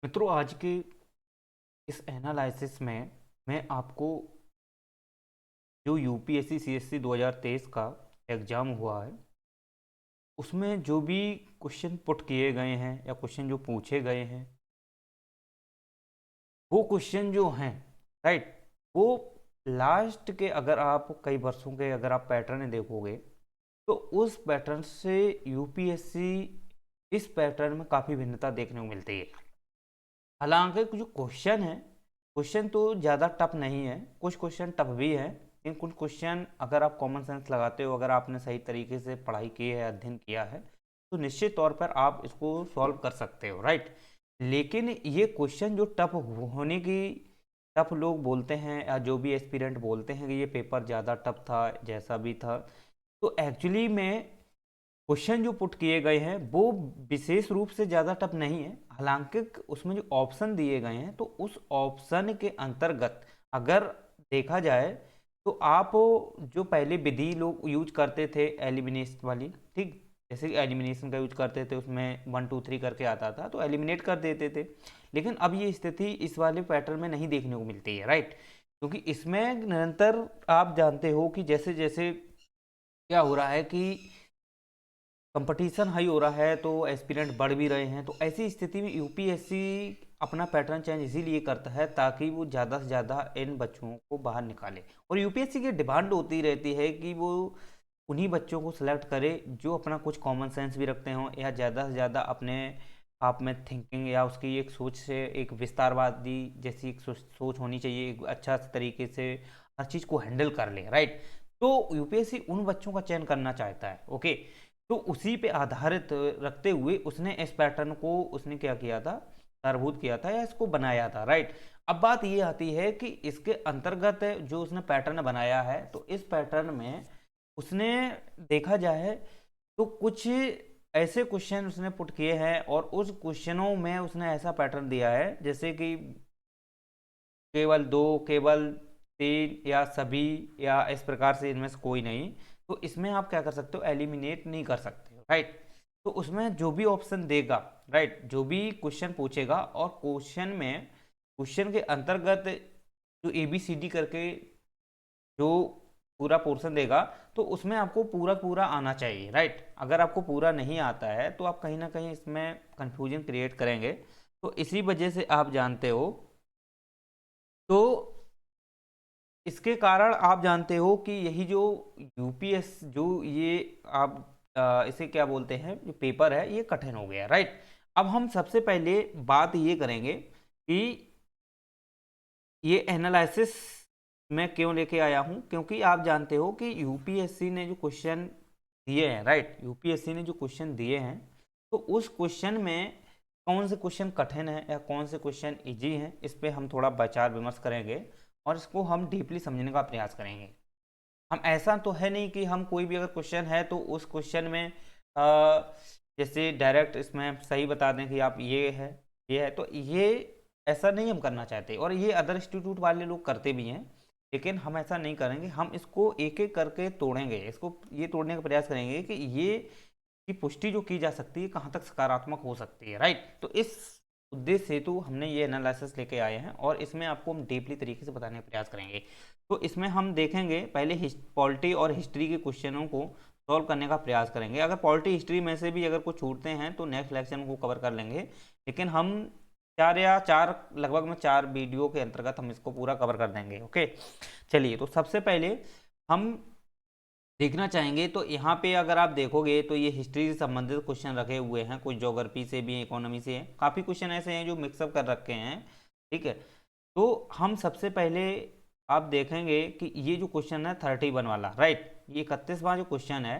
मित्रों, आज के इस एनालिसिस में मैं आपको जो यूपीएससी सीएससी 2023 का एग्ज़ाम हुआ है उसमें जो भी क्वेश्चन पुट किए गए हैं या क्वेश्चन जो पूछे गए हैं वो क्वेश्चन जो हैं, राइट, वो लास्ट के अगर आप कई वर्षों के अगर आप पैटर्न देखोगे तो उस पैटर्न से यूपीएससी इस पैटर्न में काफ़ी भिन्नता देखने को मिलती है। हालांकि जो क्वेश्चन है, क्वेश्चन तो ज़्यादा टफ नहीं है, कुछ क्वेश्चन टफ भी है, लेकिन कुछ क्वेश्चन अगर आप कॉमन सेंस लगाते हो, अगर आपने सही तरीके से पढ़ाई की है, अध्ययन किया है, तो निश्चित तौर पर आप इसको सॉल्व कर सकते हो, राइट। लेकिन ये क्वेश्चन जो टफ होने की, टफ लोग बोलते हैं या जो भी एस्पिरेंट बोलते हैं कि ये पेपर ज़्यादा टफ था, जैसा भी था, तो एक्चुअली में क्वेश्चन जो पुट किए गए हैं वो विशेष रूप से ज़्यादा टफ नहीं है। हालांकि उसमें जो ऑप्शन दिए गए हैं तो उस ऑप्शन के अंतर्गत अगर देखा जाए तो आप जो पहले विधि लोग यूज करते थे एलिमिनेशन वाली, ठीक, जैसे कि एलिमिनेशन का यूज करते थे, उसमें 1 2 3 करके आता था तो एलिमिनेट कर देते थे। लेकिन अब ये स्थिति इस वाले पैटर्न में नहीं देखने को मिलती है, राइट, क्योंकि इसमें निरंतर आप जानते हो कि जैसे जैसे क्या हो रहा है कि कंपटीशन हाई हो रहा है तो एस्पिरेंट बढ़ भी रहे हैं, तो ऐसी स्थिति में यूपीएससी अपना पैटर्न चेंज इसीलिए करता है ताकि वो ज़्यादा से ज़्यादा इन बच्चों को बाहर निकाले। और यूपीएससी की डिमांड होती रहती है कि वो उन्हीं बच्चों को सिलेक्ट करे जो अपना कुछ कॉमन सेंस भी रखते हों या ज़्यादा से ज़्यादा अपने आप में थिंकिंग या उसकी एक सोच से एक विस्तारवादी जैसी एक सोच होनी चाहिए, एक अच्छा तरीके से हर चीज़ को हैंडल कर ले, राइट। तो यूपीएससी उन बच्चों का चयन करना चाहता है, ओके। तो उसी पे आधारित रखते हुए उसने इस पैटर्न को उसने क्या किया था, सारभूत किया था या इसको बनाया था, राइट। अब बात ये आती है कि इसके अंतर्गत जो उसने पैटर्न बनाया है तो इस पैटर्न में उसने देखा जाए तो कुछ ऐसे क्वेश्चन उसने पुट किए हैं और उस क्वेश्चनों में उसने ऐसा पैटर्न दिया है जैसे कि केवल दो, केवल तीन या सभी, या इस प्रकार से इनमें से कोई नहीं। तो इसमें आप क्या कर सकते हो, एलिमिनेट नहीं कर सकते हो, राइट। तो उसमें जो भी ऑप्शन देगा, राइट, जो भी क्वेश्चन पूछेगा और क्वेश्चन में क्वेश्चन के अंतर्गत जो ए बी सी डी करके जो पूरा पोर्शन देगा तो उसमें आपको पूरा पूरा आना चाहिए, राइट। अगर आपको पूरा नहीं आता है तो आप कहीं ना कहीं इसमें कंफ्यूजन क्रिएट करेंगे। तो इसी वजह से आप जानते हो, तो इसके कारण आप जानते हो कि यही जो यूपीएस जो ये आप इसे क्या बोलते हैं, जो पेपर है ये कठिन हो गया, राइट। अब हम सबसे पहले बात ये करेंगे कि ये एनालिसिस मैं क्यों लेके आया हूं, क्योंकि आप जानते हो कि यूपीएससी ने जो क्वेश्चन दिए हैं, राइट, यूपीएससी ने जो क्वेश्चन दिए हैं तो उस क्वेश्चन में कौन से क्वेश्चन कठिन है या कौन से क्वेश्चन इजी हैं, इस पे हम थोड़ा विचार विमर्श करेंगे और इसको हम डीपली समझने का प्रयास करेंगे। हम ऐसा तो है नहीं कि हम कोई भी अगर क्वेश्चन है तो उस क्वेश्चन में जैसे डायरेक्ट इसमें सही बता दें कि आप ये है, तो ये ऐसा नहीं हम करना चाहते और ये अदर इंस्टीट्यूट वाले लोग करते भी हैं। लेकिन हम ऐसा नहीं करेंगे, हम इसको एक एक करके तोड़ेंगे, इसको ये तोड़ने का प्रयास करेंगे कि ये की पुष्टि जो की जा सकती है कहाँ तक सकारात्मक हो सकती है, राइट। तो इस उद्देश्य से तो हमने ये एनालिसिस लेके आए हैं और इसमें आपको हम डीपली तरीके से बताने का प्रयास करेंगे। तो इसमें हम देखेंगे पहले पॉलिटी और हिस्ट्री के क्वेश्चनों को सॉल्व करने का प्रयास करेंगे। अगर पॉलिटी हिस्ट्री में से भी अगर कुछ छूटते हैं तो नेक्स्ट लेक्चर को कवर कर लेंगे, लेकिन हम लगभग में 4 वीडियो के अंतर्गत हम इसको पूरा कवर कर देंगे, ओके। चलिए, तो सबसे पहले हम देखना चाहेंगे तो यहाँ पे अगर आप देखोगे तो ये हिस्ट्री से संबंधित क्वेश्चन रखे हुए हैं, कुछ ज्योग्राफी से भी, इकोनॉमी से हैं, काफ़ी क्वेश्चन ऐसे हैं जो मिक्सअप कर रखे हैं, ठीक है। तो हम सबसे पहले आप देखेंगे कि ये जो क्वेश्चन है 31 वाला, राइट, ये 31वां जो क्वेश्चन है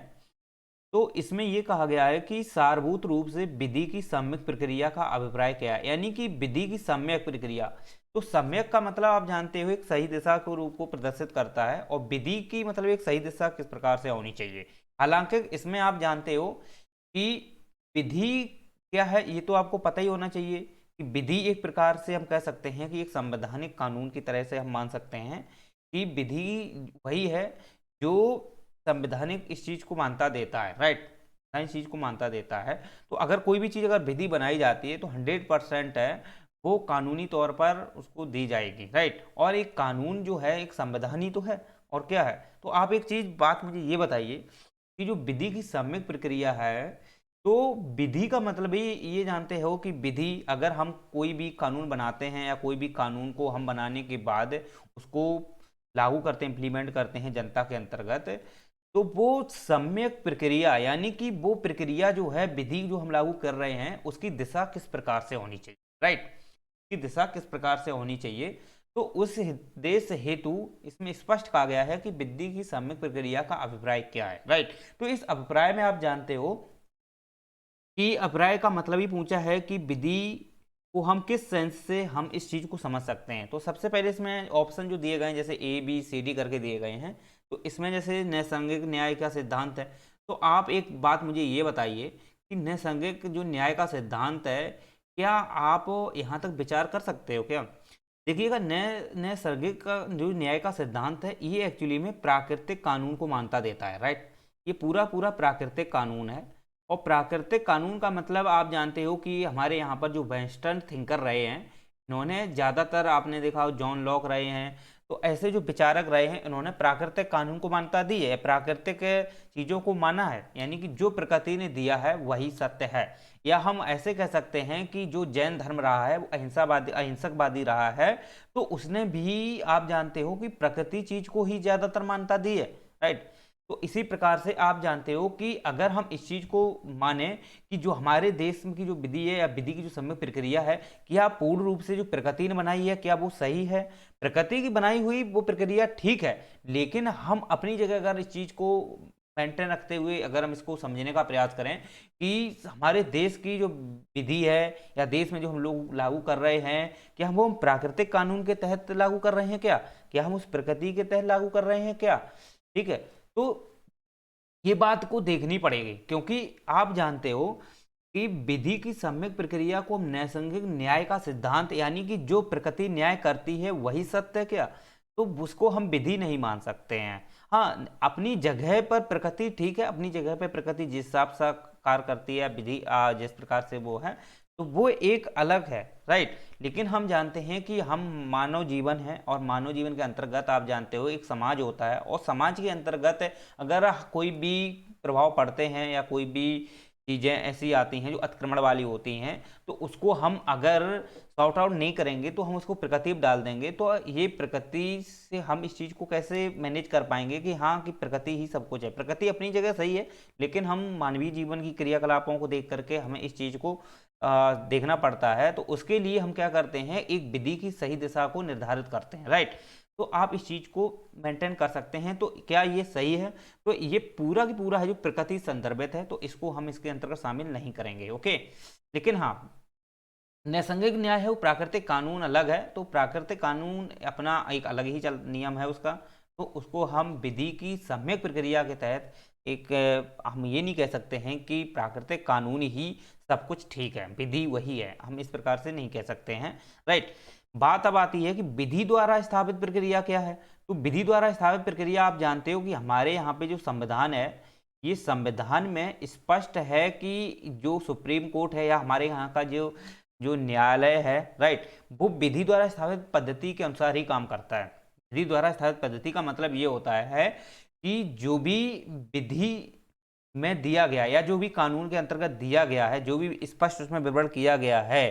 तो इसमें यह कहा गया है कि सारभूत रूप से विधि की सम्यक प्रक्रिया का अभिप्राय क्या है, यानी कि विधि की सम्यक प्रक्रिया। तो सम्यक का मतलब आप जानते हो एक सही दिशा के रूप को प्रदर्शित करता है और विधि की मतलब एक सही दिशा किस प्रकार से होनी चाहिए। हालांकि इसमें आप जानते हो कि विधि क्या है ये तो आपको पता ही होना चाहिए कि विधि एक प्रकार से हम कह सकते हैं कि एक संवैधानिक कानून की तरह से हम मान सकते हैं कि विधि वही है जो संवैधानिक इस चीज को मान्यता देता है, राइट, इस चीज को मान्यता देता है। तो अगर कोई भी चीज अगर विधि बनाई जाती है तो 100% है वो कानूनी तौर पर उसको दी जाएगी, राइट। और एक कानून जो है एक संविधान ही तो है, और क्या है। तो आप एक चीज बात मुझे ये बताइए कि जो विधि की सम्यक प्रक्रिया है, तो विधि का मतलब ही ये जानते हो कि विधि, अगर हम कोई भी कानून बनाते हैं या कोई भी कानून को हम बनाने के बाद उसको लागू करते हैं, इम्प्लीमेंट करते हैं जनता के अंतर्गत, तो वो सम्यक प्रक्रिया यानी कि वो प्रक्रिया जो है, विधि जो हम लागू कर रहे हैं उसकी दिशा किस प्रकार से होनी चाहिए, राइट। की दिशा किस प्रकार से होनी चाहिए, तो उस उद्देश्य हेतु इसमें स्पष्ट कहा गया है कि विधि की सम्यक प्रक्रिया का अभिप्राय क्या है, राइट। तो इस अभिप्राय में आप जानते हो कि अभिप्राय का मतलब ही पूछा है कि विधि को हम किस सेंस से हम इस चीज को समझ सकते हैं। तो सबसे पहले इसमें ऑप्शन जो दिए गए हैं, जैसे ए बी सी डी करके दिए गए हैं, तो इसमें जैसे नैसर्गिक न्याय का सिद्धांत है। तो आप एक बात मुझे ये बताइए कि नैसर्गिक जो न्याय का सिद्धांत है, क्या आप यहाँ तक विचार कर सकते हो क्या। देखिएगा, नैसर्गिक का जो न्याय का सिद्धांत है, ये एक्चुअली में प्राकृतिक कानून को मान्यता देता है, राइट। ये पूरा पूरा प्राकृतिक कानून है। और प्राकृतिक कानून का मतलब आप जानते हो कि हमारे यहाँ पर जो वेस्टर्न थिंकर रहे हैं, इन्होंने ज़्यादातर आपने देखा हो जॉन लॉक रहे हैं, तो ऐसे जो विचारक रहे हैं, इन्होंने प्राकृतिक कानून को मान्यता दी है, प्राकृतिक चीज़ों को माना है, यानी कि जो प्रकृति ने दिया है वही सत्य है। या हम ऐसे कह सकते हैं कि जो जैन धर्म रहा है वो अहिंसकवादी रहा है, तो उसने भी आप जानते हो कि प्रकृति चीज को ही ज्यादातर मान्यता दी है, राइट। तो इसी प्रकार से आप जानते हो कि अगर हम इस चीज को माने कि जो हमारे देश की जो विधि है या विधि की जो सम्यक प्रक्रिया है, क्या पूर्ण रूप से जो प्रकृति ने बनाई है क्या वो सही है, प्रकृति की बनाई हुई वो प्रक्रिया ठीक है, लेकिन हम अपनी जगह अगर इस चीज को मेंटेन रखते हुए अगर हम इसको समझने का प्रयास करें कि हमारे देश की जो विधि है या देश में जो हम लोग लागू कर रहे हैं, क्या हम वो प्राकृतिक कानून के तहत लागू कर रहे हैं क्या हम उस प्रकृति के तहत लागू कर रहे हैं क्या, ठीक है। तो ये बात को देखनी पड़ेगी, क्योंकि आप जानते हो कि विधि की सम्यक प्रक्रिया को हम नैसर्गिक न्याय का सिद्धांत, यानी कि जो प्रकृति न्याय करती है वही सत्य है क्या, तो उसको हम विधि नहीं मान सकते हैं। हाँ, अपनी जगह पर प्रकृति ठीक है, अपनी जगह पर प्रकृति जिस हिसाब से कार्य करती है, विधि जिस प्रकार से वो है, तो वो एक अलग है, राइट। लेकिन हम जानते हैं कि हम मानव जीवन है, और मानव जीवन के अंतर्गत आप जानते हो एक समाज होता है, और समाज के अंतर्गत अगर कोई भी प्रभाव पड़ते हैं या कोई भी चीज़ें ऐसी आती हैं जो अतिक्रमण वाली होती हैं, तो उसको हम अगर सॉर्ट आउट नहीं करेंगे तो हम उसको प्रकृति में डाल देंगे, तो ये प्रकृति से हम इस चीज़ को कैसे मैनेज कर पाएंगे कि हाँ कि प्रकृति ही सब कुछ है। प्रकृति अपनी जगह सही है, लेकिन हम मानवीय जीवन की क्रियाकलापों को देख करके हमें इस चीज़ को देखना पड़ता है, तो उसके लिए हम क्या करते हैं, एक विधि की सही दिशा को निर्धारित करते हैं, राइट। तो आप इस चीज को मेंटेन कर सकते हैं, तो क्या ये सही है, तो ये पूरा की पूरा है जो प्रकृति संदर्भित है, तो इसको हम इसके अंतर्गत शामिल नहीं करेंगे, ओके। लेकिन हाँ, नैसर्गिक न्याय है वो प्राकृतिक कानून अलग है, तो प्राकृतिक कानून अपना एक अलग ही नियम है उसका, तो उसको हम विधि की सम्यक प्रक्रिया के तहत एक हम ये नहीं कह सकते हैं कि प्राकृतिक कानून ही सब कुछ ठीक है, विधि वही है, हम इस प्रकार से नहीं कह सकते हैं, राइट। बात अब आती है कि विधि द्वारा स्थापित प्रक्रिया क्या है। तो विधि द्वारा स्थापित प्रक्रिया आप जानते हो कि हमारे यहाँ पे जो संविधान है, ये संविधान में स्पष्ट है कि जो सुप्रीम कोर्ट है या हमारे यहाँ का जो जो न्यायालय है, राइट, वो विधि द्वारा स्थापित पद्धति के अनुसार ही काम करता है। विधि द्वारा स्थापित पद्धति का मतलब ये होता है कि जो भी विधि में दिया गया या जो भी कानून के अंतर्गत दिया गया है, जो भी स्पष्ट उसमें विवरण किया गया है,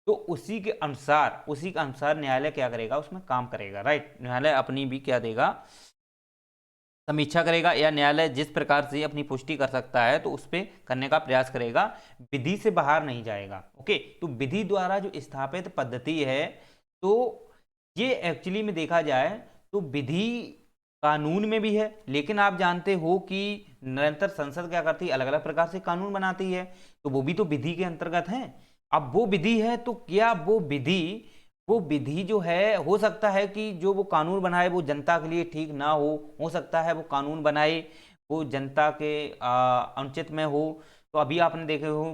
तो उसी के अनुसार न्यायालय क्या करेगा, उसमें काम करेगा, राइट। न्यायालय अपनी भी क्या देगा, समीक्षा करेगा, या न्यायालय जिस प्रकार से अपनी पुष्टि कर सकता है तो उस पर करने का प्रयास करेगा, विधि से बाहर नहीं जाएगा, ओके। तो विधि द्वारा जो स्थापित पद्धति है, तो ये एक्चुअली में देखा जाए तो विधि कानून में भी है, लेकिन आप जानते हो कि निरंतर संसद क्या करती है, अलग अलग प्रकार से कानून बनाती है, तो वो भी तो विधि के अंतर्गत है। अब वो विधि है, तो क्या वो विधि जो है, हो सकता है कि जो वो कानून बनाए वो जनता के लिए ठीक ना हो सकता है वो कानून बनाए वो जनता के अनुचित में हो। तो अभी आपने देखे हो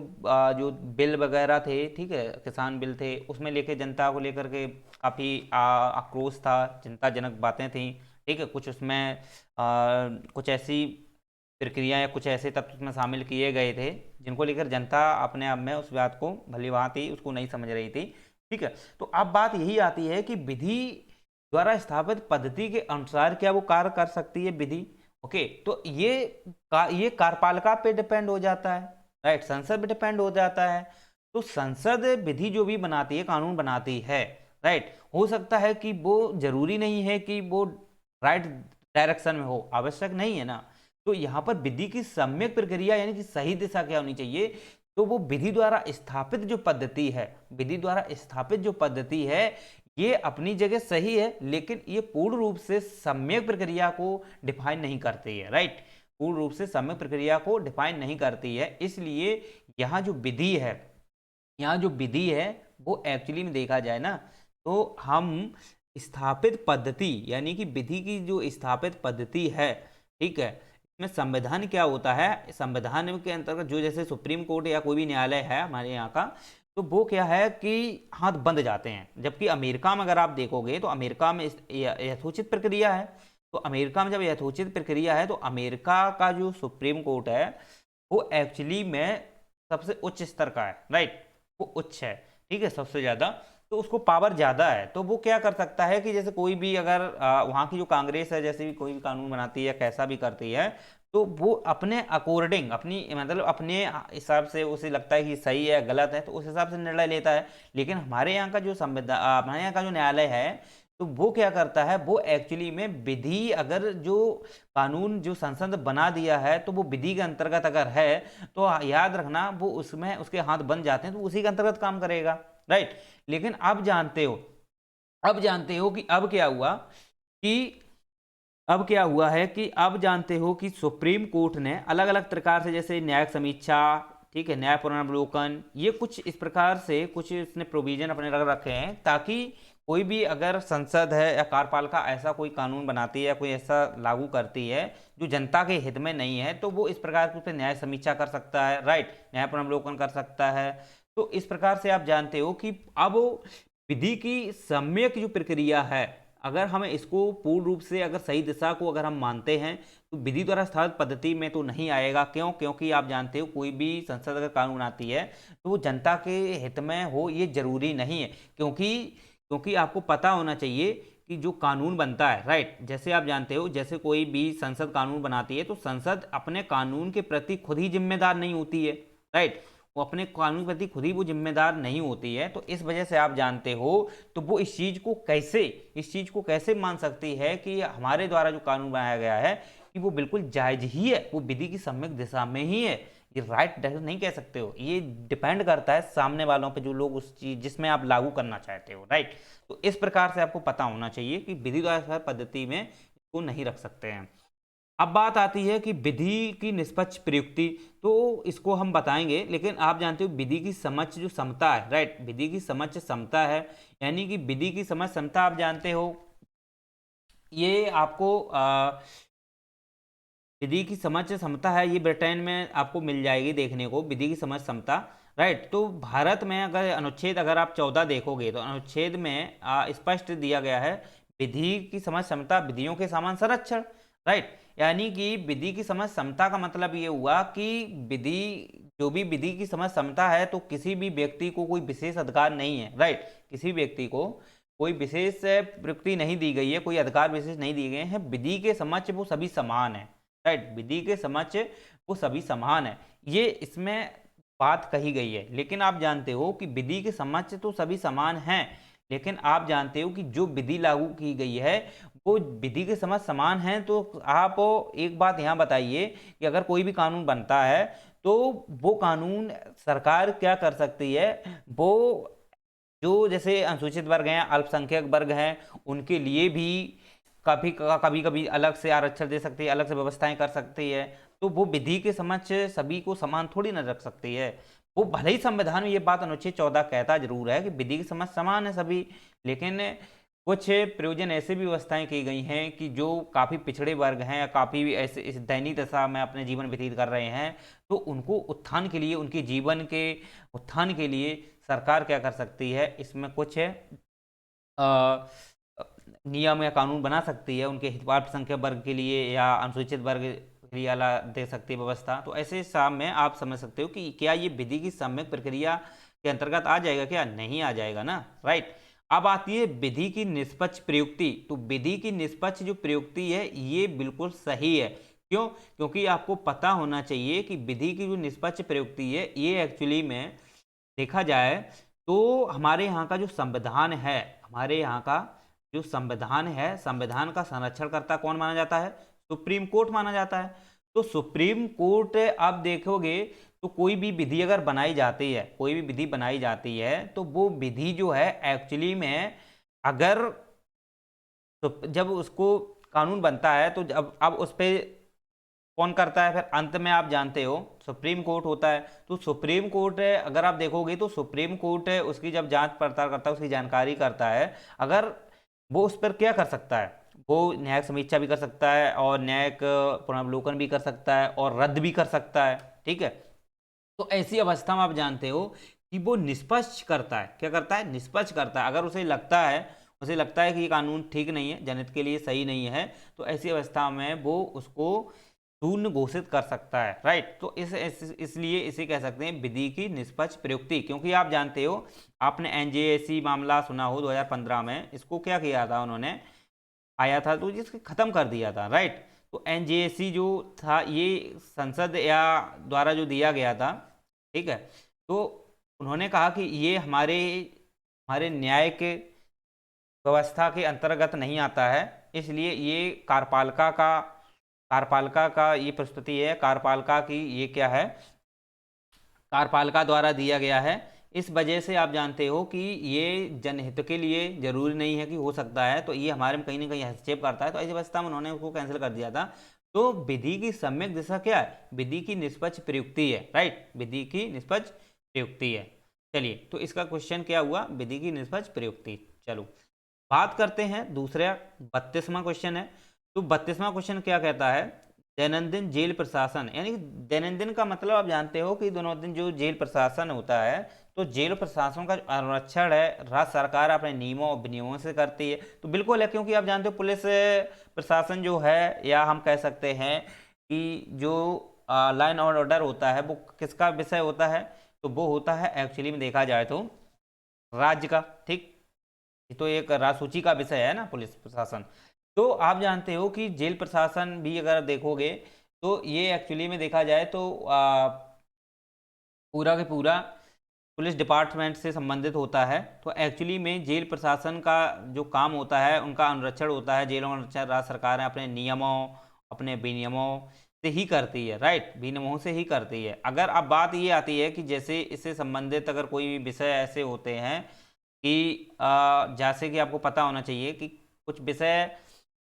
जो बिल वगैरह थे, ठीक है, किसान बिल थे, उसमें लेके जनता को लेकर के काफ़ी आक्रोश था, चिंताजनक बातें थी, ठीक है। कुछ उसमें कुछ ऐसी प्रक्रिया या कुछ ऐसे तत्व उसमें शामिल किए गए थे जिनको लेकर जनता अपने आप में उस बात को भली भांति उसको नहीं समझ रही थी, ठीक है। तो अब बात यही आती है कि विधि द्वारा स्थापित पद्धति के अनुसार क्या वो कार्य कर सकती है विधि। ओके, तो ये कार्यपालिका पे डिपेंड हो जाता है, राइट, संसद पे डिपेंड हो जाता है। तो संसद विधि जो भी बनाती है, कानून बनाती है, राइट, हो सकता है कि वो जरूरी नहीं है कि वो राइट डायरेक्शन में हो, आवश्यक नहीं है ना। तो यहाँ पर विधि की सम्यक प्रक्रिया यानी कि सही दिशा क्या होनी चाहिए, तो वो विधि द्वारा स्थापित जो पद्धति है, विधि द्वारा स्थापित जो पद्धति है ये अपनी जगह सही है, लेकिन ये पूर्ण रूप से सम्यक प्रक्रिया को डिफाइन नहीं करती है, राइट, पूर्ण रूप से सम्यक प्रक्रिया को डिफाइन नहीं करती है। इसलिए यहाँ जो विधि है, यहाँ जो विधि है वो एक्चुअली में देखा जाए ना, तो हम स्थापित पद्धति यानी कि विधि की जो स्थापित पद्धति है, ठीक है, इसमें संविधान क्या होता है, संविधान के अंतर्गत जो जैसे सुप्रीम कोर्ट या कोई भी न्यायालय है हमारे यहाँ का, तो वो क्या है कि हाथ बंद जाते हैं। जबकि अमेरिका में अगर आप देखोगे तो अमेरिका में यथोचित प्रक्रिया है। तो अमेरिका में जब यथोचित प्रक्रिया है तो अमेरिका का जो सुप्रीम कोर्ट है वो एक्चुअली में सबसे उच्च स्तर का है, राइट, वो उच्च है, ठीक है, सबसे ज़्यादा, तो उसको पावर ज़्यादा है। तो वो क्या कर सकता है कि जैसे कोई भी अगर वहाँ की जो कांग्रेस है जैसे भी कोई भी कानून बनाती है कैसा भी करती है, तो वो अपने अकॉर्डिंग अपनी मतलब अपने हिसाब से उसे लगता है कि सही है गलत है तो उस हिसाब से निर्णय लेता है। लेकिन हमारे यहाँ का जो संविधान, हमारे यहाँ का जो न्यायालय है, तो वो क्या करता है, वो एक्चुअली में विधि अगर जो कानून जो संसद बना दिया है तो वो विधि के अंतर्गत अगर है तो याद रखना वो उसमें उसके हाथ बन जाते हैं तो उसी के अंतर्गत काम करेगा, राइट। लेकिन अब जानते हो, अब जानते हो कि अब क्या हुआ कि अब क्या हुआ है कि अब जानते हो कि सुप्रीम कोर्ट ने अलग अलग प्रकार से जैसे न्यायिक समीक्षा, ठीक है, न्याय पुनर्वलोकन, ये कुछ इस प्रकार से कुछ इसने प्रोविजन अपने रख रखे हैं ताकि कोई भी अगर संसद है या कार्यपालिका ऐसा कोई कानून बनाती है या कोई ऐसा लागू करती है जो जनता के हित में नहीं है तो वो इस प्रकार के उस पर न्याय समीक्षा कर सकता है, राइट, न्याय पुनर्वलोकन कर सकता है। तो इस प्रकार से आप जानते हो कि अब विधि की सम्यक जो प्रक्रिया है, अगर हमें इसको पूर्ण रूप से अगर सही दिशा को अगर हम मानते हैं तो विधि द्वारा स्थापित पद्धति में तो नहीं आएगा। क्यों? क्योंकि आप जानते हो कोई भी संसद अगर कानून आती है तो वो जनता के हित में हो ये जरूरी नहीं है, क्योंकि आपको पता होना चाहिए कि जो कानून बनता है, राइट, जैसे आप जानते हो जैसे कोई भी संसद कानून बनाती है तो संसद अपने कानून के प्रति खुद ही जिम्मेदार नहीं होती है, राइट, वो अपने कानून के प्रति खुद ही वो जिम्मेदार नहीं होती है। तो इस वजह से आप जानते हो तो वो इस चीज को कैसे मान सकती है कि हमारे द्वारा जो कानून बनाया गया है कि वो बिल्कुल जायज ही है, वो विधि की सम्यक दिशा में ही है। ये राइट डायरेक्शन नहीं कह सकते हो, ये डिपेंड करता है सामने वालों पे जो लोग उस चीज जिसमें आप लागू करना चाहते हो, राइट। तो इस प्रकार से आपको पता होना चाहिए कि विधि द्वारा पद्धति में इसको नहीं रख सकते हैं। अब बात आती है कि विधि की निष्पक्ष प्रयुक्ति, तो इसको हम बताएंगे, लेकिन आप जानते हो विधि की समझ जो समता है, राइट, विधि की समझ समता है, यानी कि विधि की समझ समता आप जानते हो ये आपको विधि की समझ समता है, ये ब्रिटेन में आपको मिल जाएगी देखने को, विधि की समझ समता, राइट। तो भारत में अगर अनुच्छेद अगर आप 14 देखोगे तो अनुच्छेद में स्पष्ट दिया गया है विधि की समझ समता विधियों के समान संरक्षण, राइट, यानी कि विधि की समझ समता का मतलब ये हुआ कि विधि जो भी विधि की समझ समता है तो किसी भी व्यक्ति को कोई विशेष अधिकार नहीं है, राइट, किसी व्यक्ति को कोई विशेष प्रयुक्ति नहीं दी गई है, कोई अधिकार विशेष नहीं दिए गए हैं, विधि के समक्ष वो सभी समान है, राइट, विधि के समक्ष वो सभी समान है, ये इसमें बात कही गई है। लेकिन आप जानते हो कि विधि के समक्ष तो सभी समान हैं, लेकिन आप जानते हो कि जो विधि लागू की गई है वो विधि के समक्ष समान है। तो आप एक बात यहाँ बताइए कि अगर कोई भी कानून बनता है तो वो कानून सरकार क्या कर सकती है, वो जो जैसे अनुसूचित वर्ग हैं, अल्पसंख्यक वर्ग हैं, उनके लिए भी कभी कभी अलग से आरक्षण दे सकती है, अलग से व्यवस्थाएं कर सकती है। तो वो विधि के समक्ष सभी को समान थोड़ी ना रख सकती है। वो भले ही संविधान में ये बात अनुच्छेद 14 कहता जरूर है कि विधि के समक्ष समान है सभी, लेकिन कुछ प्रयोजन ऐसे भी व्यवस्थाएं की गई हैं कि जो काफ़ी पिछड़े वर्ग हैं या काफ़ी ऐसे इस दयनीय दशा में अपने जीवन व्यतीत कर रहे हैं, तो उनको उत्थान के लिए, उनके जीवन के उत्थान के लिए सरकार क्या कर सकती है, इसमें कुछ नियम या कानून बना सकती है उनके अल्पसंख्यक वर्ग के लिए या अनुसूचित वर्ग के लिए अलग दे सकती है व्यवस्था। तो ऐसे हिसाब में आप समझ सकते हो कि क्या ये विधि की सम्यक प्रक्रिया के अंतर्गत आ जाएगा क्या? नहीं आ जाएगा ना, राइट। अब आती है विधि की निष्पक्ष प्रयुक्ति। तो विधि की निष्पक्ष जो प्रयुक्ति है ये बिल्कुल सही है। क्यों? क्योंकि आपको पता होना चाहिए कि विधि की जो निष्पक्ष प्रयुक्ति है ये एक्चुअली में देखा जाए तो हमारे यहाँ का जो संविधान है, हमारे यहाँ का जो संविधान है, संविधान का संरक्षणकर्ता कौन माना जाता है? सुप्रीम कोर्ट माना जाता है। तो सुप्रीम कोर्ट, आप देखोगे तो कोई भी विधि अगर बनाई जाती है, कोई भी विधि बनाई जाती है तो वो विधि जो है एक्चुअली में अगर तो जब उसको कानून बनता है तो अब उस पर कौन करता है फिर अंत में? आप जानते हो सुप्रीम कोर्ट होता है। तो सुप्रीम कोर्ट अगर आप देखोगे तो सुप्रीम कोर्ट उसकी जब जांच पड़ताल करता है, उसकी जानकारी करता है, अगर वो उस पर क्या कर सकता है? वो न्यायिक समीक्षा भी कर सकता है और न्यायिक पुनर्वलोकन भी कर सकता है और रद्द भी कर सकता है, ठीक है। तो ऐसी अवस्था में आप जानते हो कि वो निष्पक्ष करता है। क्या करता है? निष्पक्ष करता है। अगर उसे लगता है कि ये कानून ठीक नहीं है, जनहित के लिए सही नहीं है, तो ऐसी अवस्था में वो उसको शून्य घोषित कर सकता है, राइट। तो इसलिए इसे कह सकते हैं विधि की निष्पक्ष प्रयुक्ति। क्योंकि आप जानते हो, आपने एनजेएसी मामला सुना हो 2015 में, इसको क्या किया था उन्होंने, आया था तो जिसको खत्म कर दिया था, राइट। तो एनजेएसी जो था ये संसद या द्वारा जो दिया गया था, ठीक है, तो उन्होंने कहा कि ये हमारे हमारे न्यायिक व्यवस्था के अंतर्गत नहीं आता है, इसलिए ये कार्यपालिका का ये प्रस्तुति है, कार्यपालिका की ये क्या है, कार्यपालिका द्वारा दिया गया है। इस वजह से आप जानते हो कि ये जनहित के लिए जरूरी नहीं है कि हो सकता है, तो ये हमारे में कहीं ना कहीं हस्तक्षेप करता है। तो ऐसी अवस्था में उन्होंने उसको कैंसिल कर दिया था। तो विधि की सम्यक दिशा क्या है? विधि की निष्पक्ष प्रयुक्ति है, राइट। विधि की निष्पक्ष प्रयुक्ति है। चलिए, तो इसका क्वेश्चन क्या हुआ? विधि की निष्पक्ष प्रयुक्ति। चलो बात करते हैं दूसरा 32वां क्वेश्चन है। तो 32वां क्वेश्चन क्या कहता है? दैनंदिन जेल प्रशासन, यानी कि दैनंदिन का मतलब आप जानते हो कि दोनों दिन जो जेल प्रशासन होता है, तो जेल प्रशासन का अनुरक्षण है राज्य सरकार अपने नियमों और विनियमों से करती है। तो बिल्कुल है, क्योंकि आप जानते हो पुलिस प्रशासन जो है, या हम कह सकते हैं कि जो लाइन और ऑर्डर होता है वो किसका विषय होता है? तो वो होता है एक्चुअली में देखा जाए तो राज्य का, ठीक। ये तो एक राजसूची का विषय है ना पुलिस प्रशासन। तो आप जानते हो कि जेल प्रशासन भी अगर देखोगे तो ये एक्चुअली में देखा जाए तो पूरा के पूरा पुलिस डिपार्टमेंट से संबंधित होता है। तो एक्चुअली में जेल प्रशासन का जो काम होता है, उनका अनुरक्षण होता है, जेलों का अनुरक्षण राज्य सरकारें अपने नियमों, अपने विनियमों से ही करती है, राइट। विनियमों से ही करती है। अगर अब बात ये आती है कि जैसे इससे संबंधित अगर कोई भी विषय ऐसे होते हैं कि जैसे कि आपको पता होना चाहिए कि कुछ विषय,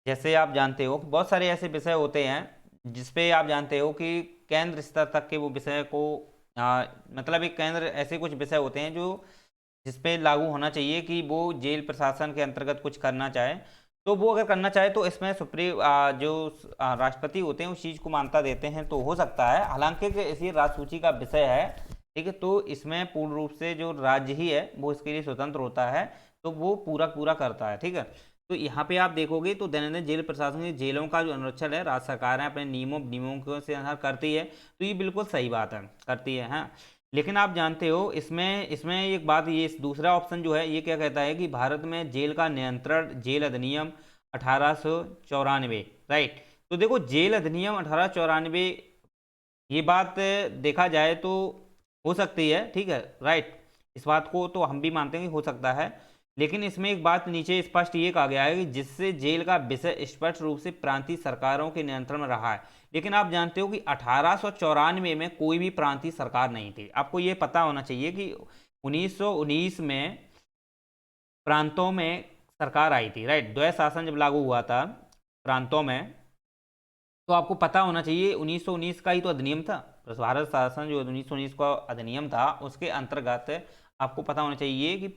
जैसे आप जानते हो कि बहुत सारे ऐसे विषय होते हैं जिसपे आप जानते हो कि केंद्र स्तर तक के वो विषय को मतलब एक केंद्र, ऐसे कुछ विषय होते हैं जो जिसपे लागू होना चाहिए कि वो जेल प्रशासन के अंतर्गत कुछ करना चाहे, तो वो अगर करना चाहे तो इसमें जो राष्ट्रपति होते हैं उस चीज़ को मान्यता देते हैं, तो हो सकता है। हालांकि इसी राजसूची का विषय है, ठीक है, तो इसमें पूर्ण रूप से जो राज्य ही है वो इसके लिए स्वतंत्र होता है, तो वो पूरा पूरा करता है, ठीक है। तो यहाँ पे आप देखोगे तो दैनंदिन जेल प्रशासन की जेलों का जो अनुरक्षण है राज्य सरकारें अपने नियमों से अनुसार करती है। तो ये बिल्कुल सही बात है, करती है, हाँ। लेकिन आप जानते हो इसमें इसमें एक बात, ये दूसरा ऑप्शन जो है ये क्या कहता है कि भारत में जेल का नियंत्रण जेल अधिनियम 1894, राइट। तो देखो जेल अधिनियम 1894, ये बात देखा जाए तो हो सकती है, ठीक है, राइट। इस बात को तो हम भी मानते हैं कि हो सकता है, लेकिन इसमें एक बात नीचे स्पष्ट ये कहा गया है कि जिससे जेल का विषय स्पष्ट रूप से प्रांतीय सरकारों के नियंत्रण में रहा है। लेकिन आप जानते हो कि 1894 में कोई भी प्रांतीय सरकार नहीं थी। आपको ये पता होना चाहिए कि 1919 में प्रांतों में सरकार आई थी, राइट। द्वैध शासन जब लागू हुआ था प्रांतों में, तो आपको पता होना चाहिए 1919 का ही तो अधिनियम था। भारत शासन जो 1919 का अधिनियम था उसके अंतर्गत आपको पता होना चाहिए कि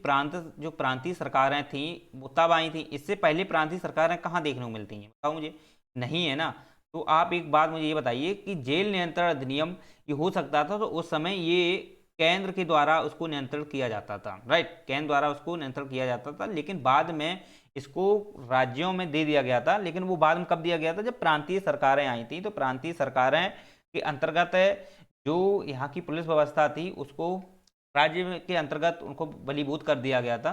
जो प्रांतीय सरकारें थीं वो तब आई थी। इससे पहले प्रांतीय सरकारें कहाँ देखने को मिलती हैं, बताओ मुझे, नहीं है ना। तो आप एक बात मुझे ये बताइए कि जेल नियंत्रण अधिनियम ये हो सकता था तो उस समय ये केंद्र के द्वारा उसको नियंत्रण किया जाता था, राइट। केंद्र द्वारा उसको नियंत्रण किया जाता था, लेकिन बाद में इसको राज्यों में दे दिया गया था। लेकिन वो बाद में कब दिया गया था? जब प्रांतीय सरकारें आई थी। तो प्रांतीय सरकारें के अंतर्गत जो यहाँ की पुलिस व्यवस्था थी उसको राज्य के अंतर्गत उनको बलीभूत कर दिया गया था।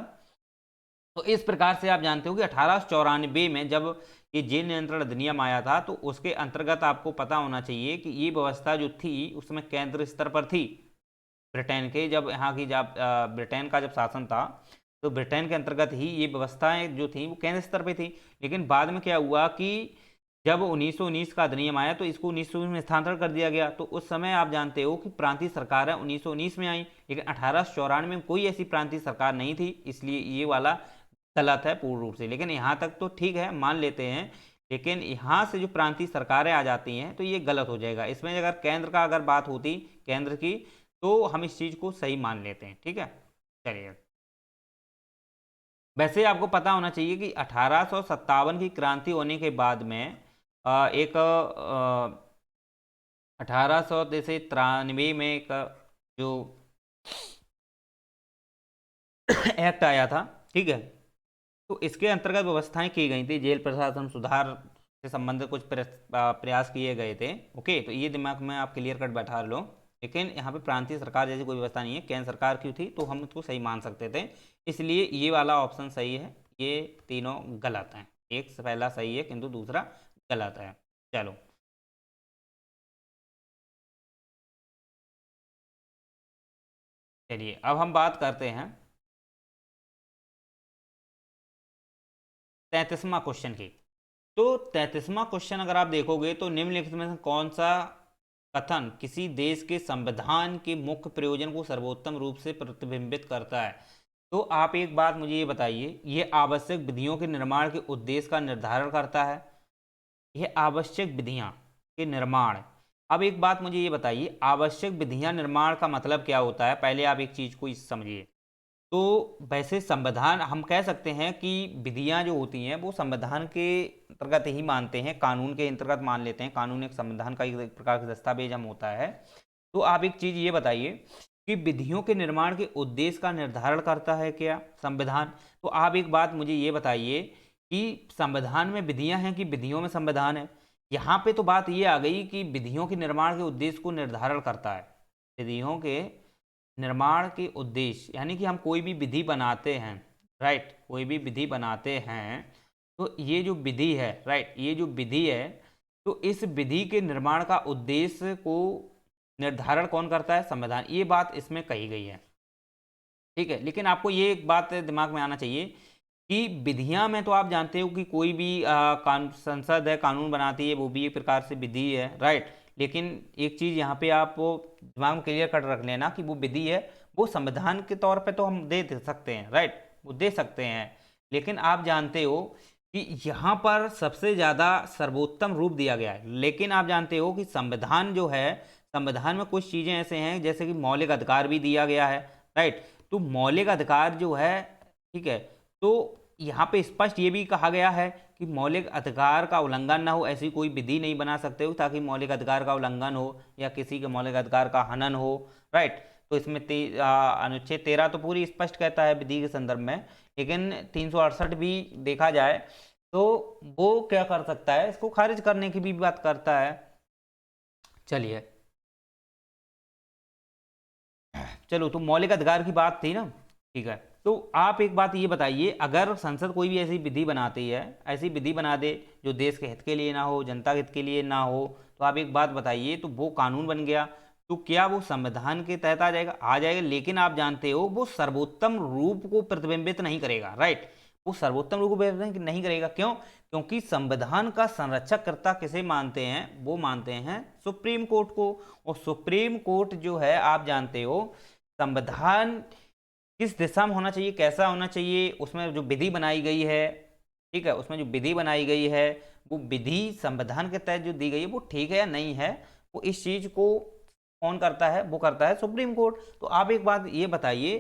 तो इस प्रकार से आप जानते हो कि 1894 में जब ये जेल नियंत्रण अधिनियम आया था तो उसके अंतर्गत आपको पता होना चाहिए कि ये व्यवस्था जो थी उसमें केंद्र स्तर पर थी। ब्रिटेन के जब यहाँ की जब ब्रिटेन का जब शासन था तो ब्रिटेन के अंतर्गत ही ये व्यवस्थाएं जो थी वो केंद्र स्तर पे थी। लेकिन बाद में क्या हुआ कि जब 1919 का अधिनियम आया तो इसको 1919 में स्थानांतरण कर दिया गया। तो उस समय आप जानते हो कि प्रांतीय सरकारें 1919 में आई, लेकिन 1894 में कोई ऐसी प्रांतीय सरकार नहीं थी, इसलिए ये वाला गलत है पूर्ण रूप से। लेकिन यहाँ तक तो ठीक है, मान लेते हैं, लेकिन यहाँ से जो प्रांतीय सरकारें आ जाती हैं तो ये गलत हो जाएगा। इसमें अगर केंद्र का अगर बात होती केंद्र की तो हम इस चीज़ को सही मान लेते हैं। ठीक है, चलिए। वैसे आपको पता होना चाहिए कि 1857 की क्रांति होने के बाद में एक 1893 में एक जो एक्ट आया था, ठीक है, तो इसके अंतर्गत व्यवस्थाएं की गई थी, जेल प्रशासन सुधार से संबंधित कुछ प्रयास किए गए थे। ओके, तो ये दिमाग में आप क्लियर कट बैठा लो। लेकिन यहाँ पे प्रांतीय सरकार जैसी कोई व्यवस्था नहीं है, केंद्र सरकार की थी तो हम इसको सही मान सकते थे, इसलिए ये वाला ऑप्शन सही है। ये तीनों गलत हैं, एक से पहला सही है किंतु दूसरा गलत है। चलो, चलिए अब हम बात करते हैं 33वां क्वेश्चन की। तो 33वां क्वेश्चन अगर आप देखोगे तो निम्नलिखित में से कौन सा कथन किसी देश के संविधान के मुख्य प्रयोजन को सर्वोत्तम रूप से प्रतिबिंबित करता है? तो आप एक बात मुझे ये बताइए, ये आवश्यक विधियों के निर्माण के उद्देश्य का निर्धारण करता है। ये आवश्यक विधियां के निर्माण, अब एक बात मुझे ये बताइए, आवश्यक विधियां निर्माण का मतलब क्या होता है? पहले आप एक चीज को समझिए। तो वैसे संविधान हम कह सकते हैं कि विधियां जो होती हैं वो संविधान के अंतर्गत ही मानते हैं, कानून के अंतर्गत मान लेते हैं। कानून एक संविधान का एक प्रकार का दस्तावेज हम होता है। तो आप एक चीज ये बताइए कि विधियों के निर्माण के उद्देश्य का निर्धारण करता है क्या संविधान? तो आप एक बात मुझे ये बताइए कि संविधान में विधियां हैं कि विधियों में संविधान है? यहाँ पे तो बात ये आ गई कि विधियों के निर्माण के उद्देश्य को निर्धारण करता है। विधियों के निर्माण के उद्देश्य यानी कि हम कोई भी विधि बनाते हैं, राइट, कोई भी विधि बनाते हैं तो ये जो विधि है, राइट, ये जो विधि है तो इस विधि के निर्माण का उद्देश्य को निर्धारण कौन करता है? संविधान। ये बात इसमें कही गई है, ठीक है। लेकिन आपको ये एक बात दिमाग में आना चाहिए कि विधियां में तो आप जानते हो कि कोई भी संसद है कानून बनाती है, वो भी एक प्रकार से विधि है, राइट। लेकिन एक चीज़ यहाँ पे आप दिमाग में क्लियर कर रख लेना कि वो विधि है, वो संविधान के तौर पे तो हम दे सकते हैं, राइट, वो दे सकते हैं। लेकिन आप जानते हो कि यहाँ पर सबसे ज़्यादा सर्वोत्तम रूप दिया गया है। लेकिन आप जानते हो कि संविधान जो है, संविधान में कुछ चीज़ें ऐसे हैं जैसे कि मौलिक अधिकार भी दिया गया है, राइट। तो मौलिक अधिकार जो है, ठीक है, तो यहाँ पे स्पष्ट ये भी कहा गया है कि मौलिक अधिकार का उल्लंघन ना हो, ऐसी कोई विधि नहीं बना सकते हो ताकि मौलिक अधिकार का उल्लंघन हो या किसी के मौलिक अधिकार का हनन हो, राइट। तो इसमें अनुच्छेद 13 तो पूरी स्पष्ट कहता है विधि के संदर्भ में, लेकिन 368 भी देखा जाए तो वो क्या कर सकता है, इसको खारिज करने की भी बात करता है। चलिए, चलो, तो मौलिक अधिकार की बात थी ना, ठीक है। तो आप एक बात ये बताइए, अगर संसद कोई भी ऐसी विधि बनाती है, ऐसी विधि बना दे जो देश के हित के लिए ना हो, जनता के हित के लिए ना हो, तो आप एक बात बताइए, तो वो कानून बन गया तो क्या वो संविधान के तहत आ जाएगा? आ जाएगा। लेकिन आप जानते हो वो सर्वोत्तम रूप को प्रतिबिंबित नहीं करेगा, राइट। वो सर्वोत्तम रूप को प्रतिबिंबित नहीं करेगा, क्यों? क्योंकि संविधान का संरक्षक कर्ता किसे मानते हैं? वो मानते हैं सुप्रीम कोर्ट को। और सुप्रीम कोर्ट जो है, आप जानते हो संविधान किस दिशा में होना चाहिए, कैसा होना चाहिए, उसमें जो विधि बनाई गई है, ठीक है, उसमें जो विधि बनाई गई है वो विधि संविधान के तहत जो दी गई है वो ठीक है या नहीं है, वो इस चीज को कौन करता है? वो करता है सुप्रीम कोर्ट। तो आप एक बात ये बताइए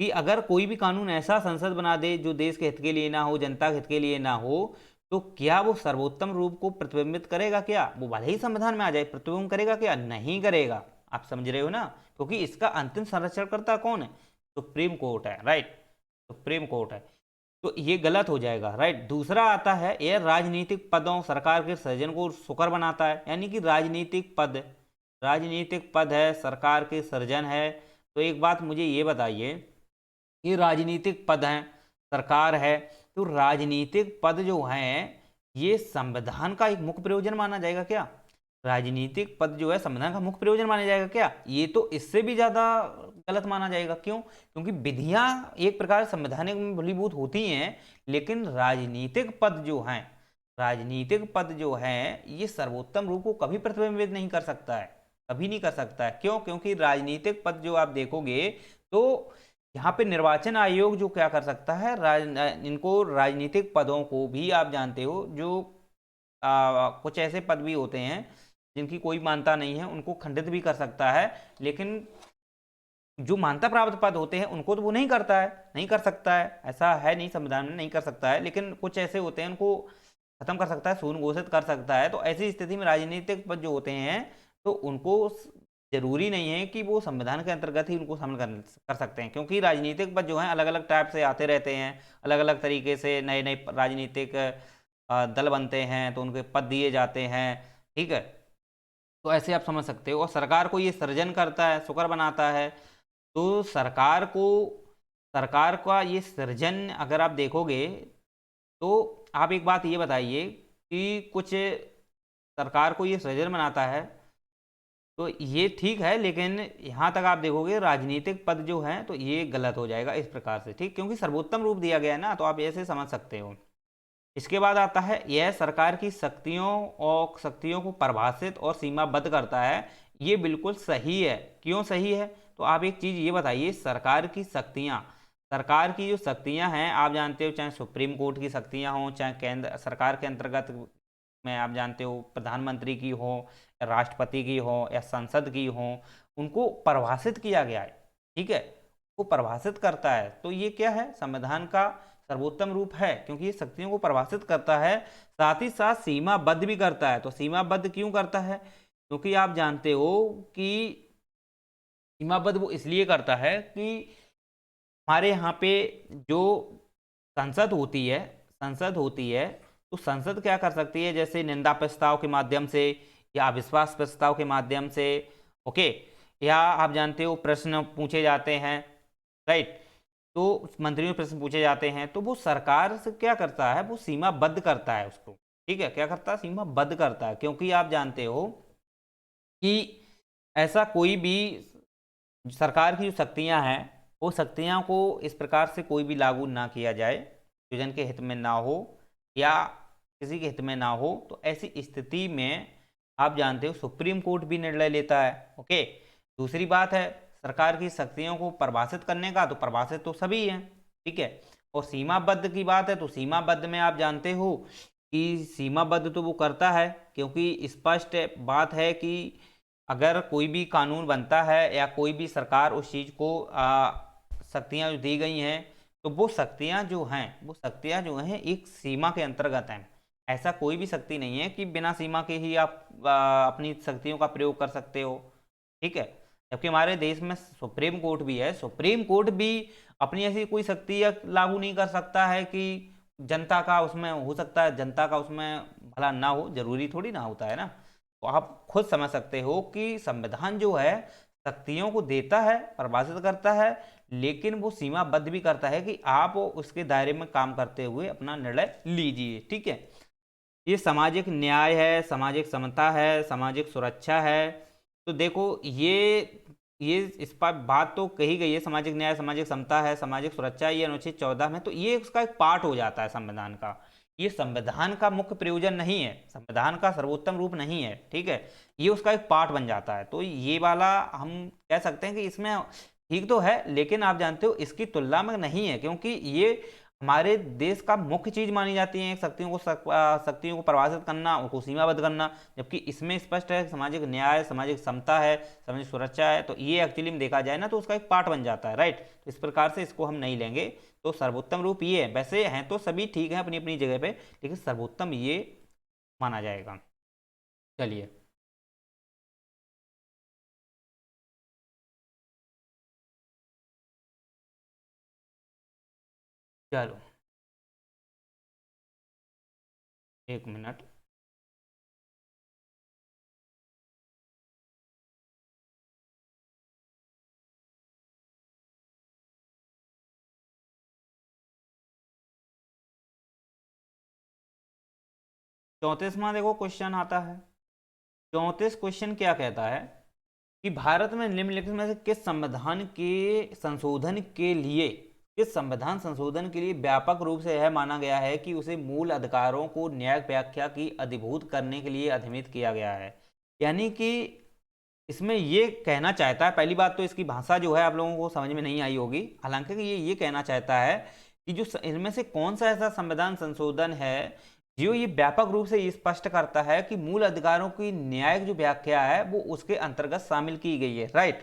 कि अगर कोई भी कानून ऐसा संसद बना दे जो देश के हित के लिए ना हो, जनता के हित के लिए ना हो, तो क्या वो सर्वोत्तम रूप को प्रतिबिंबित करेगा? क्या वो भले ही संविधान में आ जाए, प्रतिबिंब करेगा? क्या नहीं करेगा? आप समझ रहे हो ना, क्योंकि इसका अंतिम संरक्षणकर्ता कौन है? सुप्रीम कोर्ट है, राइट, सुप्रीम कोर्ट है। तो ये गलत हो जाएगा, राइट। दूसरा आता है, यह राजनीतिक पदों सरकार के सृजन को सुकर बनाता है, यानी कि राजनीतिक पद है, सरकार के सृजन है, तो एक बात मुझे ये बताइए कि राजनीतिक पद हैं, सरकार है, तो राजनीतिक पद जो हैं ये संविधान का एक मुख्य प्रयोजन माना जाएगा क्या? राजनीतिक पद जो है संविधान का मुख्य प्रयोजन माना जाएगा क्या? ये तो इससे भी ज्यादा गलत माना जाएगा। क्यों? क्योंकि विधियां एक प्रकार संवैधानिक में फलीभूत होती हैं, लेकिन राजनीतिक पद जो है ये सर्वोत्तम रूप को कभी प्रतिबिंबित नहीं कर सकता है, कभी नहीं कर सकता है। क्यों? क्योंकि राजनीतिक पद जो आप देखोगे तो यहाँ पे निर्वाचन आयोग जो क्या कर सकता है, इनको राजनीतिक पदों को भी आप जानते हो जो कुछ ऐसे पद भी होते हैं जिनकी कोई मान्यता नहीं है, उनको खंडित भी कर सकता है। लेकिन जो मान्यता प्राप्त पद होते हैं उनको तो वो नहीं करता है, नहीं कर सकता है, ऐसा है नहीं, संविधान में नहीं कर सकता है। लेकिन कुछ ऐसे होते हैं उनको खत्म कर सकता है, शून्य घोषित कर सकता है। तो ऐसी स्थिति में राजनीतिक पद जो होते हैं तो उनको जरूरी नहीं है कि वो संविधान के अंतर्गत ही उनको शामिल कर सकते हैं, क्योंकि राजनीतिक पद जो हैं अलग अलग टाइप से आते रहते हैं, अलग अलग तरीके से नए नए राजनीतिक दल बनते हैं तो उनके पद दिए जाते हैं। ठीक है, तो ऐसे आप समझ सकते हो। और सरकार को ये सृजन करता है, शुक्र बनाता है। तो सरकार का ये सृजन अगर आप देखोगे तो आप एक बात ये बताइए कि कुछ सरकार को ये सृजन बनाता है तो ये ठीक है, लेकिन यहाँ तक आप देखोगे राजनीतिक पद जो हैं तो ये गलत हो जाएगा इस प्रकार से, ठीक, क्योंकि सर्वोत्तम रूप दिया गया है ना, तो आप ऐसे समझ सकते हो। इसके बाद आता है यह सरकार की शक्तियों को परिभाषित और सीमाबद्ध करता है। ये बिल्कुल सही है। क्यों सही है? तो आप एक चीज ये बताइए, सरकार की जो शक्तियां हैं आप जानते हो, चाहे सुप्रीम कोर्ट की शक्तियां हों, चाहे केंद्र सरकार के अंतर्गत में आप जानते हो प्रधानमंत्री की हो या राष्ट्रपति की हो या संसद की हो, उनको परिभाषित किया गया है। ठीक है, वो परिभाषित करता है। तो ये क्या है? संविधान का सर्वोत्तम रूप है, क्योंकि ये शक्तियों को परिभाषित करता है, साथ ही साथ सीमाबद्ध भी करता है। तो सीमाबद्ध क्यों करता है? क्योंकि आप जानते हो कि सीमाबद्ध वो इसलिए करता है कि हमारे यहाँ पे जो संसद होती है संसद होती है तो संसद क्या कर सकती है, जैसे निंदा प्रस्ताव के माध्यम से या अविश्वास प्रस्ताव के माध्यम से, ओके, या आप जानते हो प्रश्न पूछे जाते हैं, राइट, तो मंत्रियों से प्रश्न पूछे जाते हैं तो वो सरकार से क्या करता है, वो सीमाबद्ध करता है उसको। ठीक है, क्या करता है? सीमाबद्ध करता है। क्योंकि आप जानते हो कि ऐसा कोई भी सरकार की जो शक्तियां हैं वो शक्तियां को इस प्रकार से कोई भी लागू ना किया जाए जो जन के हित में ना हो या किसी के हित में ना हो। तो ऐसी स्थिति में आप जानते हो सुप्रीम कोर्ट भी निर्णय लेता है। ओके, दूसरी बात है सरकार की शक्तियों को परिभाषित करने का, तो परिभाषित तो सभी हैं, ठीक है। और सीमाबद्ध की बात है तो सीमाबद्ध में आप जानते हो कि सीमाबद्ध तो वो करता है, क्योंकि स्पष्ट बात है कि अगर कोई भी कानून बनता है या कोई भी सरकार उस चीज़ को शक्तियां जो दी गई हैं तो वो शक्तियां जो हैं एक सीमा के अंतर्गत हैं। ऐसा कोई भी शक्ति नहीं है कि बिना सीमा के ही आप अपनी शक्तियों का प्रयोग कर सकते हो, ठीक है। जबकि हमारे देश में सुप्रीम कोर्ट भी है, सुप्रीम कोर्ट भी अपनी ऐसी कोई शक्ति लागू नहीं कर सकता है कि जनता का उसमें हो सकता है, जनता का उसमें भला ना हो, जरूरी थोड़ी ना होता है ना। तो आप खुद समझ सकते हो कि संविधान जो है शक्तियों को देता है, परिभाषित करता है, लेकिन वो सीमाबद्ध भी करता है कि आप उसके दायरे में काम करते हुए अपना निर्णय लीजिए, ठीक है। ये सामाजिक न्याय है, सामाजिक समता है, सामाजिक सुरक्षा है। तो देखो ये इस पर बात तो कही गई है, सामाजिक न्याय, सामाजिक समता है, सामाजिक सुरक्षा, ये अनुच्छेद 14 में, तो ये उसका एक पार्ट हो जाता है संविधान का। ये संविधान का मुख्य प्रयोजन नहीं है, संविधान का सर्वोत्तम रूप नहीं है, ठीक है। ये उसका एक पार्ट बन जाता है। तो ये वाला हम कह सकते हैं कि इसमें ठीक तो है, लेकिन आप जानते हो इसकी तुलना में नहीं है, क्योंकि ये हमारे देश का मुख्य चीज मानी जाती है शक्तियों को परिभाषित करना, उनको सीमाबद्ध करना। जबकि इसमें स्पष्ट है सामाजिक न्याय, सामाजिक समता है, सामाजिक सुरक्षा है। तो ये एक्चुअली में देखा जाए ना तो उसका एक पार्ट बन जाता है, राइट। तो इस प्रकार से इसको हम नहीं लेंगे। तो सर्वोत्तम रूप ये है, वैसे हैं तो सभी ठीक है अपनी अपनी जगह पे, लेकिन सर्वोत्तम ये माना जाएगा। चलिए, चलो, एक मिनट। 34वां देखो क्वेश्चन आता है। 34 क्वेश्चन क्या कहता है कि भारत में निम्नलिखित में से किस संविधान के संशोधन के लिए, किस संविधान संशोधन के लिए व्यापक रूप से यह माना गया है कि उसे मूल अधिकारों को न्यायिक व्याख्या की अधिभूत करने के लिए अधिनियमित किया गया है। यानी कि इसमें ये कहना चाहता है, पहली बात तो इसकी भाषा जो है आप लोगों को समझ में नहीं आई होगी, हालांकि ये कहना चाहता है कि जो इनमें से कौन सा ऐसा संविधान संशोधन है जो ये व्यापक रूप से ये स्पष्ट करता है कि मूल अधिकारों की न्यायिक जो व्याख्या है वो उसके अंतर्गत शामिल की गई है। राइट,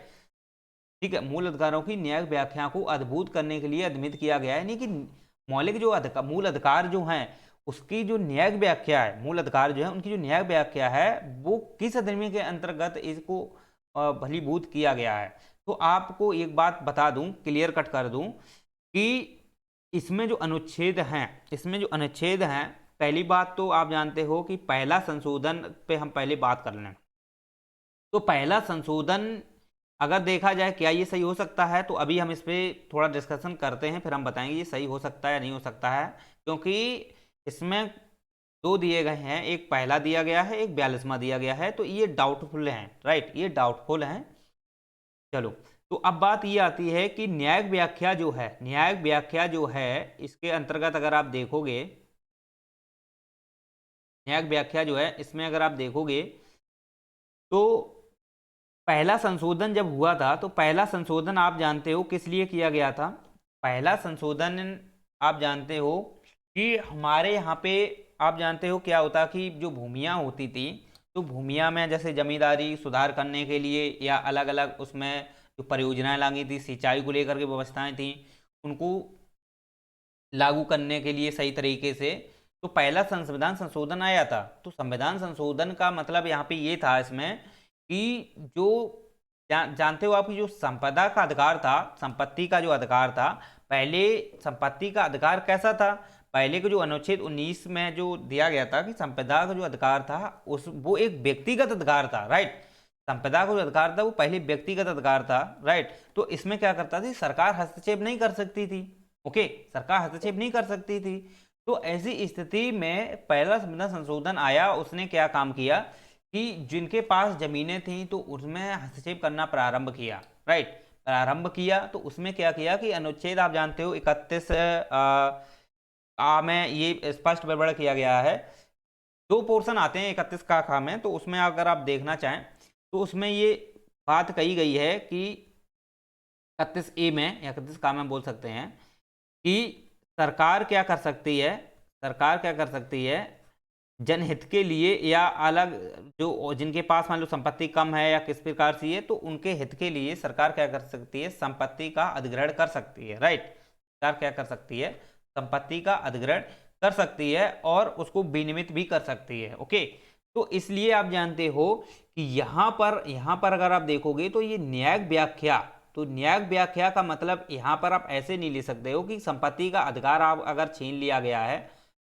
ठीक है, मूल अधिकारों की न्यायिक व्याख्या को अद्भुत करने के लिए अधिनियमित किया गया है। यानी कि मौलिक जो मूल अधिकार जो हैं उसकी जो न्यायिक व्याख्या है, मूल अधिकार जो है उनकी जो न्यायिक व्याख्या है वो किस अधिनियम के अंतर्गत इसको भलीभूत किया गया है। तो आपको एक बात बता दूं, क्लियर कट कर दूं कि इसमें जो अनुच्छेद हैं, इसमें जो अनुच्छेद हैं, पहली बात तो आप जानते हो कि पहला संशोधन पे हम पहले बात कर लें। तो पहला संशोधन अगर देखा जाए क्या ये सही हो सकता है, तो अभी हम इस पर थोड़ा डिस्कशन करते हैं, फिर हम बताएंगे ये सही हो सकता है या नहीं हो सकता है। क्योंकि इसमें दो दिए गए हैं, एक पहला दिया गया है, एक 42वां दिया गया है, तो ये डाउटफुल हैं। राइट, ये डाउटफुल हैं। चलो, तो अब बात ये आती है कि न्यायिक व्याख्या जो है, न्यायिक व्याख्या जो है इसके अंतर्गत अगर आप देखोगे, न्यायिक व्याख्या जो है इसमें अगर आप देखोगे तो पहला संशोधन जब हुआ था तो पहला संशोधन आप जानते हो किस लिए किया गया था। पहला संशोधन आप जानते हो कि हमारे यहाँ पे आप जानते हो क्या होता कि जो भूमियाँ होती थी, तो भूमिया में जैसे जमींदारी सुधार करने के लिए या अलग अलग उसमें जो परियोजनाएं लागी थी, सिंचाई को लेकर के व्यवस्थाएं थी, उनको लागू करने के लिए सही तरीके से, तो पहला संविधान संशोधन आया था। तो संविधान संशोधन का मतलब यहाँ पे ये था इसमें कि जो जानते हो आपकी जो संपदा का अधिकार था, संपत्ति का जो अधिकार था, पहले संपत्ति का अधिकार कैसा था, पहले के जो अनुच्छेद 19 में जो दिया गया था कि संपदा का जो अधिकार था उस वो एक व्यक्तिगत अधिकार था। राइट, संपदा का जो अधिकार था वो पहले व्यक्तिगत अधिकार था। राइट, तो इसमें क्या करता थी, सरकार हस्तक्षेप नहीं कर सकती थी। ओके, सरकार हस्तक्षेप नहीं कर सकती थी। तो ऐसी स्थिति में पहला संविधान संशोधन आया, उसने क्या काम किया कि जिनके पास जमीनें थी तो उसमें हस्तक्षेप करना प्रारंभ किया। राइट, प्रारंभ किया, तो उसमें क्या किया कि अनुच्छेद आप जानते हो 31 में ये स्पष्ट विवरण किया गया है। दो पोर्शन आते हैं 31 का खा में, तो उसमें अगर आप देखना चाहें तो उसमें ये बात कही गई है कि 31A में या 31 का में बोल सकते हैं कि सरकार क्या कर सकती है, सरकार क्या कर सकती है जनहित के लिए या अलग जो जिनके पास मान लो संपत्ति कम है या किस प्रकार से है, तो उनके हित के लिए सरकार क्या कर सकती है, संपत्ति का अधिग्रहण कर सकती है। राइट, सरकार क्या कर सकती है, संपत्ति का अधिग्रहण कर सकती है और उसको विनियमित भी कर सकती है। ओके, तो इसलिए आप जानते हो कि यहाँ पर अगर आप देखोगे तो ये न्यायिक व्याख्या, तो न्यायिक व्याख्या का मतलब यहाँ पर आप ऐसे नहीं ले सकते हो कि संपत्ति का अधिकार आप अगर छीन लिया गया है,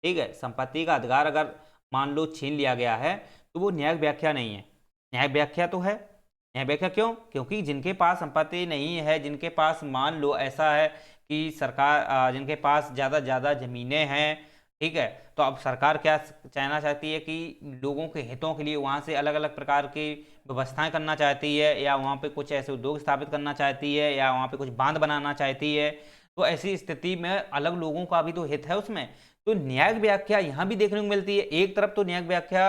ठीक है, संपत्ति का अधिकार अगर मान लो छीन लिया गया है तो वो न्यायिक व्याख्या नहीं है। न्यायिक व्याख्या तो है। न्यायिक व्याख्या क्यों, क्योंकि जिनके पास संपत्ति नहीं है, जिनके पास मान लो ऐसा है कि सरकार जिनके पास ज़्यादा ज़मीनें हैं, ठीक है, तो अब सरकार क्या कहना चाहती है कि लोगों के हितों के लिए वहाँ से अलग अलग प्रकार की व्यवस्थाएं करना चाहती है, या वहाँ पे कुछ ऐसे उद्योग स्थापित करना चाहती है, या वहाँ पे कुछ बांध बनाना चाहती है। तो ऐसी स्थिति में अलग लोगों का भी तो हित है उसमें। तो न्यायिक व्याख्या यहाँ भी देखने को मिलती है। एक तरफ तो न्यायिक व्याख्या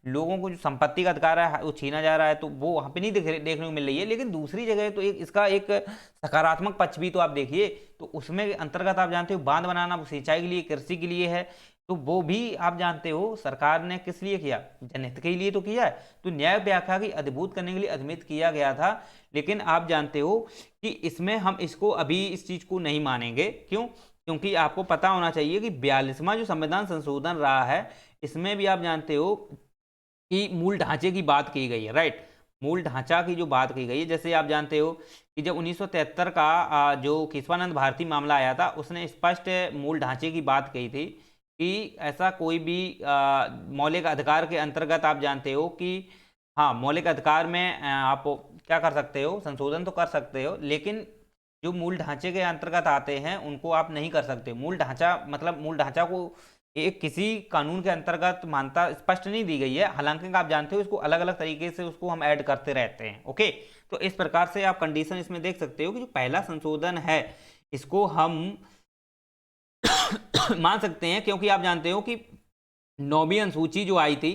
लोगों को जो संपत्ति का अधिकार है वो छीना जा रहा है, तो वो वहाँ पे नहीं देखने को मिल रही है, लेकिन दूसरी जगह तो इसका एक सकारात्मक पक्ष भी तो आप देखिए, तो उसमें अंतर्गत आप जानते हो बांध बनाना सिंचाई के लिए, कृषि के लिए है, तो वो भी आप जानते हो सरकार ने किस लिए किया, जनहित के लिए तो किया है। तो न्याय व्याख्या की अधिभूत करने के लिए अधिनियमित किया गया था। लेकिन आप जानते हो कि इसमें हम इसको अभी इस चीज को नहीं मानेंगे। क्यों, क्योंकि आपको पता होना चाहिए कि 42वां जो संविधान संशोधन रहा है इसमें भी आप जानते हो कि मूल ढांचे की बात की गई है। राइट, मूल ढांचा की जो बात की गई है, जैसे आप जानते हो कि जब 1973 का जो केशवानंद भारती मामला आया था उसने स्पष्ट मूल ढांचे की बात कही थी कि ऐसा कोई भी मौलिक अधिकार के अंतर्गत आप जानते हो कि हाँ, मौलिक अधिकार में आप क्या कर सकते हो, संशोधन तो कर सकते हो, लेकिन जो मूल ढांचे के अंतर्गत आते हैं उनको आप नहीं कर सकते। मूल ढांचा मतलब मूल ढांचा को एक किसी कानून के अंतर्गत मान्यता स्पष्ट नहीं दी गई है, हालांकि आप जानते हो इसको अलग अलग तरीके से उसको हम ऐड करते रहते हैं। ओके, तो इस प्रकार से आप कंडीशन इसमें देख सकते हो कि जो पहला संशोधन है इसको हम मान सकते हैं, क्योंकि आप जानते हो कि नौवीं अनुसूची जो आई थी,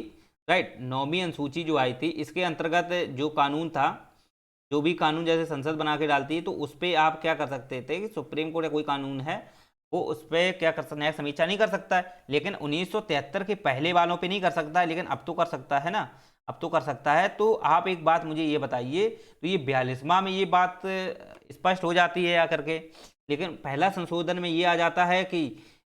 राइट, नौवीं अनुसूची जो आई थी इसके अंतर्गत जो कानून था, जो भी कानून जैसे संसद बना के डालती है तो उस पर आप क्या कर सकते थे कि सुप्रीम कोर्ट या कोई कानून है वो उस पर क्या कर सकता, न्यायिक समीक्षा नहीं कर सकता है, लेकिन 1973 के पहले वालों पे नहीं कर सकता है, लेकिन अब तो कर सकता है ना, अब तो कर सकता है। तो आप एक बात मुझे ये बताइए, तो ये 42वां में ये बात स्पष्ट हो जाती है आकर के, लेकिन पहला संशोधन में ये आ जाता है कि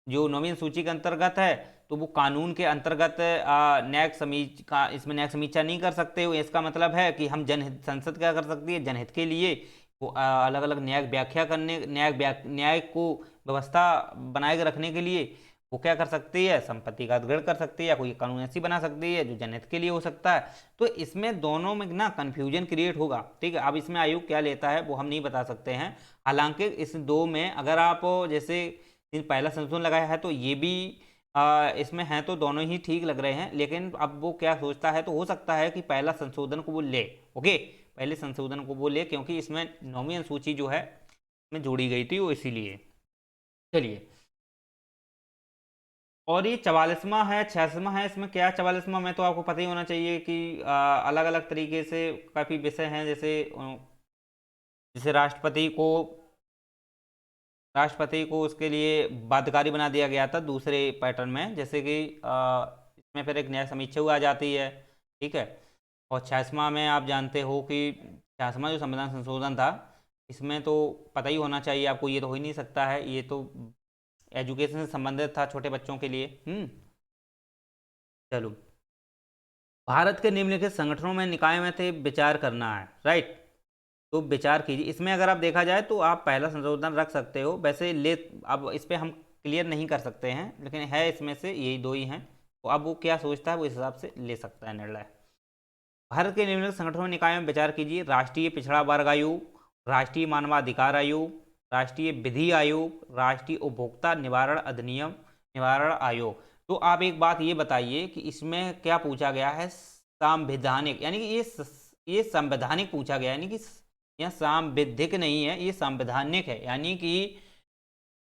जो नवीन सूची के अंतर्गत है तो वो कानून के अंतर्गत न्यायिक समीक्षा, इसमें न्यायिक समीक्षा नहीं कर सकते हो। इसका मतलब है कि हम जनहित, संसद क्या कर सकती है, जनहित के लिए वो अलग अलग न्यायिक व्याख्या करने, न्याय को व्यवस्था बनाए के रखने के लिए वो क्या कर सकती है, संपत्ति का अधिग्रहण कर सकती है या कोई कानून ऐसी बना सकती है जो जनहित के लिए हो सकता है। तो इसमें दोनों में ना कन्फ्यूजन क्रिएट होगा, ठीक है। अब इसमें आयोग क्या लेता है वो हम नहीं बता सकते हैं, हालांकि इस दो में अगर आप जैसे पहला संशोधन लगाया है तो ये भी इसमें है, तो दोनों ही ठीक लग रहे हैं, लेकिन अब वो क्या सोचता है, तो हो सकता है कि पहला संशोधन को वो ले, ओके, पहले संशोधन को वो ले, क्योंकि इसमें नौवीं अनुसूची जो है में जोड़ी गई थी वो इसीलिए। चलिए, और ये 44वां है, 46वां है, इसमें क्या 44वां में तो आपको पता ही होना चाहिए कि अलग अलग तरीके से काफ़ी विषय हैं, जैसे जैसे राष्ट्रपति को उसके लिए बाध्यकारी बना दिया गया था दूसरे पैटर्न में, जैसे कि इसमें फिर एक न्याय समीक्षा हुआ आ जाती है, ठीक है। और 46वां में आप जानते हो कि 46वां जो संविधान संशोधन था इसमें तो पता ही होना चाहिए आपको, ये तो हो ही नहीं सकता है, ये तो एजुकेशन से संबंधित था छोटे बच्चों के लिए। चलो, भारत के निम्नलिखित संगठनों में निकाय में थे विचार करना है, राइट, तो विचार कीजिए। इसमें अगर आप देखा जाए तो आप पहला संशोधन रख सकते हो, वैसे ले अब इस पर हम क्लियर नहीं कर सकते हैं, लेकिन है इसमें से यही दो ही हैं, तो अब वो क्या सोचता है वो इस हिसाब से ले सकता है निर्णय। भारत के निम्नलिखित संगठनों निकाय में विचार कीजिए, राष्ट्रीय पिछड़ा वर्ग आयोग, राष्ट्रीय मानवाधिकार आयोग, राष्ट्रीय विधि आयोग, राष्ट्रीय उपभोक्ता निवारण अधिनियम निवारण आयोग। तो आप एक बात ये बताइए कि इसमें क्या पूछा गया है, संवैधानिक, यानी कि ये संवैधानिक पूछा गया, यानी कि यह सांविधिक नहीं है, ये संवैधानिक है, यानी कि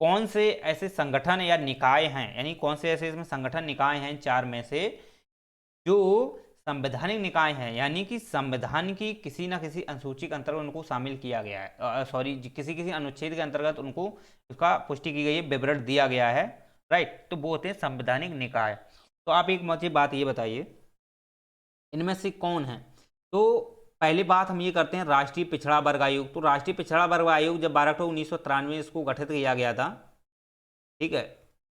कौन से ऐसे संगठन या निकाय हैं, यानी कौन से ऐसे इसमें संगठन निकाय हैं चार में से जो संवैधानिक निकाय हैं, यानी कि संविधान की किसी न किसी अनुसूची के अंतर्गत उनको शामिल किया गया है, सॉरी, किसी किसी अनुच्छेद के अंतर्गत उनको उसका पुष्टि की गई है, विवरण दिया गया है, राइट, तो वो होते हैं संवैधानिक निकाय। तो आप एक मुझे बात ये बताइए इनमें से कौन है, तो पहली बात हम ये करते हैं राष्ट्रीय पिछड़ा वर्ग आयोग। तो राष्ट्रीय पिछड़ा वर्ग आयोग जब 12 अक्टूबर 1993 इसको गठित किया गया था, ठीक है,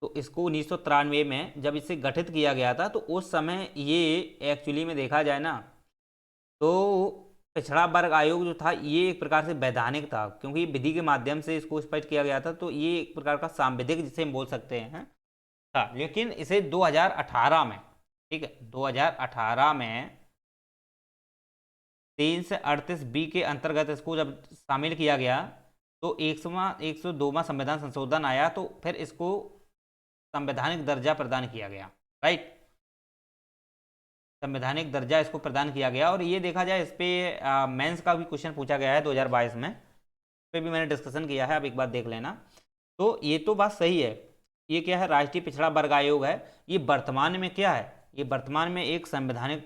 तो इसको 1993 में जब इसे गठित किया गया था तो उस समय ये एक्चुअली में देखा जाए ना तो पिछड़ा वर्ग आयोग जो था ये एक प्रकार से वैधानिक था, क्योंकि विधि के माध्यम से इसको स्पष्ट किया गया था, तो ये एक प्रकार का सांविधिक जिसे हम बोल सकते हैं था। लेकिन इसे 2018 में, ठीक है, 2018 में 3 से 38 बी के अंतर्गत इसको जब शामिल किया गया तो 102वां संविधान संशोधन आया, तो फिर इसको संवैधानिक दर्जा प्रदान किया गया, राइट, संवैधानिक दर्जा इसको प्रदान किया गया। और ये देखा जाए इस पे मेंस का भी क्वेश्चन पूछा गया है 2022 में, इस पे भी मैंने डिस्कशन किया है, आप एक बार देख लेना। तो ये तो बात सही है, ये क्या है, राष्ट्रीय पिछड़ा वर्ग आयोग है, ये वर्तमान में क्या है, ये वर्तमान में एक संवैधानिक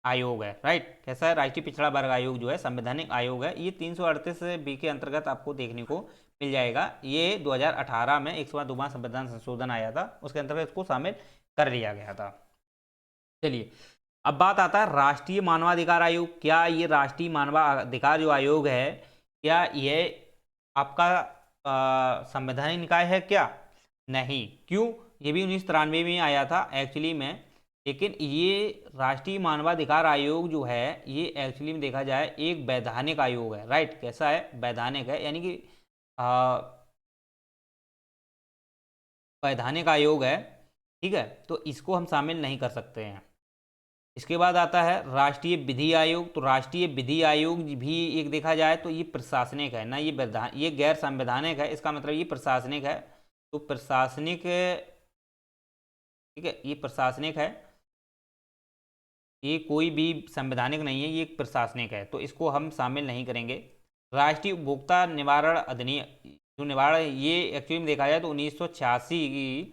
आयोग है, राइट, कैसा है, राष्ट्रीय पिछड़ा वर्ग आयोग जो है संवैधानिक आयोग है। ये 338 बी के अंतर्गत आपको देखने को मिल जाएगा, ये 2018 में 102वां संविधान संशोधन आया था, उसके अंतर्गत इसको शामिल कर लिया गया था। चलिए, अब बात आता है राष्ट्रीय मानवाधिकार आयोग। क्या ये राष्ट्रीय मानवाधिकार जो आयोग है क्या ये आपका संवैधानिक निकाय है क्या? नहीं, क्यों? ये भी 1993 में आया था एक्चुअली में, लेकिन ये राष्ट्रीय मानवाधिकार आयोग जो है ये एक्चुअली में देखा जाए एक वैधानिक आयोग है, राइट, कैसा है, वैधानिक है, यानी कि वैधानिक आयोग है, ठीक है, तो इसको हम शामिल नहीं कर सकते हैं। इसके बाद आता है राष्ट्रीय विधि आयोग। तो राष्ट्रीय विधि आयोग भी एक देखा जाए तो ये प्रशासनिक है ना, ये गैर संवैधानिक है, इसका मतलब ये प्रशासनिक है। तो प्रशासनिक ठीक है, ये प्रशासनिक है, ये कोई भी संवैधानिक नहीं है, ये एक प्रशासनिक है, तो इसको हम शामिल नहीं करेंगे। राष्ट्रीय उपभोक्ता निवारण अधिनियम, जो निवारण, ये एक्चुअली में देखा जाए तो 1986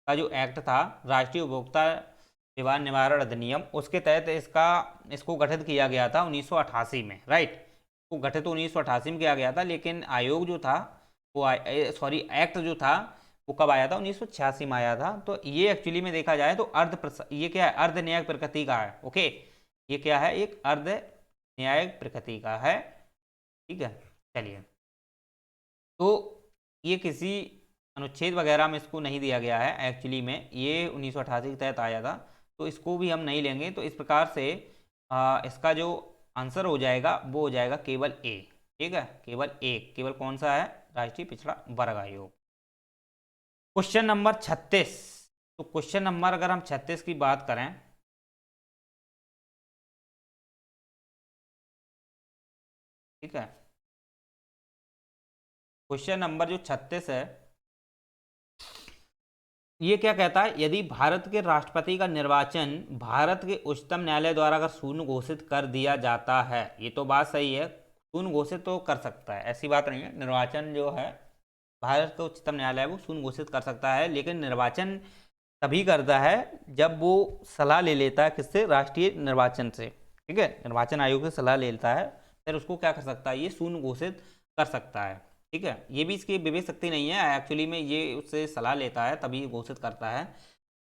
का जो एक्ट था, राष्ट्रीय उपभोक्ता निवारण अधिनियम, उसके तहत इसको गठित किया गया था 1988 में, राइट। वो गठित तो 1988 में किया गया था, लेकिन आयोग जो था वो सॉरी एक्ट जो था वो कब आया था, 1986 में आया था। तो ये एक्चुअली में देखा जाए तो ये क्या है, अर्ध न्यायिक प्रकृति का है। ओके, ये क्या है, एक अर्ध न्यायिक प्रकृति का है, ठीक है। चलिए, तो ये किसी अनुच्छेद वगैरह में इसको नहीं दिया गया है, एक्चुअली में ये 1988 के तहत आया था, तो इसको भी हम नहीं लेंगे। तो इस प्रकार से इसका जो आंसर हो जाएगा वो हो जाएगा केवल ए, ठीक है, केवल ए, केवल कौन सा है, राष्ट्रीय पिछड़ा वर्ग आयोग। क्वेश्चन नंबर 36, तो क्वेश्चन नंबर अगर हम 36 की बात करें, ठीक है, क्वेश्चन नंबर जो 36 है, ये क्या कहता है, यदि भारत के राष्ट्रपति का निर्वाचन भारत के उच्चतम न्यायालय द्वारा अगर शून्य घोषित कर दिया जाता है, ये तो बात सही है, शून्य घोषित तो कर सकता है, ऐसी बात नहीं है, निर्वाचन जो है भारत का उच्चतम न्यायालय वो शून्य घोषित कर सकता है, लेकिन निर्वाचन तभी करता है जब वो सलाह ले लेता है, किससे, राष्ट्रीय निर्वाचन से, ठीक है, निर्वाचन आयोग से सलाह ले लेता है, फिर उसको क्या कर सकता है, ये शून्य घोषित कर सकता है, ठीक है। ये भी इसकी विवेक शक्ति नहीं है, एक्चुअली में ये उससे सलाह लेता है तभी घोषित करता है।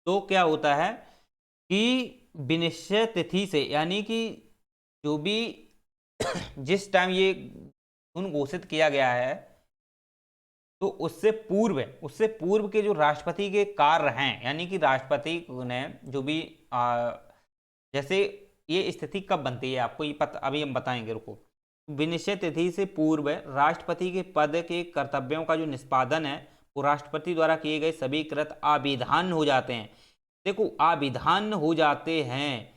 तो क्या होता है कि विनिश्चय तिथि से, यानी कि जो भी जिस टाइम ये शून्य घोषित किया गया है, तो उससे पूर्व के जो राष्ट्रपति के कार्य हैं, यानी कि राष्ट्रपति ने जो भी जैसे ये स्थिति कब बनती है आपको ये पता, अभी हम बताएंगे, रुको। विनिश्चय तिथि से पूर्व राष्ट्रपति के पद के कर्तव्यों का जो निष्पादन है वो राष्ट्रपति द्वारा किए गए सभी कृत अविधान हो जाते हैं। देखो, अविधान हो जाते हैं,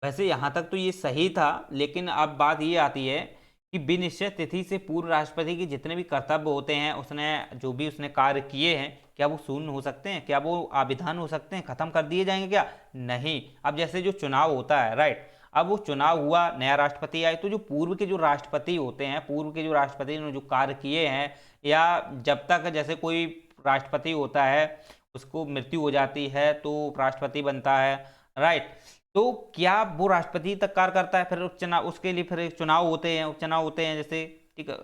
वैसे यहाँ तक तो ये सही था, लेकिन अब बात ये आती है कि विनिश्चय तिथि से पूर्व राष्ट्रपति के जितने भी कर्तव्य होते हैं, उसने जो भी उसने कार्य किए हैं, क्या वो शून्य हो सकते हैं, क्या वो अविधान हो सकते हैं, खत्म कर दिए जाएंगे क्या, नहीं। अब जैसे जो चुनाव होता है, राइट, अब वो चुनाव हुआ, नया राष्ट्रपति आए, तो जो पूर्व के जो राष्ट्रपति होते हैं, पूर्व के जो राष्ट्रपति ने जो कार्य किए हैं, या जब तक जैसे कोई राष्ट्रपति होता है उसको मृत्यु हो जाती है तो राष्ट्रपति बनता है, राइट, तो क्या वो राष्ट्रपति तक कार्य करता है, फिर चुनाव, उसके लिए फिर चुनाव होते हैं, उपचुनाव होते हैं जैसे, ठीक है,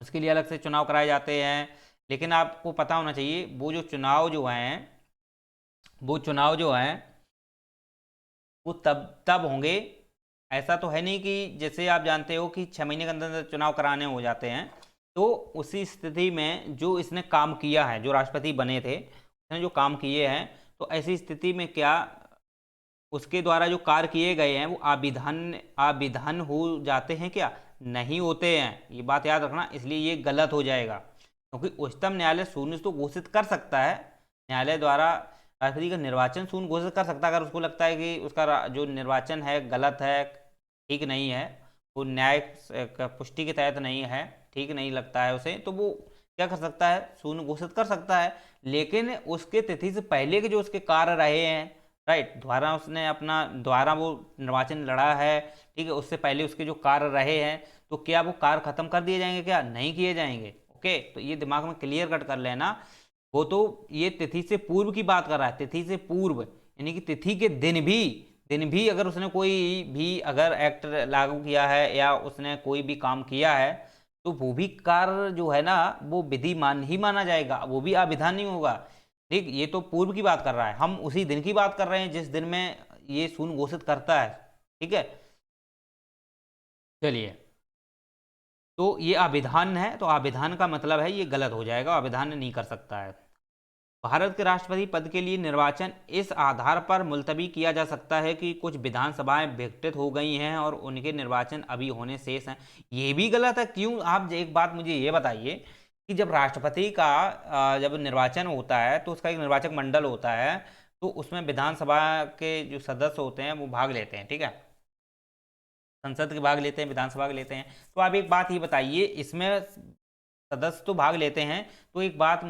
उसके लिए अलग से चुनाव कराए जाते हैं। लेकिन आपको पता होना चाहिए वो चुनाव जो हैं वो तब होंगे, ऐसा तो है नहीं कि जैसे आप जानते हो कि 6 महीने के अंदर अंदर चुनाव कराने हो जाते हैं। तो उसी स्थिति में जो इसने काम किया है, जो राष्ट्रपति बने थे उसने जो काम किए हैं, तो ऐसी स्थिति में क्या उसके द्वारा जो कार्य किए गए हैं वो अविधान हो जाते हैं क्या, नहीं होते हैं, ये बात याद रखना, इसलिए ये गलत हो जाएगा। क्योंकि उच्चतम न्यायालय शून्य तो घोषित कर सकता है, न्यायालय द्वारा राष्ट्रपति का निर्वाचन शून्य घोषित कर सकता है अगर उसको लगता है कि उसका जो निर्वाचन है गलत है, ठीक नहीं है, वो न्यायिक पुष्टि के तहत नहीं है, ठीक नहीं लगता है उसे, तो वो क्या कर सकता है, शून्य घोषित कर सकता है। लेकिन उसके तिथि से पहले के जो उसके कार्य रहे हैं, राइट, द्वारा उसने अपना द्वारा वो निर्वाचन लड़ा है, ठीक है, उससे पहले उसके जो कार्य रहे हैं, तो क्या वो कार्य खत्म कर दिए जाएंगे, क्या नहीं किए जाएंगे। ओके, तो ये दिमाग में क्लियर कट कर लेना। वो तो ये तिथि से पूर्व की बात कर रहा है, तिथि से पूर्व, यानी कि तिथि के दिन भी अगर उसने कोई भी अगर एक्ट लागू किया है या उसने कोई भी काम किया है, तो वो भी कार्य जो है ना वो विधिमान ही माना जाएगा, वो भी अविधान नहीं होगा। ठीक, ये तो पूर्व की बात कर रहा है, हम उसी दिन की बात कर रहे हैं जिस दिन में ये शून्य घोषित करता है, ठीक है। चलिए, तो ये अविधान है, तो अविधान का मतलब है ये गलत हो जाएगा, अविधान नहीं कर सकता है। भारत के राष्ट्रपति पद के लिए निर्वाचन इस आधार पर मुलतवी किया जा सकता है कि कुछ विधानसभाएं विघटित हो गई हैं और उनके निर्वाचन अभी होने शेष हैं। ये भी गलत है, क्यों, आप एक बात मुझे ये बताइए कि जब राष्ट्रपति का जब निर्वाचन होता है तो उसका एक निर्वाचक मंडल होता है, तो उसमें विधानसभा के जो सदस्य होते हैं वो भाग लेते हैं, ठीक है, संसद के भाग लेते हैं, विधानसभा के लेते हैं। तो आप एक बात ये बताइए, इसमें सदस्य तो भाग लेते हैं, तो एक बात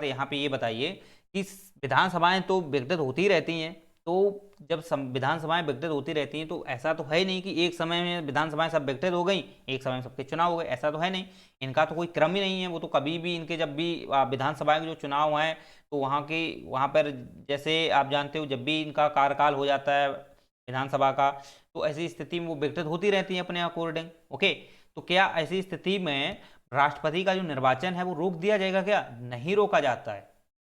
यहाँ पे ये बताइए कि विधानसभाएं तो विघटित होती रहती हैं, तो जब विधानसभाएं विघटित होती रहती हैं तो ऐसा तो है नहीं कि एक समय में विधानसभाएं सब विघटित हो गई, एक समय में सबके चुनाव हो गए, ऐसा तो है नहीं। इनका तो कोई क्रम ही नहीं है, वो तो कभी भी इनके जब भी विधानसभा के जो चुनाव हैं तो वहाँ पर जैसे आप जानते हो जब भी इनका कार्यकाल हो जाता है विधानसभा का, तो ऐसी स्थिति में वो विघटित होती रहती है अपने अकॉर्डिंग। ओके, तो क्या ऐसी स्थिति में राष्ट्रपति का जो निर्वाचन है वो रोक दिया जाएगा? क्या नहीं रोका जाता है,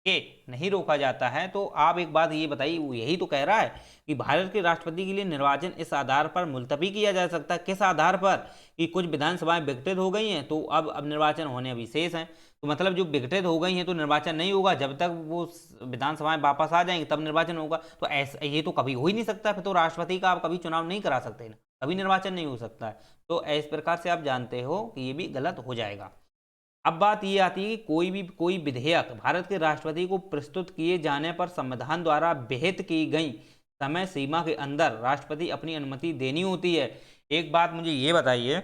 कि नहीं रोका जाता है। तो आप एक बात ये बताइए, वो यही तो कह रहा है कि भारत के राष्ट्रपति के लिए निर्वाचन इस आधार पर मुलतवी किया जा सकता है। किस आधार पर? कि कुछ विधानसभाएं विघटित हो गई हैं तो अब निर्वाचन होने अभी शेष हैं। तो मतलब जो विघटित हो गई हैं तो निर्वाचन नहीं होगा, जब तक वो विधानसभाएं वापस आ जाएंगी तब निर्वाचन होगा। तो ऐसा ये तो कभी हो ही नहीं सकता, फिर तो राष्ट्रपति का आप कभी चुनाव नहीं करा सकते ना, कभी निर्वाचन नहीं हो सकता है। तो इस प्रकार से आप जानते हो कि ये भी गलत हो जाएगा। अब बात ये आती है कि कोई विधेयक भारत के राष्ट्रपति को प्रस्तुत किए जाने पर संविधान द्वारा विहित की गई समय सीमा के अंदर राष्ट्रपति अपनी अनुमति देनी होती है। एक बात मुझे ये बताइए,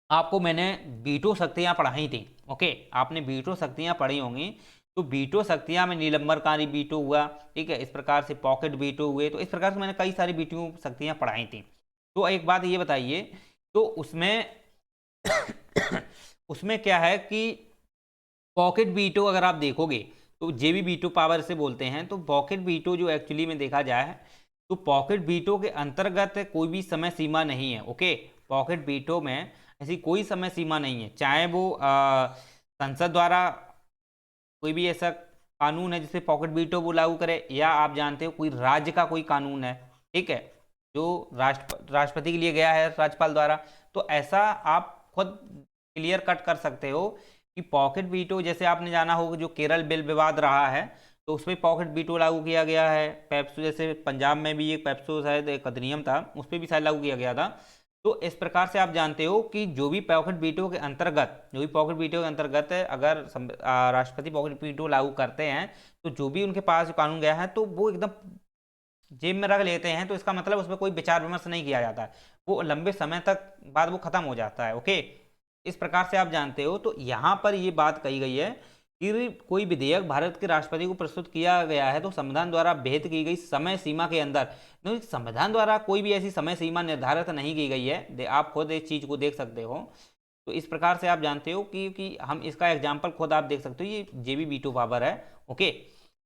आपको मैंने वीटो शक्तियां पढ़ाई थी, ओके, आपने वीटो शक्तियां पढ़ी होंगी। तो वीटो शक्तियां में निलंबनकारी वीटो हुआ, ठीक है, इस प्रकार से पॉकेट वीटो हुए, तो इस प्रकार से मैंने कई सारी वीटो शक्तियां पढ़ाई थी। तो एक बात ये बताइए, तो उसमें उसमें क्या है कि पॉकेट वीटो अगर आप देखोगे तो जेबी वीटो पावर से बोलते हैं। तो पॉकेट वीटो जो एक्चुअली में देखा जाए तो पॉकेट वीटो के अंतर्गत कोई भी समय सीमा नहीं है। ओके, पॉकेट वीटो में ऐसी कोई समय सीमा नहीं है, चाहे वो संसद द्वारा कोई भी ऐसा कानून है जिसे पॉकेट वीटो वो लागू करे, या आप जानते हो कोई राज्य का कोई कानून है, ठीक है, जो राष्ट्रपति के लिए गया है राज्यपाल द्वारा। तो ऐसा आप खुद क्लियर कट कर सकते हो कि पॉकेट वीटो, जैसे आपने जाना होगा जो केरल बिल विवाद रहा है तो उस पर पॉकेट वीटो लागू किया गया है। पेप्सो, जैसे पंजाब में भी एक पेप्सो शायद एक अधिनियम था, उस पर भी शायद लागू किया गया था। तो इस प्रकार से आप जानते हो कि जो भी पॉकेट वीटो के अंतर्गत अगर राष्ट्रपति पॉकेट वीटो लागू करते हैं तो जो भी उनके पास कानून गया है तो वो एकदम जेब में रख लेते हैं। तो इसका मतलब उसमें कोई विचार विमर्श नहीं किया जाता है, वो लंबे समय तक बाद वो खत्म हो जाता है। ओके, इस प्रकार से आप जानते हो। तो यहाँ पर ये बात कही गई है कि कोई विधेयक भारत के राष्ट्रपति को प्रस्तुत किया गया है तो संविधान द्वारा विहित की गई समय सीमा के अंदर, तो संविधान द्वारा कोई भी ऐसी समय सीमा निर्धारित नहीं की गई है, आप खुद इस चीज को देख सकते हो। तो इस प्रकार से आप जानते हो कि हम इसका एग्जाम्पल खुद आप देख सकते हो, ये जेबी वीटो पावर है। ओके,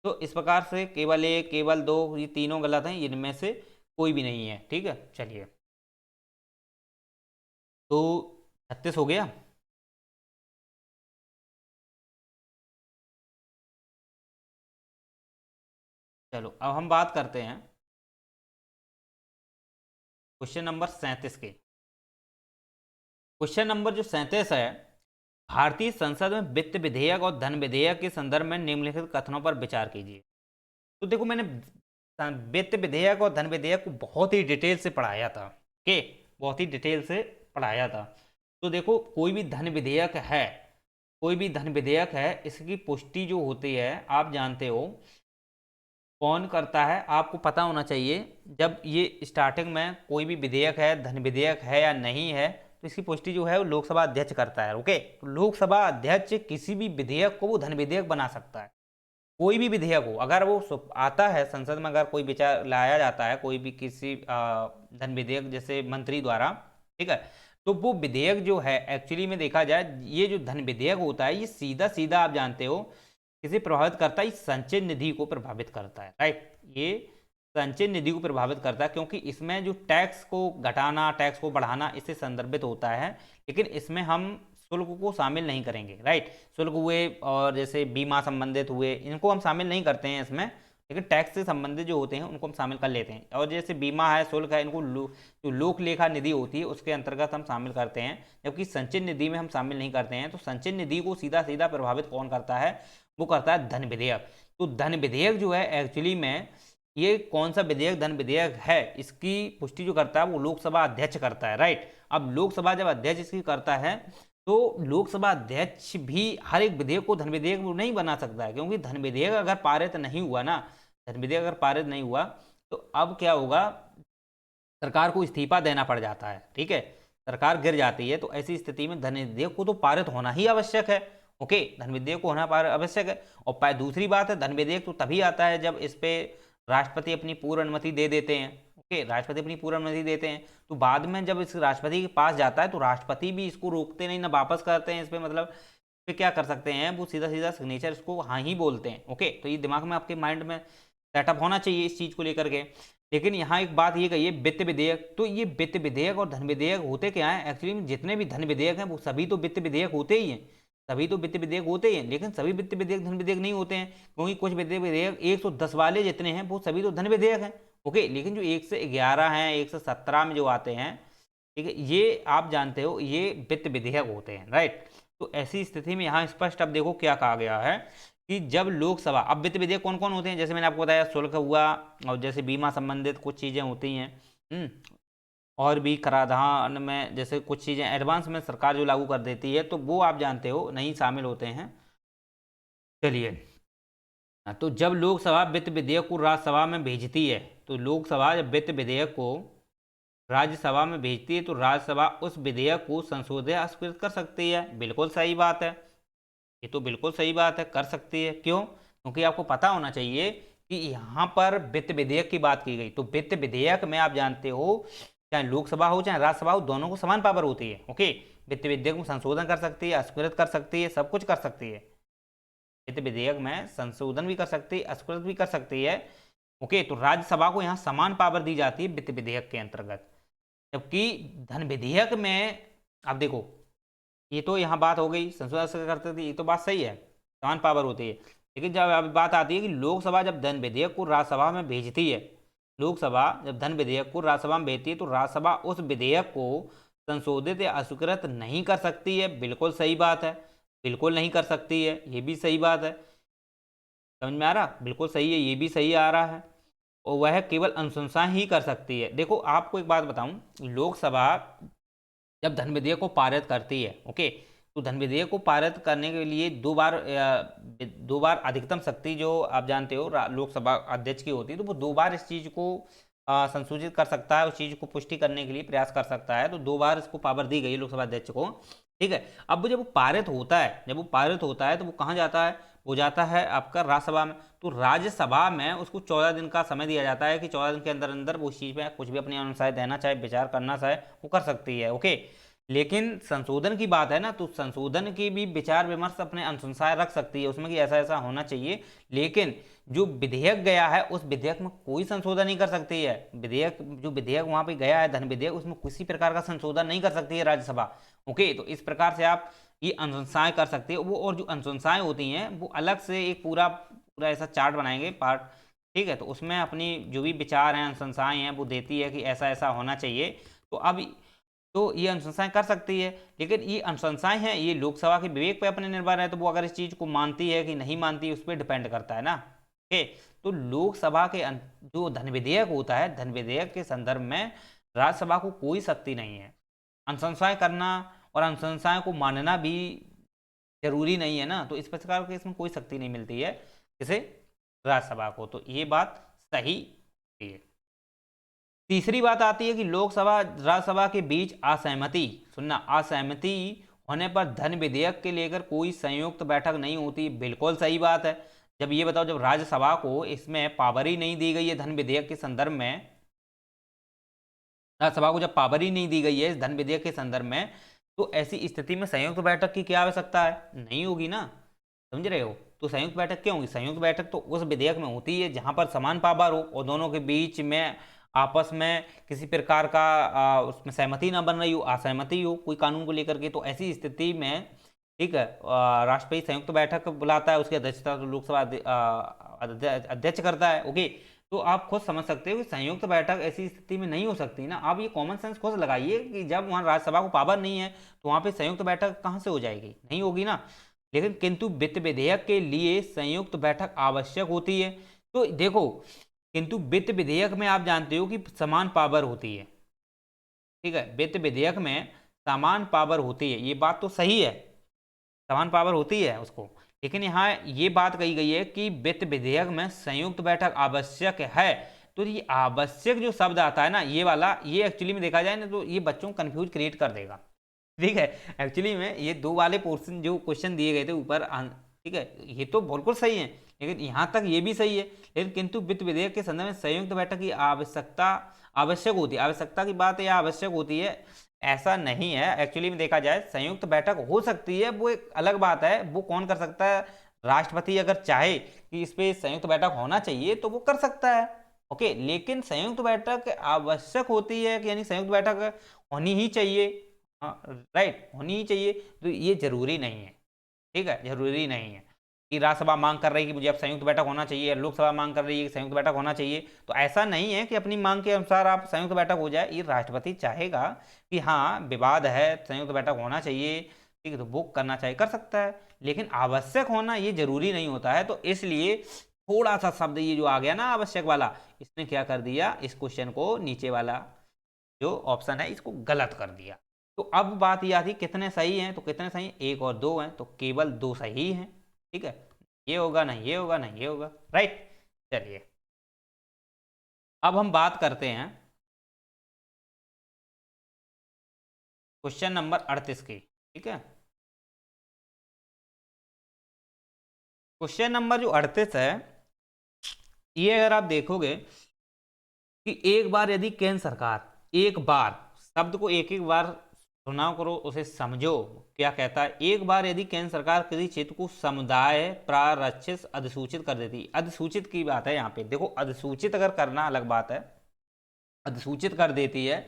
तो इस प्रकार से केवल एक, केवल दो, ये तीनों गलत हैं, इनमें से कोई भी नहीं है। ठीक है, चलिए, तो 36 हो गया। चलो अब हम बात करते हैं क्वेश्चन नंबर 37 के। क्वेश्चन नंबर जो 37 है, भारतीय संसद में वित्त विधेयक और धन विधेयक के संदर्भ में निम्नलिखित कथनों पर विचार कीजिए। तो देखो, मैंने वित्त विधेयक और धन विधेयक को बहुत ही डिटेल से पढ़ाया था, ओके, बहुत ही डिटेल से पढ़ाया था। तो देखो, कोई भी धन विधेयक है, इसकी पुष्टि जो होती है आप जानते हो कौन करता है, आपको पता होना चाहिए। जब ये स्टार्टिंग में कोई भी विधेयक है, धन विधेयक है या नहीं है, तो इसकी पुष्टि जो है वो लोकसभा अध्यक्ष करता है। ओके, तो लोकसभा अध्यक्ष किसी भी विधेयक को वो धन विधेयक बना सकता है। कोई भी विधेयक हो, अगर वो आता है संसद में, अगर कोई विचार लाया जाता है कोई भी किसी धन विधेयक जैसे मंत्री द्वारा, ठीक है, तो वो विधेयक जो है एक्चुअली में देखा जाए, ये जो धन विधेयक होता है ये सीधा सीधा आप जानते हो किसे प्रभावित करता है, संचय निधि को प्रभावित करता है। राइट, ये संचय निधि को प्रभावित करता है क्योंकि इसमें जो टैक्स को घटाना, टैक्स को बढ़ाना, इससे संदर्भित होता है। लेकिन इसमें हम शुल्क को शामिल नहीं करेंगे। राइट, शुल्क हुए और जैसे बीमा संबंधित हुए, इनको हम शामिल नहीं करते हैं इसमें, लेकिन टैक्स से संबंधित जो होते हैं उनको हम शामिल कर लेते हैं। और जैसे बीमा है, शुल्क है, इनको जो लोक लेखा निधि होती है उसके अंतर्गत हम शामिल करते हैं, जबकि संचय निधि में हम शामिल नहीं करते हैं। तो संचय निधि को सीधा सीधा प्रभावित कौन करता है, वो करता है धन विधेयक। तो धन विधेयक जो है एक्चुअली में ये कौन सा विधेयक धन विधेयक है, इसकी पुष्टि जो करता है वो लोकसभा अध्यक्ष करता है। राइट, अब लोकसभा जब अध्यक्ष इसकी करता है तो लोकसभा अध्यक्ष भी हर एक विधेयक को धन विधेयक नहीं बना सकता है, क्योंकि धन विधेयक अगर पारित नहीं हुआ ना, धन विधेयक अगर पारित नहीं हुआ तो अब क्या होगा, सरकार को इस्तीफा देना पड़ जाता है। ठीक है, सरकार गिर जाती है, तो ऐसी स्थिति में धन विधेयक को तो पारित होना ही आवश्यक है। ओके, धन विधेयक को होना पावर आवश्यक है। और दूसरी बात है, धन विधेयक तो तभी आता है जब इस पे राष्ट्रपति अपनी पूर्ण अनुमति दे देते हैं। ओके, राष्ट्रपति अपनी पूर्ण अनुमति देते हैं, तो बाद में जब इस राष्ट्रपति के पास जाता है तो राष्ट्रपति भी इसको रोकते नहीं, ना वापस करते हैं इस पे, मतलब फिर क्या कर सकते हैं, वो सीधा सीधा सिग्नेचर इसको हाँ ही बोलते हैं। ओके, तो ये दिमाग में आपके माइंड में सेटअप होना चाहिए इस चीज़ को लेकर के। लेकिन यहाँ एक बात ये कही है, वित्त विधेयक, तो ये वित्त विधेयक और धन विधेयक होते क्या है एक्चुअली में, जितने भी धन विधेयक हैं वो सभी तो वित्त विधेयक होते ही हैं, सभी तो वित्त विधेयक होते ही हैं, लेकिन सभी वित्त विधेयक धन विधेयक नहीं होते हैं, क्योंकि कुछ वित्त विधेयक 110 वाले जितने हैं वो सभी तो धन विधेयक हैं। ओके, लेकिन जो 1 से 11 हैं, 1 से 17 में जो आते हैं, ठीक है, ये आप जानते हो ये वित्त विधेयक होते हैं, राइट। तो ऐसी स्थिति में यहाँ स्पष्ट अब देखो क्या कहा गया है कि जब लोकसभा, अब वित्त विधेयक कौन कौन होते हैं, जैसे मैंने आपको बताया शुल्क हुआ, और जैसे बीमा संबंधित कुछ चीज़ें होती हैं, और भी कराधान में जैसे कुछ चीज़ें एडवांस में सरकार जो लागू कर देती है, तो वो आप जानते हो नहीं शामिल होते हैं। चलिए, तो जब लोकसभा वित्त विधेयक को राज्यसभा में भेजती है, तो लोकसभा जब वित्त विधेयक को राज्यसभा में भेजती है तो राज्यसभा उस विधेयक को संशोधित या अस्वीकृत कर सकती है। बिल्कुल सही बात है, ये तो बिल्कुल सही बात है, कर सकती है। क्यों? क्योंकि आपको पता होना चाहिए कि यहाँ पर वित्त विधेयक की बात की गई, तो वित्त विधेयक में आप जानते हो चाहे लोकसभा हो चाहे राज्यसभा हो, दोनों को समान पावर होती है। ओके, वित्त विधेयक में संशोधन कर सकती है, अस्वीकृत कर सकती है, सब कुछ कर सकती है। वित्त विधेयक में संशोधन भी कर सकती है, अस्वीकृत भी कर सकती है। ओके, तो राज्यसभा को यहाँ समान पावर दी जाती है वित्त विधेयक के अंतर्गत, जबकि धन विधेयक में आप देखो, ये तो यहाँ बात हो गई संशोधन करते थे, ये तो बात सही है, समान पावर होती है। लेकिन जब अब बात आती है कि लोकसभा जब धन विधेयक को राज्यसभा में भेजती है, लोकसभा जब धन विधेयक को राज्यसभा में भेजती है तो राज्यसभा उस विधेयक को संशोधित या अस्वीकृत नहीं कर सकती है। बिल्कुल सही बात है, बिल्कुल नहीं कर सकती है, ये भी सही बात है। समझ में आ रहा? बिल्कुल सही है, ये भी सही आ रहा है। और वह केवल अनुशंसा ही कर सकती है। देखो आपको एक बात बताऊं, लोकसभा जब धन विधेयक को पारित करती है, ओके, तो धन विधेयक को पारित करने के लिए दो बार अधिकतम शक्ति जो आप जानते हो लोकसभा अध्यक्ष की होती है, तो वो 2 बार इस चीज़ को संशोधित कर सकता है, उस चीज़ को पुष्टि करने के लिए प्रयास कर सकता है। तो 2 बार इसको पावर दी गई है लोकसभा अध्यक्ष को, ठीक है। अब जब वो पारित होता है, जब वो पारित होता है तो वो कहाँ जाता है, वो जाता है आपका राज्यसभा में। तो राज्यसभा में उसको 14 दिन का समय दिया जाता है कि 14 दिन के अंदर अंदर वो उस चीज़ में कुछ भी अपने अनुसार देना चाहे, विचार करना चाहे, वो कर सकती है। ओके, लेकिन संशोधन की बात है ना, तो संशोधन की भी विचार विमर्श अपने अनुसार रख सकती है, उसमें कि ऐसा ऐसा होना चाहिए। लेकिन जो विधेयक गया है उस विधेयक में कोई संशोधन नहीं कर सकती है। विधेयक जो विधेयक वहां पे गया है धन विधेयक, उसमें किसी प्रकार का संशोधन नहीं कर सकती है राज्यसभा। ओके, तो इस प्रकार से आप ये अनुशंसाएं कर सकते हो वो, और जो अनुशंसाएं होती हैं वो अलग से एक पूरा पूरा ऐसा चार्ट बनाएंगे पार्ट, ठीक है। तो उसमें अपनी जो भी विचार हैं अनुशंसाएं हैं वो देती है कि ऐसा ऐसा होना चाहिए। तो अब तो ये अनुशंसाएं कर सकती है, लेकिन ये अनुशंसाएं हैं ये लोकसभा के विवेक पे अपने निर्भर है। तो वो अगर इस चीज़ को मानती है कि नहीं मानती है उस पर डिपेंड करता है ना। ओके, तो लोकसभा के जो धन विधेयक होता है, धन विधेयक के संदर्भ में राज्यसभा को कोई शक्ति नहीं है। अनुशंसाएं करना और अनुशंसाएं को मानना भी जरूरी नहीं है ना, तो इस प्रकार के इसमें कोई शक्ति नहीं मिलती है किसे, राज्यसभा को। तो ये बात सही है। तीसरी बात आती है कि लोकसभा राज्यसभा के बीच असहमति, सुनना, असहमति होने पर धन विधेयक के लेकर कोई संयुक्त बैठक नहीं होती। बिल्कुल सही बात है। जब ये बताओ, जब राज्यसभा को इसमें पावर ही नहीं दी गई है धन विधेयक के संदर्भ में, राज्यसभा को जब पावर ही नहीं दी गई है इस धन विधेयक के संदर्भ में, तो ऐसी स्थिति में संयुक्त बैठक की क्या आवश्यकता है, नहीं होगी ना। समझ रहे हो? तो संयुक्त बैठक क्यों होगी? संयुक्त बैठक तो उस विधेयक में होती है जहां पर समान पावर हो और दोनों के बीच में आपस में किसी प्रकार का उसमें सहमति ना बन रही हो, असहमति हो कोई कानून को लेकर के। तो ऐसी स्थिति में, ठीक है, राष्ट्रपति संयुक्त बैठक बुलाता है, उसकी अध्यक्षता तो लोकसभा अध्यक्ष करता है। ओके, तो आप खुद समझ सकते हो कि संयुक्त बैठक ऐसी स्थिति में नहीं हो सकती ना। आप ये कॉमन सेंस खुद लगाइए कि जब वहाँ राज्यसभा को पावर नहीं है तो वहाँ पे संयुक्त बैठक कहाँ से हो जाएगी, नहीं होगी ना। लेकिन किंतु वित्त विधेयक के लिए संयुक्त बैठक आवश्यक होती है। तो देखो, किंतु वित्त विधेयक में आप जानते हो कि समान पावर होती है, ठीक है, वित्त विधेयक में समान पावर होती है, ये बात तो सही है, समान पावर होती है उसको। लेकिन यहाँ ये बात कही गई है कि वित्त विधेयक में संयुक्त बैठक आवश्यक है। तो ये आवश्यक जो शब्द आता है ना, ये वाला, ये एक्चुअली में देखा जाए ना तो ये बच्चों को कंफ्यूज क्रिएट कर देगा। ठीक है। एक्चुअली में ये दो वाले पोर्शन जो क्वेश्चन दिए गए थे ऊपर, ठीक है, ये तो बिल्कुल सही है, लेकिन यहाँ तक ये भी सही है, लेकिन किंतु वित्त विधेयक के संदर्भ में संयुक्त बैठक की आवश्यकता आवश्यक होती है, आवश्यकता की बात है या आवश्यक होती है, ऐसा नहीं है। एक्चुअली में देखा जाए संयुक्त बैठक हो सकती है, वो एक अलग बात है, वो कौन कर सकता है, राष्ट्रपति अगर चाहे कि इस पे संयुक्त बैठक होना चाहिए तो वो कर सकता है, ओके। लेकिन संयुक्त बैठक आवश्यक होती है कि यानी संयुक्त बैठक होनी ही चाहिए, हाँ राइट, होनी ही चाहिए, तो ये जरूरी नहीं है, ठीक है, जरूरी नहीं है कि राज्यसभा मांग कर रही है कि मुझे अब संयुक्त बैठक होना चाहिए, लोकसभा मांग कर रही है कि संयुक्त बैठक होना चाहिए, तो ऐसा नहीं है कि अपनी मांग के अनुसार आप संयुक्त बैठक हो जाए। ये राष्ट्रपति चाहेगा कि हाँ विवाद है, संयुक्त बैठक होना चाहिए, ठीक है, तो वो करना चाहिए, कर सकता है, लेकिन आवश्यक होना ये जरूरी नहीं होता है। तो इसलिए थोड़ा सा शब्द ये जो आ गया ना आवश्यक वाला, इसने क्या कर दिया, इस क्वेश्चन को नीचे वाला जो ऑप्शन है इसको गलत कर दिया। तो अब बात यह आती कितने सही हैं, तो कितने सही हैं, एक और दो हैं, तो केवल दो सही हैं, ठीक है, ये होगा नहीं, ये होगा नहीं, ये होगा, राइट। चलिए अब हम बात करते हैं क्वेश्चन नंबर 38 की, ठीक है। क्वेश्चन नंबर जो 38 है, ये अगर आप देखोगे कि एक बार यदि केंद्र सरकार, एक बार शब्द को एक एक बार चुनाव करो, उसे समझो, क्या कहता है, एक बार यदि केंद्र सरकार किसी क्षेत्र को समुदाय प्रारक्षित अधिसूचित कर देती, अधिसूचित की बात है यहाँ पे, देखो अधिसूचित अगर करना अलग बात है, अधिसूचित कर देती है,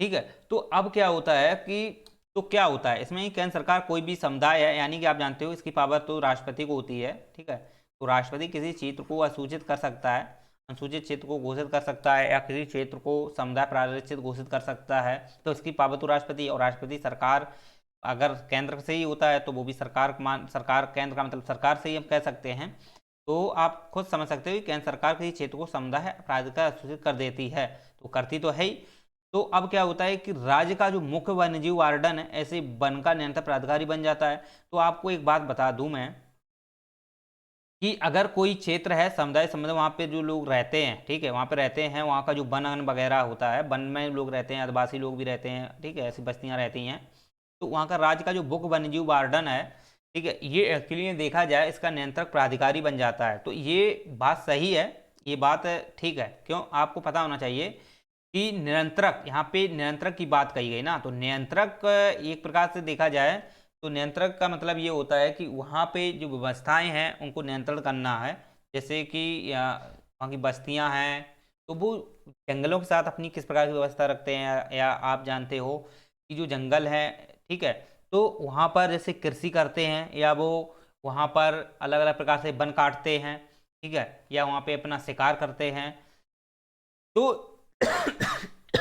ठीक है, तो अब क्या होता है कि, तो क्या होता है इसमें, केंद्र सरकार कोई भी समुदाय है, यानी कि आप जानते हो इसकी पावर तो राष्ट्रपति को होती है, ठीक है, तो राष्ट्रपति किसी क्षेत्र को असूचित कर सकता है, अनुसूचित क्षेत्र को घोषित कर सकता है, या किसी क्षेत्र को समुदाय प्रारक्षित घोषित कर सकता है, तो इसकी पावर तो राष्ट्रपति, और राष्ट्रपति सरकार अगर केंद्र से ही होता है तो वो भी सरकार सरकार, केंद्र का मतलब सरकार से ही हम कह सकते हैं। तो आप खुद समझ सकते हो कि केंद्र सरकार किसी क्षेत्र को समुदाय प्राधिकार सूचित कर देती है, तो करती तो है ही। तो अब क्या होता है कि राज्य का जो मुख्य वन्यजीव वार्डन है ऐसे वन का नियंत्रण प्राधिकारी बन जाता है। तो आपको एक बात बता दूं मैं कि अगर कोई क्षेत्र है समुदाय संबंध, वहाँ पे जो लोग रहते हैं, ठीक है, वहाँ पे रहते हैं, वहाँ का जो वन वगैरह होता है, वन में लोग रहते हैं, आदिवासी लोग भी रहते हैं, ठीक है, ऐसी बस्तियाँ रहती हैं, तो वहाँ का राज्य का जो मुख्य वन्यजीव वार्डन है, ठीक है, ये एक्चुअली देखा जाए इसका नियंत्रक प्राधिकारी बन जाता है। तो ये बात सही है, ये बात ठीक है, क्यों, आपको पता होना चाहिए कि नियंत्रक, यहाँ पे नियंत्रक की बात कही गई ना, तो नियंत्रक एक प्रकार से देखा जाए तो नियंत्रक का मतलब ये होता है कि वहाँ पे जो व्यवस्थाएं हैं उनको नियंत्रण करना है, जैसे कि वहाँ की बस्तियाँ हैं तो वो जंगलों के साथ अपनी किस प्रकार की व्यवस्था रखते हैं, या आप जानते हो कि जो जंगल है, ठीक है, तो वहाँ पर जैसे कृषि करते हैं, या वो वहाँ पर अलग अलग प्रकार से वन काटते हैं, ठीक है, या वहाँ पे अपना शिकार करते हैं। तो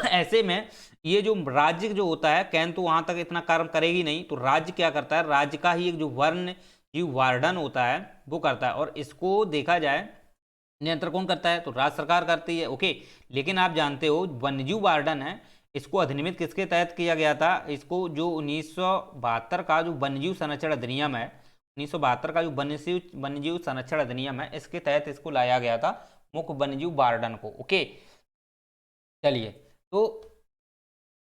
ऐसे में ये जो राज्य जो होता है, केंद्र तो वहां तक इतना कार्य करेगी नहीं, तो राज्य क्या करता है, राज्य का ही एक जो वर्ण जीव वार्डन होता है वो करता है, और इसको देखा जाए नियंत्रण कौन करता है, तो राज्य सरकार करती है, ओके। लेकिन आप जानते हो वन्यजीव वार्डन है, इसको अधिनियमित किसके तहत किया गया था, इसको जो 1972 का जो वन्यजीव संरक्षण अधिनियम है, 1972 का जो वन्यजीव संरक्षण अधिनियम है, इसके तहत इसको लाया गया था, मुख्य वन्यजीव वार्डन को, ओके। चलिए, तो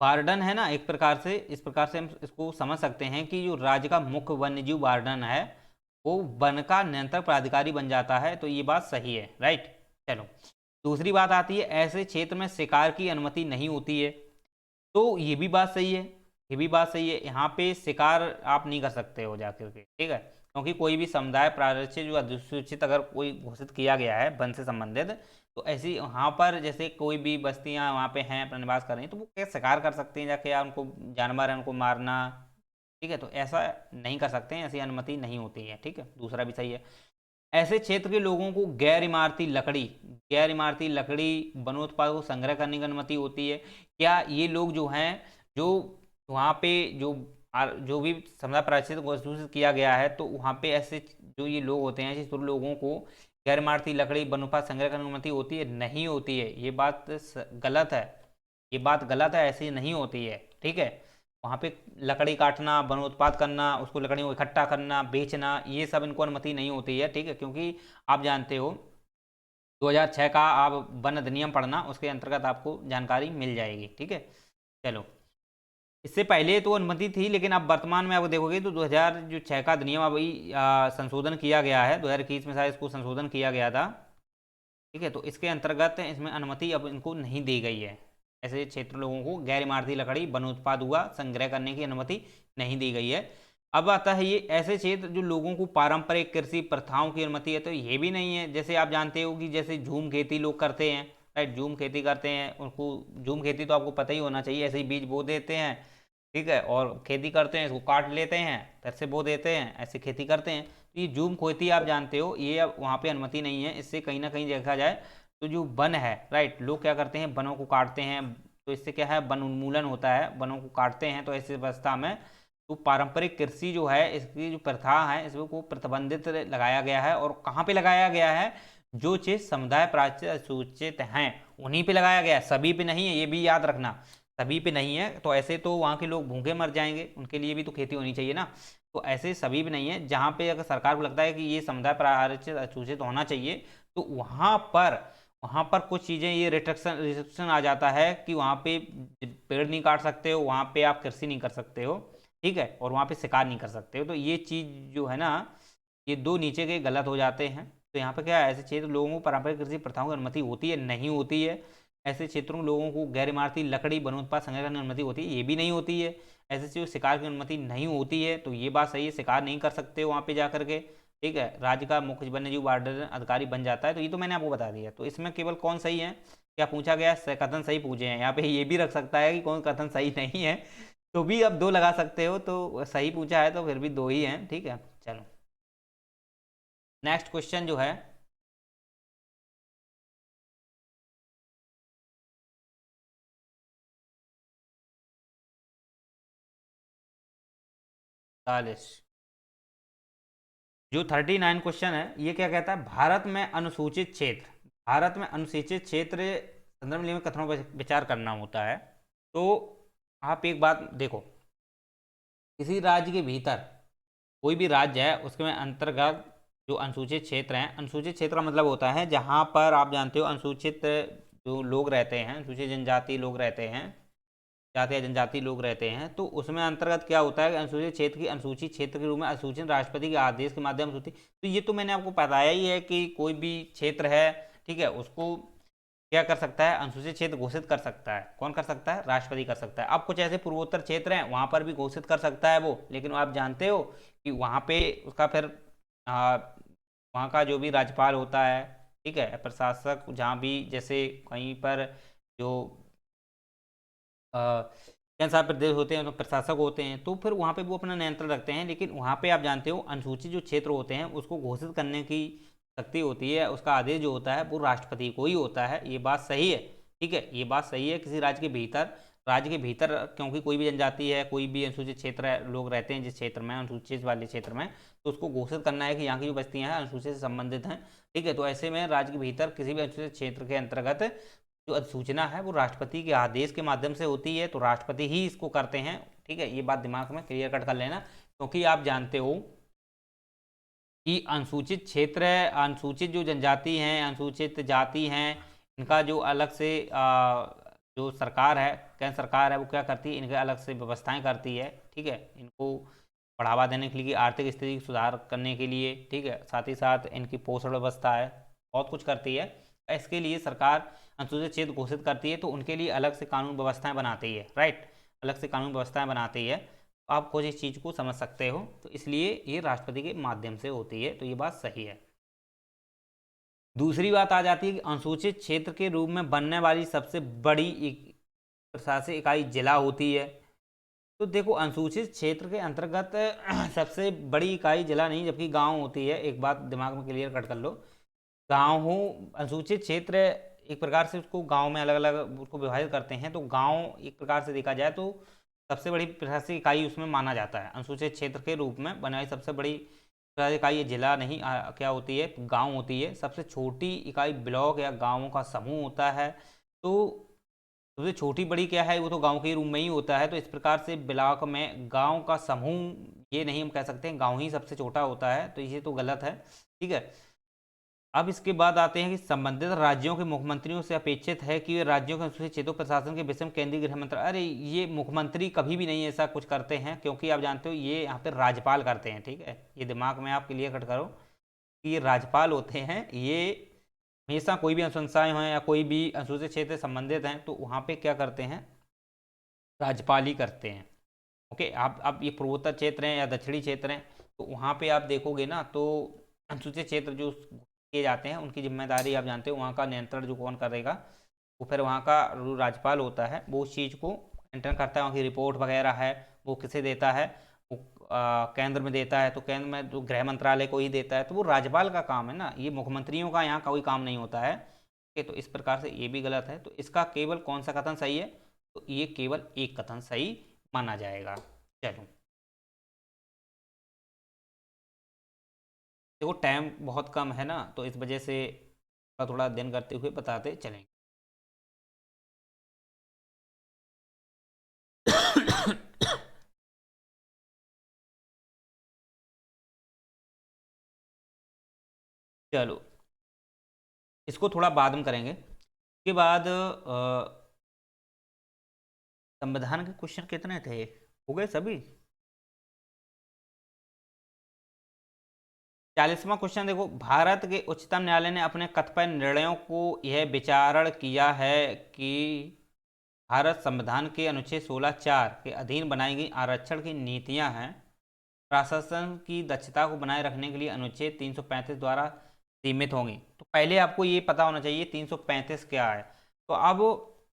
वार्डन है ना, एक प्रकार से इस प्रकार से हम इसको समझ सकते हैं कि जो राज्य का मुख्य वन्यजीव वार्डन है वो वन का नियंत्रक प्राधिकारी बन जाता है, तो ये बात सही है, राइट। चलो दूसरी बात आती है, ऐसे क्षेत्र में शिकार की अनुमति नहीं होती है, तो ये भी बात सही है, ये भी बात सही है, यहाँ पे शिकार आप नहीं कर सकते हो जाकर के, ठीक है, क्योंकि कोई भी समुदाय प्रारक्षित जो अधिसूचित अगर कोई घोषित किया गया है वन से संबंधित, तो ऐसी वहाँ पर जैसे कोई भी बस्तियाँ वहाँ पे हैं अपना निवास कर रही हैं, तो वो क्या शिकार कर सकते हैं जाके, या उनको जानवर है उनको मारना, ठीक है, तो ऐसा नहीं कर सकते हैं, ऐसी अनुमति नहीं होती है, ठीक है, दूसरा भी सही है। ऐसे क्षेत्र के लोगों को गैर इमारती लकड़ी वनोत्पाद को संग्रह करने की अनुमति होती है। क्या ये लोग जो हैं, जो वहाँ पे जो भी समुदाय प्रायश्चित घोषित किया गया है, तो वहाँ पे ऐसे जो ये लोग होते हैं, ऐसे लोगों को गैर इमारती लकड़ी वनोत्पाद संग्रह करने की अनुमति होती है, नहीं होती है, ये बात गलत है, ये बात गलत है, ऐसी नहीं होती है, ठीक है। वहाँ पे लकड़ी काटना, वनोत्पाद करना, उसको लकड़ियों को इकट्ठा करना, बेचना, ये सब इनको अनुमति नहीं होती है, ठीक है, क्योंकि आप जानते हो 2006 का आप वन अधिनियम पढ़ना, उसके अंतर्गत आपको जानकारी मिल जाएगी, ठीक है। चलो इससे पहले तो अनुमति थी, लेकिन अब वर्तमान में आप देखोगे तो 2006 का अधिनियम अभी संशोधन किया गया है, 2021 में शायद इसको संशोधन किया गया था। ठीक है, तो इसके अंतर्गत इसमें अनुमति अब इनको नहीं दी गई है। ऐसे क्षेत्र लोगों को गैर इमारती लकड़ी वनोत्पाद हुआ संग्रह करने की अनुमति नहीं दी गई है। अब आता है ये ऐसे क्षेत्र जो लोगों को पारंपरिक कृषि प्रथाओं की अनुमति है, तो ये भी नहीं है। जैसे आप जानते हो कि जैसे झूम खेती लोग करते हैं, राइट, झूम खेती करते हैं, उनको झूम खेती तो आपको पता ही होना चाहिए, ऐसे ही बीज बो देते हैं, ठीक है, और खेती करते हैं, इसको काट लेते हैं, फिर से बो देते हैं, ऐसे खेती करते हैं। तो ये झूम खेती आप जानते हो, ये अब वहाँ पे अनुमति नहीं है। इससे कहीं ना कहीं देखा जाए तो जो वन है, राइट, लोग क्या करते हैं, वनों को काटते हैं, तो इससे क्या है, वन उन्मूलन होता है, वनों को काटते हैं। तो ऐसी अवस्था में तो पारंपरिक कृषि जो है, इसकी जो प्रथा है, इसको प्रतिबंधित लगाया गया है। और कहाँ पे लगाया गया है, जो चीज समुदाय प्राचित सूचित हैं उन्हीं पे लगाया गया है, सभी पे नहीं है, ये भी याद रखना, सभी पे नहीं है। तो ऐसे तो वहाँ के लोग भूखे मर जाएंगे, उनके लिए भी तो खेती होनी चाहिए ना। तो ऐसे सभी भी नहीं है, जहाँ पे अगर सरकार को लगता है कि ये समुदाय प्राचित सूचित होना चाहिए, तो वहाँ पर कुछ चीज़ें, ये रिस्ट्रिक्शन आ जाता है कि वहाँ पे पेड़ नहीं काट सकते हो, वहाँ पे आप कृषि नहीं कर सकते हो, ठीक है, और वहाँ पे शिकार नहीं कर सकते हो। तो ये चीज़ जो है ना, ये दो नीचे के गलत हो जाते हैं। तो यहाँ पे क्या है, ऐसे क्षेत्र लोगों को पारंपरिक कृषि प्रथाओं की अनुमति होती है, नहीं होती है। ऐसे क्षेत्रों में लोगों को गैर इमारती लकड़ी वनोत्पाद संग्रह करने की अनुमति होती है, ये भी नहीं होती है। ऐसे जो शिकार की अनुमति नहीं होती है, तो ये बात सही है, शिकार नहीं कर सकते हो वहाँ पे जा करके, ठीक है। राज्य का मुख्य वन्यजीव वार्डन अधिकारी बन जाता है, तो ये तो मैंने आपको बता दिया। तो इसमें केवल कौन सही है, क्या पूछा गया, कथन सही पूछे हैं। यहाँ पे ये भी रख सकता है कि कौन कथन सही नहीं है, तो भी अब दो लगा सकते हो। तो सही पूछा है तो फिर भी दो ही हैं, ठीक है। चलो नेक्स्ट क्वेश्चन जो है, चालीस, जो 39 क्वेश्चन है, ये क्या कहता है, भारत में अनुसूचित क्षेत्र, भारत में अनुसूचित क्षेत्र संदर्भ में कथनों पर विचार करना होता है। तो आप एक बात देखो, किसी राज्य के भीतर कोई भी राज्य है, उसके में अंतर्गत जो अनुसूचित क्षेत्र हैं, अनुसूचित क्षेत्र का मतलब होता है जहाँ पर आप जानते हो अनुसूचित जो लोग रहते हैं, अनुसूचित जनजाति लोग रहते हैं, जाति या जनजाति लोग रहते हैं, तो उसमें अंतर्गत क्या होता है, अनुसूचित क्षेत्र की अनुसूचित क्षेत्र के रूप में अधिसूचना राष्ट्रपति के आदेश के माध्यम से होती है। तो ये तो मैंने आपको बताया ही है कि कोई भी क्षेत्र है, ठीक है, उसको क्या कर सकता है, अनुसूचित क्षेत्र घोषित कर सकता है। कौन कर सकता है, राष्ट्रपति कर सकता है। अब कुछ ऐसे पूर्वोत्तर क्षेत्र हैं, वहां पर भी घोषित कर सकता है वो, लेकिन आप जानते हो कि वहां पे उसका फिर वहाँ का जो भी राज्यपाल होता है, ठीक है, प्रशासक, जहाँ भी जैसे कहीं पर जो केंद्र शासित प्रदेश होते हैं तो प्रशासक होते हैं, तो फिर वहाँ पे वो अपना नियंत्रण रखते हैं। लेकिन वहाँ पे आप जानते हो अनुसूचित जो क्षेत्र होते हैं उसको घोषित करने की शक्ति होती है, उसका आदेश जो होता है वो राष्ट्रपति को ही होता है। ये बात सही है, ठीक है, ये बात सही है। किसी राज्य के भीतर क्योंकि कोई भी जनजाति है, कोई भी अनुसूचित क्षेत्र है, लोग रहते हैं जिस क्षेत्र में, अनुसूचित वाले क्षेत्र में, तो उसको घोषित करना है कि यहाँ की जो बस्तियाँ हैं अनुसूचित से संबंधित हैं, ठीक है। तो ऐसे में राज्य के भीतर किसी भी अनुसूचित क्षेत्र के अंतर्गत जो अधिसूचना है वो राष्ट्रपति के आदेश के माध्यम से होती है, तो राष्ट्रपति ही इसको करते हैं, ठीक है। ये बात दिमाग में क्लियर कट कर लेना, क्योंकि आप जानते हो कि अनुसूचित क्षेत्र, अनुसूचित जो जनजाति हैं, अनुसूचित जाति हैं, इनका जो अलग से जो सरकार है, केंद्र सरकार है, वो क्या करती है, इनके अलग से व्यवस्थाएं करती है, ठीक है, इनको बढ़ावा देने के लिए, आर्थिक स्थिति सुधार करने के लिए, ठीक है, साथ ही साथ इनकी पोषण व्यवस्था है, बहुत कुछ करती है। इसके लिए सरकार अनुसूचित क्षेत्र घोषित करती है, तो उनके लिए अलग से कानून व्यवस्थाएं बनाती है, राइट, अलग से कानून व्यवस्थाएं बनाती है। आप कुछ इस चीज़ को समझ सकते हो, तो इसलिए ये राष्ट्रपति के माध्यम से होती है, तो ये बात सही है। दूसरी बात आ जाती है कि अनुसूचित क्षेत्र के रूप में बनने वाली सबसे बड़ी प्रशासनिक इकाई जिला होती है। तो देखो अनुसूचित क्षेत्र के अंतर्गत सबसे बड़ी इकाई जिला नहीं, जबकि गांव होती है। एक बात दिमाग में क्लियर कट कर लो, गांव हो, अनुसूचित क्षेत्र एक प्रकार से उसको गांव में अलग अलग उसको विभाजित करते हैं, तो गांव एक प्रकार से देखा जाए तो सबसे बड़ी प्रशासनिक इकाई उसमें माना जाता है। अनुसूचित क्षेत्र के रूप में बने वाली सबसे बड़ी प्रशासनिक इकाई जिला नहीं, क्या होती है, गांव होती है। सबसे छोटी इकाई ब्लॉक या गाँवों का समूह होता है। तो सबसे छोटी बड़ी क्या है, वो तो गांव के रूप में ही होता है। तो इस प्रकार से ब्लॉक में गांव का समूह, ये नहीं हम कह सकते हैं गांव ही सबसे छोटा होता है, तो ये तो गलत है, ठीक है। अब इसके बाद आते हैं कि संबंधित राज्यों के मुख्यमंत्रियों से अपेक्षित है कि वे राज्यों के अनुसूचित क्षेत्रों प्रशासन के विषय में केंद्रीय गृह मंत्रालय, अरे ये मुख्यमंत्री कभी भी नहीं ऐसा कुछ करते हैं, क्योंकि आप जानते हो ये यहाँ पे राज्यपाल करते हैं, ठीक है, ये दिमाग में आप क्लियर कट करो कि ये राज्यपाल होते हैं। ये हमेशा कोई भी अनुशंसाएं हों या कोई भी अनुसूचित क्षेत्र से संबंधित हैं तो वहाँ पे क्या करते हैं, राज्यपाल ही करते हैं। ओके, आप ये पूर्वोत्तर क्षेत्र हैं या दक्षिणी क्षेत्र हैं तो वहाँ पे आप देखोगे ना तो अनुसूचित क्षेत्र जो किए जाते हैं उनकी जिम्मेदारी आप जानते हो, वहाँ का नियंत्रण जो कौन करेगा वो फिर वहाँ का जो राज्यपाल होता है वो उस चीज़ को नियंत्रण करता है। वहाँ की रिपोर्ट वगैरह है वो किसे देता है, वो केंद्र में देता है, तो केंद्र में जो गृह मंत्रालय को ही देता है, तो वो राज्यपाल का काम है ना, ये मुख्यमंत्रियों का यहाँ कोई काम नहीं होता है। तो इस प्रकार से ये भी गलत है, तो इसका केवल कौन सा कथन सही है, तो ये केवल एक कथन सही माना जाएगा। चलो देखो टाइम बहुत कम है ना, तो इस वजह से थोड़ा थोड़ा दिन करते हुए बताते चलेंगे। चलो इसको थोड़ा बाद में करेंगे। उसके बाद संविधान के क्वेश्चन कितने थे, हो गए सभी? 40वां क्वेश्चन देखो, भारत के उच्चतम न्यायालय ने अपने कतिपय निर्णयों को यह विचारण किया है कि भारत संविधान के अनुच्छेद 16(4) के अधीन बनाई गई आरक्षण की नीतियां हैं प्रशासन की दक्षता को बनाए रखने के लिए अनुच्छेद 335 द्वारा सीमित होंगी। तो पहले आपको ये पता होना चाहिए 335 क्या है। तो अब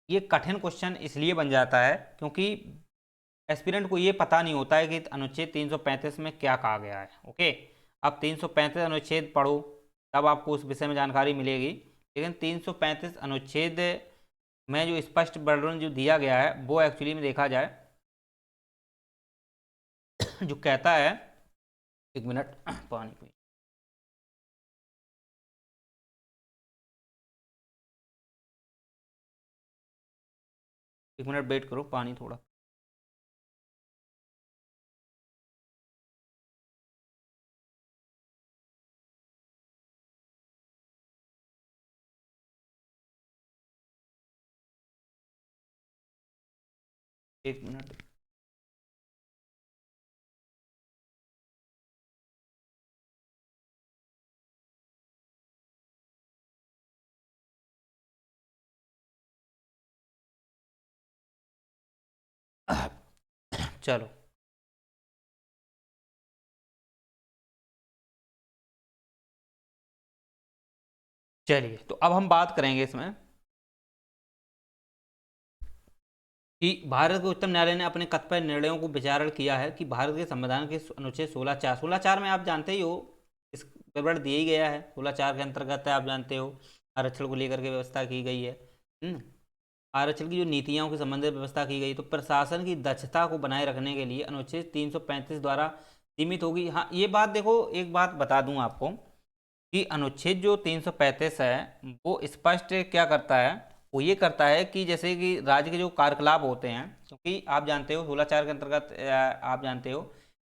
ये कठिन क्वेश्चन इसलिए बन जाता है क्योंकि एस्पिरेंट को ये पता नहीं होता है कि अनुच्छेद 335 में क्या कहा गया है। ओके, अब 335 अनुच्छेद पढ़ो तब आपको उस विषय में जानकारी मिलेगी, लेकिन 335 अनुच्छेद में जो स्पष्ट वर्णन जो दिया गया है वो एक्चुअली में देखा जाए जो कहता है, एक मिनट पानी पी, एक मिनट वेट करो, पानी थोड़ा। एक मिनट। चलो चलिए, तो अब हम बात करेंगे इसमें कि भारत के उच्चतम न्यायालय ने अपने कतिपय निर्णयों को विचारण किया है कि भारत के संविधान के अनुच्छेद 16(4) में आप जानते ही हो इस विवरण दिया ही गया है। 16(4) के अंतर्गत है, आप जानते हो आरक्षण को लेकर के व्यवस्था की गई है। आरक्षण की जो नीतियों के संबंधित व्यवस्था की गई, तो प्रशासन की दक्षता को बनाए रखने के लिए अनुच्छेद 335 द्वारा सीमित होगी। हाँ ये बात देखो, एक बात बता दूं आपको कि अनुच्छेद जो 335 है वो स्पष्ट क्या करता है, वो ये करता है कि जैसे कि राज्य के जो कार्यकलाप होते हैं, क्योंकि आप जानते हो 16(4) के अंतर्गत आप जानते हो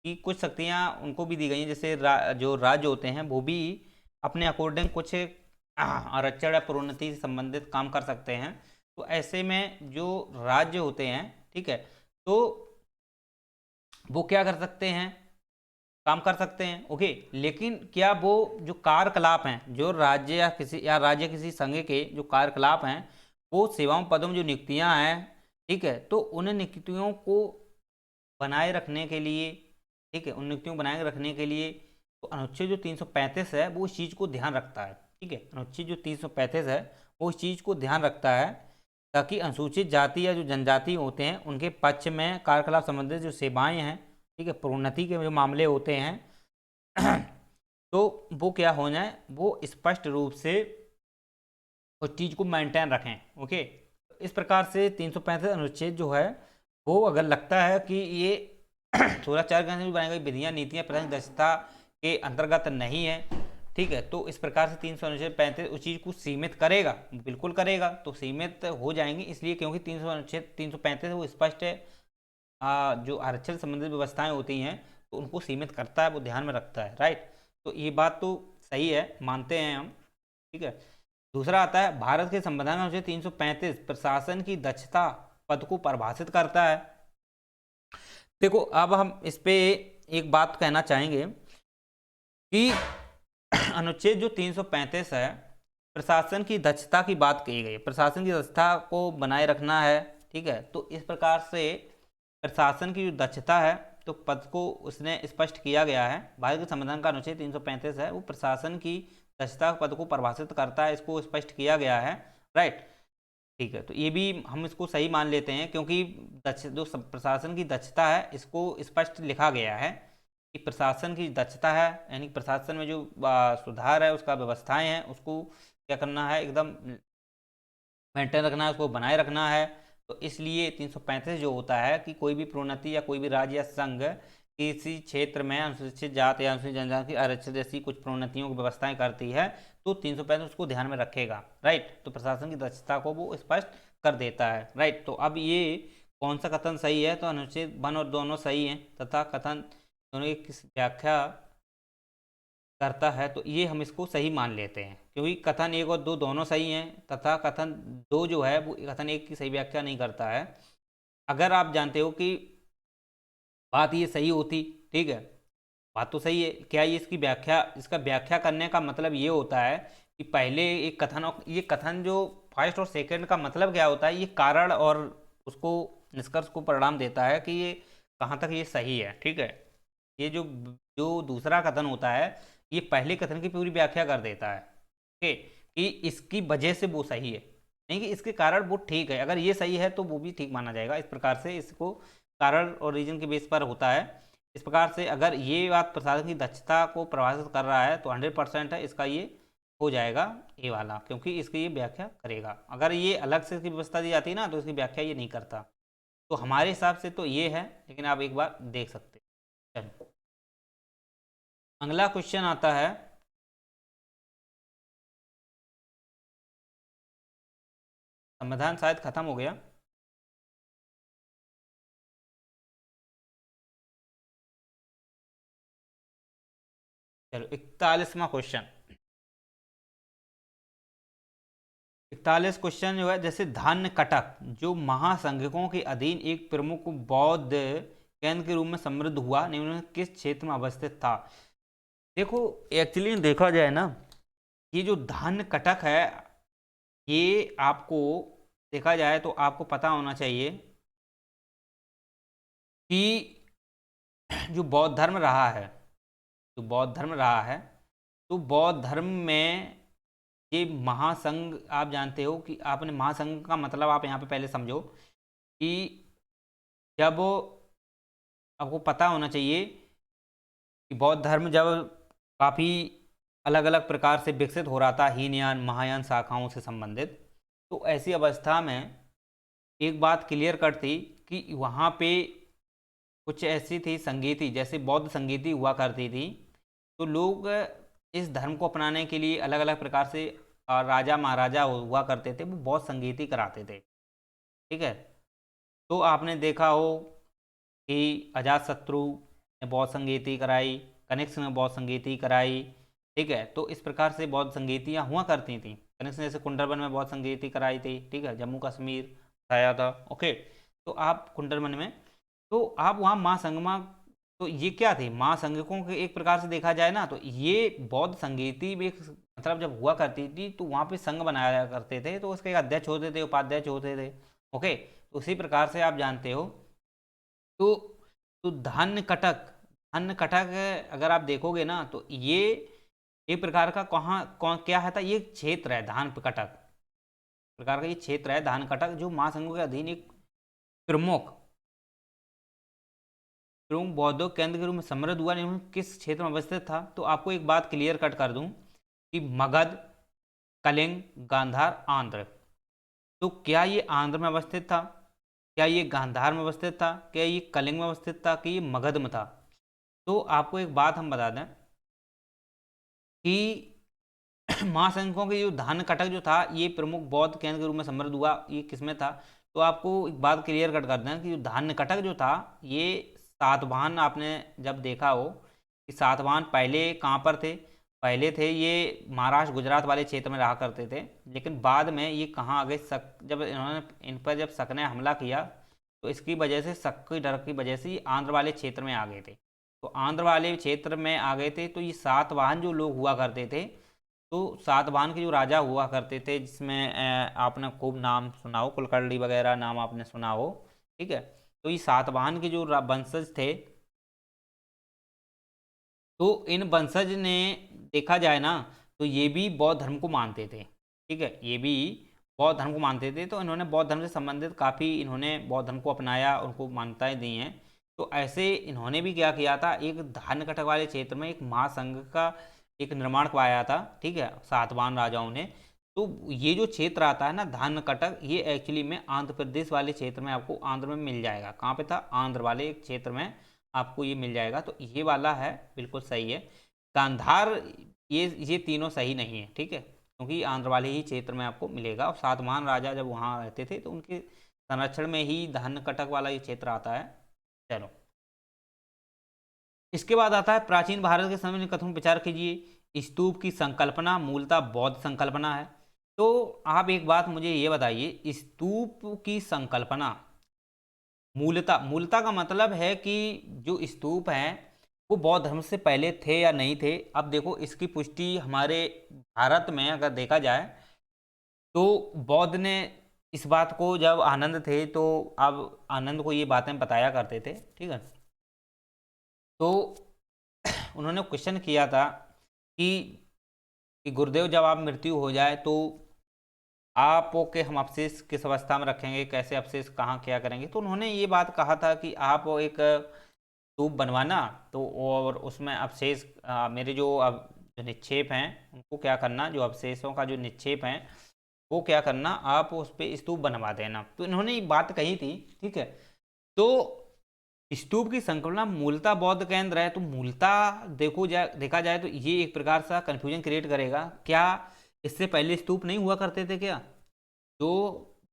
कि कुछ शक्तियां उनको भी दी गई हैं, जैसे जो राज्य होते हैं वो भी अपने अकॉर्डिंग कुछ आरक्षण या प्रोन्नति से संबंधित काम कर सकते हैं। तो ऐसे में जो राज्य होते हैं, ठीक है, तो वो क्या कर सकते हैं, काम कर सकते हैं। ओके, लेकिन क्या वो जो कार्यकलाप हैं, जो राज्य किसी संघ के जो कार्यकलाप हैं, वो सेवाओं पदों में जो नियुक्तियां हैं, ठीक है, तो उन नियुक्तियों को बनाए रखने के लिए, ठीक है, उन नियुक्तियों को बनाए रखने के लिए तो अनुच्छेद जो 335 है वो इस चीज़ को ध्यान रखता है। ठीक है, अनुच्छेद जो 335 है वो इस चीज़ को ध्यान रखता है ताकि अनुसूचित जाति या जो जनजाति होते हैं उनके पक्ष में कार्यकलाप संबंधित जो सेवाएं हैं, ठीक है, प्रोन्नति के जो मामले होते हैं तो वो क्या हो जाए, वो स्पष्ट रूप से उस चीज़ को मेंटेन रखें। ओके, इस प्रकार से 335 अनुच्छेद जो है वो अगर लगता है कि ये 16(4) के अंदर बनाई गई विधियाँ नीतियाँ प्रशासनिक दक्षता के अंतर्गत नहीं है, ठीक है, तो इस प्रकार से 335 उस चीज़ को सीमित करेगा, बिल्कुल करेगा, तो सीमित हो जाएंगे इसलिए क्योंकि 335 वो स्पष्ट है, जो आरक्षण संबंधित व्यवस्थाएं होती हैं तो उनको सीमित करता है, वो ध्यान में रखता है। राइट, तो ये बात तो सही है, मानते हैं हम। ठीक है। दूसरा आता है भारत के संविधान में अनुच्छेद 335 प्रशासन की दक्षता पद को परिभाषित करता है। देखो अब हम इस पे एक बात कहना चाहेंगे कि अनुच्छेद जो 335 है, प्रशासन की दक्षता की बात कही गई है, प्रशासन की दक्षता को बनाए रखना है, ठीक है। तो इस प्रकार से प्रशासन की जो दक्षता है तो पद को उसने स्पष्ट किया गया है। भारत के संविधान का अनुच्छेद 335 है वो प्रशासन की दक्षता पद को परिभाषित करता है, इसको स्पष्ट किया गया है, राइट। ठीक है, तो ये भी हम इसको सही मान लेते हैं क्योंकि जो प्रशासन की दक्षता है इसको स्पष्ट लिखा गया है कि प्रशासन की दक्षता है, यानी प्रशासन में जो सुधार है उसका व्यवस्थाएं हैं उसको क्या करना है, एकदम मेंटेन रखना है, उसको बनाए रखना है। तो इसलिए 335 जो होता है कि कोई भी प्रोन्नति या कोई भी राज्य या संघ किसी क्षेत्र में अनुसूचित जाति या अनुसूचित जनजाति की आरक्षित जैसी कुछ प्रोन्नतियों की व्यवस्थाएं करती है तो 335 उसको ध्यान में रखेगा, राइट। तो प्रशासन की दक्षता को वो स्पष्ट कर देता है, राइट। तो अब ये कौन सा कथन सही है, तो अनुच्छेद 1 और दोनों सही हैं तथा कथन दोनों की व्याख्या करता है, तो ये हम इसको सही मान लेते हैं क्योंकि कथन 1 और 2 दोनों सही हैं तथा कथन 2 जो है वो कथन 1 की सही व्याख्या नहीं करता है। अगर आप जानते हो कि बात ये सही होती, ठीक है, बात तो सही है, क्या ये इसकी व्याख्या, इसका व्याख्या करने का मतलब ये होता है कि पहले एक कथन और ये कथन जो फर्स्ट और सेकंड का मतलब क्या होता है, ये कारण और उसको निष्कर्ष को परिणाम देता है कि ये कहाँ तक ये सही है, ठीक है। ये जो जो दूसरा कथन होता है ये पहले कथन की पूरी व्याख्या कर देता है, ठीक, कि इसकी वजह से वो सही है, नहीं कि इसके कारण वो ठीक है, अगर ये सही है तो वो भी ठीक माना जाएगा। इस प्रकार से इसको कारण और रीजन के बेस पर होता है। इस प्रकार से अगर ये बात प्रशासन की दक्षता को प्रभावित कर रहा है तो 100% है इसका ये हो जाएगा ये वाला, क्योंकि इसकी ये व्याख्या करेगा। अगर ये अलग से इसकी व्यवस्था दी जाती है ना तो इसकी व्याख्या ये नहीं करता। तो हमारे हिसाब से तो ये है, लेकिन आप एक बार देख सकते हैं। चलो अगला क्वेश्चन आता है, संविधान शायद खत्म हो गया। चलो 41वां क्वेश्चन, 41 क्वेश्चन जो है, जैसे धान्य कटक जो महासंघकों के अधीन एक प्रमुख बौद्ध केंद्र के रूप में समृद्ध हुआ, निम्न में किस क्षेत्र में अवस्थित था। देखो एक्चुअली देखा जाए ना, ये जो धान्य कटक है ये आपको देखा जाए तो आपको पता होना चाहिए कि जो बौद्ध धर्म रहा है, जो बौद्ध धर्म रहा है, तो बौद्ध धर्म में ये महासंघ, आप जानते हो कि आपने महासंघ का मतलब आप यहाँ पे पहले समझो कि जब आपको पता होना चाहिए कि बौद्ध धर्म जब काफ़ी अलग अलग प्रकार से विकसित हो रहा था हीनयान महायान शाखाओं से संबंधित, तो ऐसी अवस्था में एक बात क्लियर कट थी कि वहाँ पे कुछ ऐसी थी संगीति, जैसे बौद्ध संगीति हुआ करती थी, तो लोग इस धर्म को अपनाने के लिए अलग अलग प्रकार से राजा महाराजा हुआ करते थे, वो बौद्ध संगीति कराते थे, ठीक है। तो आपने देखा हो कि अजातशत्रु ने बौद्ध संगीति कराई, कनिष्क ने बौद्ध संगीति कराई, ठीक है। तो इस प्रकार से बौद्ध संगीतियाँ हुआ करती थी। कनिष्क ने जैसे कुंडरबन में बौद्ध संगीति कराई थी, ठीक है, जम्मू कश्मीर बताया था, ओके। तो आप कुंडरबन में, तो आप वहाँ माँ संगमा, तो ये क्या थे माँ संगकों के एक प्रकार से देखा जाए ना, तो ये बौद्ध संगीति में एक मतलब जब हुआ करती थी तो वहाँ पे संघ बनाया करते थे, तो उसके अध्यक्ष होते थे, उपाध्यक्ष होते थे, ओके। तो उसी प्रकार से आप जानते हो तो धान्य कटक, धान्य कटक अगर आप देखोगे ना तो ये एक प्रकार का कहाँ कौन क्या है था, ये क्षेत्र है धान कटक प्रकार का, ये क्षेत्र है धान कटक जो महासंघों के अधीन एक प्रमुख बौद्ध केंद्र के रूप में समृद्ध हुआ, किस क्षेत्र में अवस्थित था। तो आपको एक बात क्लियर कट कर दूं कि मगध, कलिंग, गांधार, आंध्र, तो क्या ये आंध्र में अवस्थित था, क्या ये गांधार में अवस्थित था, क्या ये कलिंग में अवस्थित था, कि ये मगध में था। तो आपको एक बात हम बता दें कि महासंघों के जो धान्य कटक जो था ये प्रमुख बौद्ध केंद्र के रूप में समृद्ध हुआ, ये किसमें था। तो आपको एक बात क्लियर कट कर दें कि जो धान्य कटक जो था ये सातवाहन, आपने जब देखा हो कि सातवाहन पहले कहाँ पर थे, पहले थे ये महाराष्ट्र गुजरात वाले क्षेत्र में रहा करते थे, लेकिन बाद में ये कहाँ आ गए, शक जब इन्होंने इन पर जब शक ने हमला किया तो इसकी वजह से, शक के डर की वजह से ये आंध्र वाले क्षेत्र में आ गए थे। तो आंध्र वाले क्षेत्र में आ गए थे, तो ये सातवाहन जो लोग हुआ करते थे, तो सातवाहन के जो राजा हुआ करते थे, जिसमें आपने खूब नाम सुना हो, कुलकर्णी वगैरह नाम आपने सुना हो, ठीक है। तो ये सातवाहन के जो वंशज थे, तो इन वंशज ने देखा जाए ना तो ये भी बौद्ध धर्म को मानते थे, ठीक है, ये भी बौद्ध धर्म को मानते थे। तो इन्होंने बौद्ध धर्म से संबंधित काफ़ी इन्होंने बौद्ध धर्म को अपनाया, उनको मान्यताएं दी हैं। तो ऐसे इन्होंने भी क्या किया था, एक धान्य कटक वाले क्षेत्र में एक महासंघ का एक निर्माण करवाया था, ठीक है, सातवाहन राजाओं ने। तो ये जो क्षेत्र आता है ना धान्य कटक, ये एक्चुअली में आंध्र प्रदेश वाले क्षेत्र में आपको आंध्र में मिल जाएगा। कहाँ पे था, आंध्र वाले एक क्षेत्र में आपको ये मिल जाएगा। तो ये वाला है बिल्कुल सही है। गांधार, ये तीनों सही नहीं है, ठीक है, क्योंकि आंध्र वाले ही क्षेत्र में आपको मिलेगा। और सातवाहन राजा जब वहाँ रहते थे तो उनके संरक्षण में ही धान्य कटक वाला ये क्षेत्र आता है। चलो, इसके बाद आता है प्राचीन भारत के समय में कथन विचार कीजिए। स्तूप की संकल्पना मूलतः बौद्ध संकल्पना है। तो आप एक बात मुझे ये बताइए, स्तूप की संकल्पना मूलतः, मूलतः का मतलब है कि जो स्तूप हैं वो बौद्ध धर्म से पहले थे या नहीं थे। अब देखो, इसकी पुष्टि हमारे भारत में अगर देखा जाए तो बौद्ध ने इस बात को, जब आनंद थे तो अब आनंद को ये बातें बताया करते थे, ठीक है। तो उन्होंने क्वेश्चन किया था कि गुरुदेव जब आप मृत्यु हो जाए तो आपके हम अवशेष किस अवस्था में रखेंगे, कैसे अवशेष कहाँ क्या करेंगे। तो उन्होंने ये बात कहा था कि आप एक स्तूप बनवाना, तो और उसमें अवशेष मेरे जो निक्षेप हैं उनको क्या करना, जो अवशेषों का जो निक्षेप हैं वो क्या करना, आप उस पर स्तूप बनवा देना। तो इन्होंने ये बात कही थी, ठीक है। तो स्तूप की संकल्पना मूलतः बौद्ध केंद्र है। तो मूलतः देखा जाए तो ये एक प्रकार सा कंफ्यूजन क्रिएट करेगा। क्या इससे पहले स्तूप नहीं हुआ करते थे क्या? जो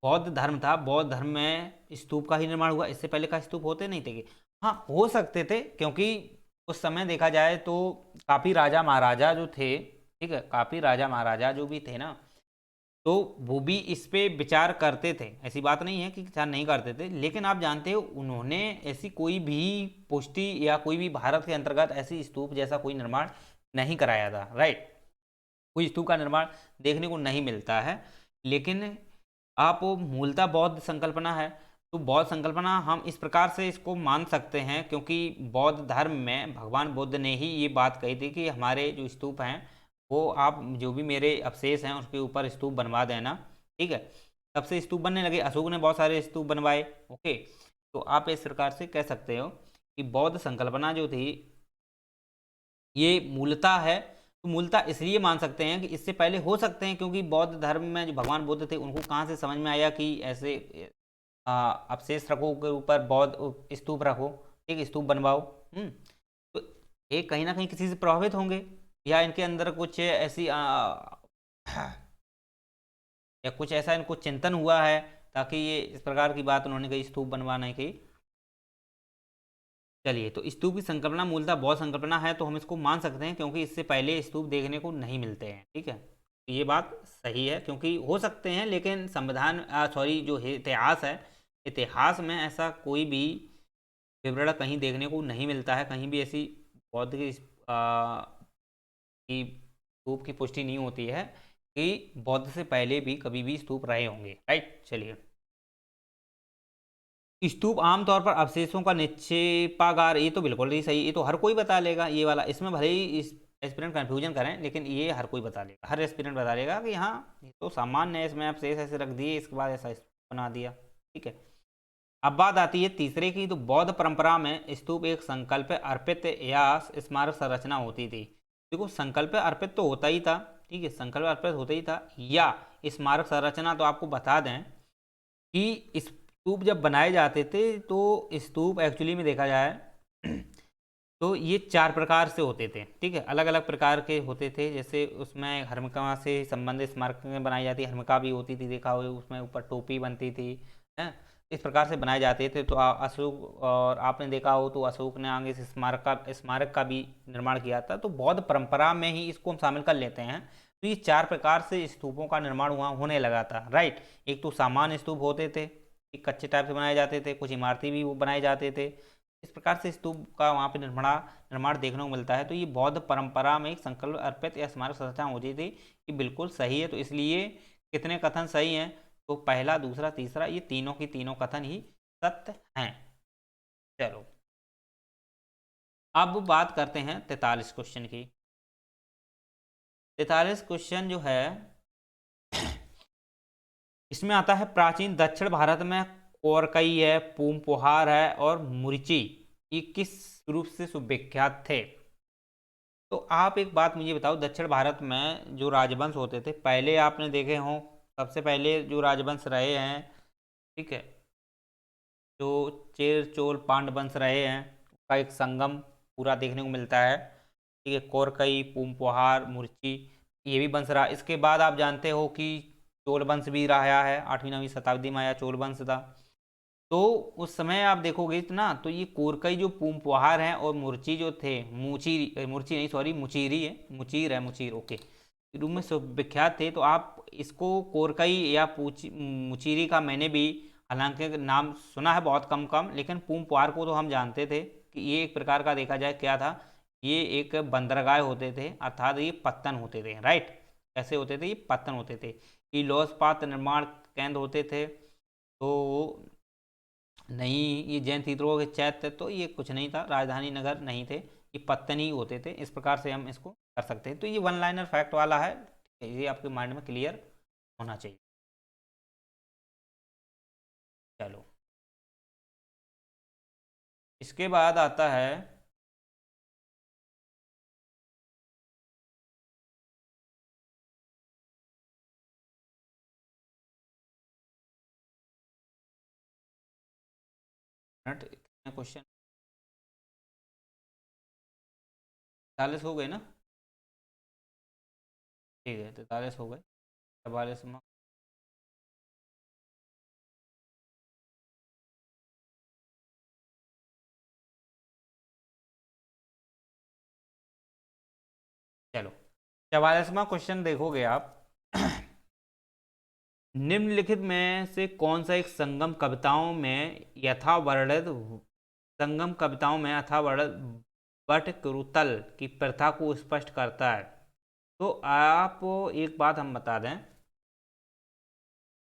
बौद्ध धर्म था, बौद्ध धर्म में स्तूप का ही निर्माण हुआ, इससे पहले का स्तूप होते नहीं थे कि? हाँ, हो सकते थे, क्योंकि उस समय देखा जाए तो काफ़ी राजा महाराजा जो थे, ठीक है, काफ़ी राजा महाराजा जो भी थे ना, तो वो भी इस पे विचार करते थे। ऐसी बात नहीं है कि विचार नहीं करते थे, लेकिन आप जानते हो उन्होंने ऐसी कोई भी पुष्टि या कोई भी भारत के अंतर्गत ऐसी स्तूप जैसा कोई निर्माण नहीं कराया था, राइट। कोई स्तूप का निर्माण देखने को नहीं मिलता है। लेकिन आप मूलतः बौद्ध संकल्पना है, तो बौद्ध संकल्पना हम इस प्रकार से इसको मान सकते हैं, क्योंकि बौद्ध धर्म में भगवान बुद्ध ने ही ये बात कही थी कि हमारे जो स्तूप हैं वो आप जो भी मेरे अवशेष हैं उसके ऊपर स्तूप बनवा देना, ठीक है। तब से स्तूप बनने लगे, अशोक ने बहुत सारे स्तूप बनवाए, ओके। तो आप इस प्रकार से कह सकते हो कि बौद्ध संकल्पना जो थी ये मूलतः है। तो मूलतः इसलिए मान सकते हैं कि इससे पहले हो सकते हैं, क्योंकि बौद्ध धर्म में जो भगवान बुद्ध थे उनको कहाँ से समझ में आया कि ऐसे अवशेष रखो के ऊपर बौद्ध स्तूप रखो, ठीक, स्तूप बनवाओ। तो ये कहीं ना कहीं किसी से प्रभावित होंगे, या इनके अंदर कुछ ऐसी या कुछ ऐसा इनको चिंतन हुआ है, ताकि ये इस प्रकार की बात उन्होंने कही, स्तूप बनवाने की। चलिए, तो स्तूप की संकल्पना मूलतः बौद्ध संकल्पना है, तो हम इसको मान सकते हैं, क्योंकि इससे पहले स्तूप देखने को नहीं मिलते हैं, ठीक है। तो ये बात सही है, क्योंकि हो सकते हैं, लेकिन संविधान सॉरी जो इतिहास है, इतिहास में ऐसा कोई भी विवरण कहीं देखने को नहीं मिलता है, कहीं भी ऐसी बौद्ध की स्तूप की पुष्टि नहीं होती है कि बौद्ध से पहले भी कभी भी स्तूप रहे होंगे, राइट। चलिए, स्तूप आमतौर पर अवशेषों का निक्षेपागार, ये तो बिल्कुल ही सही, ये तो हर कोई बता लेगा ये वाला। इसमें भले ही इस एस्पिरेंट कन्फ्यूजन करें, लेकिन ये हर कोई बता लेगा, हर एस्पिरेंट बता लेगा कि हाँ ये तो सामान्य है, इसमें अवशेष ऐसे रख दिए, इसके बाद ऐसा बना दिया, ठीक है। अब बात आती है तीसरे की। तो बौद्ध परंपरा में स्तूप एक संकल्प अर्पित या स्मारक संरचना होती थी। देखो, संकल्प अर्पित तो होता ही था, ठीक है, संकल्प अर्पित होता ही था, या स्मारक संरचना। तो आपको बता दें कि स्तूप जब बनाए जाते थे तो स्तूप एक्चुअली में देखा जाए तो ये 4 प्रकार से होते थे, ठीक है, अलग अलग प्रकार के होते थे। जैसे उसमें हर्मिका से संबंधित स्मारक बनाई जाती, हर्मिका भी होती थी, देखा हो, उसमें ऊपर टोपी बनती थी, है। इस प्रकार से बनाए जाते थे। तो अशोक, और आपने देखा हो तो अशोक ने आगे से स्मारक का भी निर्माण किया था। तो बौद्ध परंपरा में ही इसको हम शामिल कर लेते हैं। तो ये 4 प्रकार से स्तूपों का निर्माण वहाँ होने लगा था, राइट। एक तो सामान्य स्तूप होते थे, एक कच्चे टाइप से बनाए जाते थे, कुछ इमारती भी वो बनाए जाते थे। इस प्रकार से स्तूप का वहाँ पे निर्माण देखने को मिलता है। तो ये बौद्ध परंपरा में एक संकल्प अर्पित या स्मारक संरचना होती थी, कि बिल्कुल सही है। तो इसलिए कितने कथन सही हैं, तो पहला, दूसरा, तीसरा, ये तीनों की तीनों कथन ही सत्य हैं। चलो अब बात करते हैं 43 क्वेश्चन की। 43 क्वेश्चन जो है इसमें आता है, प्राचीन दक्षिण भारत में कोरकई है, पूमपोहार है और मुरिची, ये किस रूप से सुविख्यात थे? तो आप एक बात मुझे बताओ, दक्षिण भारत में जो राजवंश होते थे पहले आपने देखे हों, सबसे पहले जो राजवंश रहे हैं, ठीक है, जो चेर चोल पांड्य वंश रहे हैं, का एक संगम पूरा देखने को मिलता है। ठीक है, कोरकई, पूमपोहार, मुर्ची, ये भी वंश रहा। इसके बाद आप जानते हो कि चोल वंश भी रहा है, 8वीं 9वीं शताब्दी में आया चोल वंश था। तो उस समय आप देखोगे ना, तो ये कोरकई जो पूमपोहार है और मुर्ची जो थे, मुर्ची नहीं सॉरी मुचीरी है, मुचीर ओके, रूप में विख्यात थे। तो आप इसको कोरकई या मुचीरी का मैंने भी हालांकि नाम सुना है बहुत कम कम, लेकिन पूमपोहार को तो हम जानते थे कि ये एक प्रकार का देखा जाए क्या था, ये एक बंदरगाह होते थे, अर्थात ये पत्तन होते थे, राइट। कैसे होते थे? ये पत्तन होते थे। ये लौह निर्माण केंद्र होते थे। तो नहीं, ये जैन तीर्थों के चैत्य, तो ये कुछ नहीं था, राजधानी नगर नहीं थे, ये पत्तन ही होते थे। इस प्रकार से हम इसको कर सकते हैं। तो ये वन लाइनर फैक्ट वाला है, ये आपके माइंड में क्लियर होना चाहिए। चलो इसके बाद आता है, क्वेश्चन 43 हो गए ना? ठीक है, 43 हो गए। 44 में चलो 44वां क्वेश्चन देखोगे आप। निम्नलिखित में से कौन सा एक संगम कविताओं में यथावर्णित बटकृतल की प्रथा को स्पष्ट करता है? तो आप एक बात हम बता दें,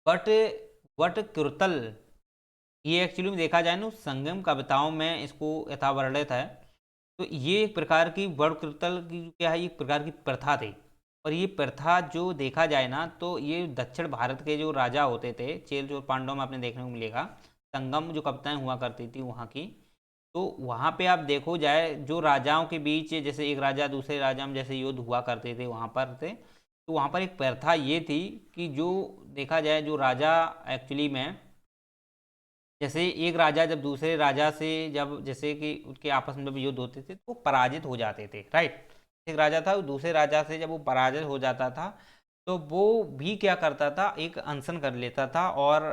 बट वटकृतल ये एक्चुअली में देखा जाए ना, संगम कविताओं में इसको यथावर्णित है। तो ये एक प्रकार की वटकृतल की क्या है, एक प्रकार की प्रथा थी। और ये प्रथा जो देखा जाए ना, तो ये दक्षिण भारत के जो राजा होते थे, चेल जो पांडवों में आपने देखने को मिलेगा, संगम जो कविताएं हुआ करती थी वहाँ की, तो वहाँ पे आप देखो जाए जो राजाओं के बीच, जैसे एक राजा दूसरे राजा में जैसे युद्ध हुआ करते थे वहाँ पर थे, तो वहाँ पर एक प्रथा ये थी कि जो देखा जाए जो राजा एक्चुअली में, जैसे एक राजा जब दूसरे राजा से, जब जैसे कि उनके आपस में जब युद्ध होते थे तो वो पराजित हो जाते थे, राइट। एक राजा था, दूसरे राजा से जब वो पराजित हो जाता था, तो वो भी क्या करता था, एक अनशन कर लेता था और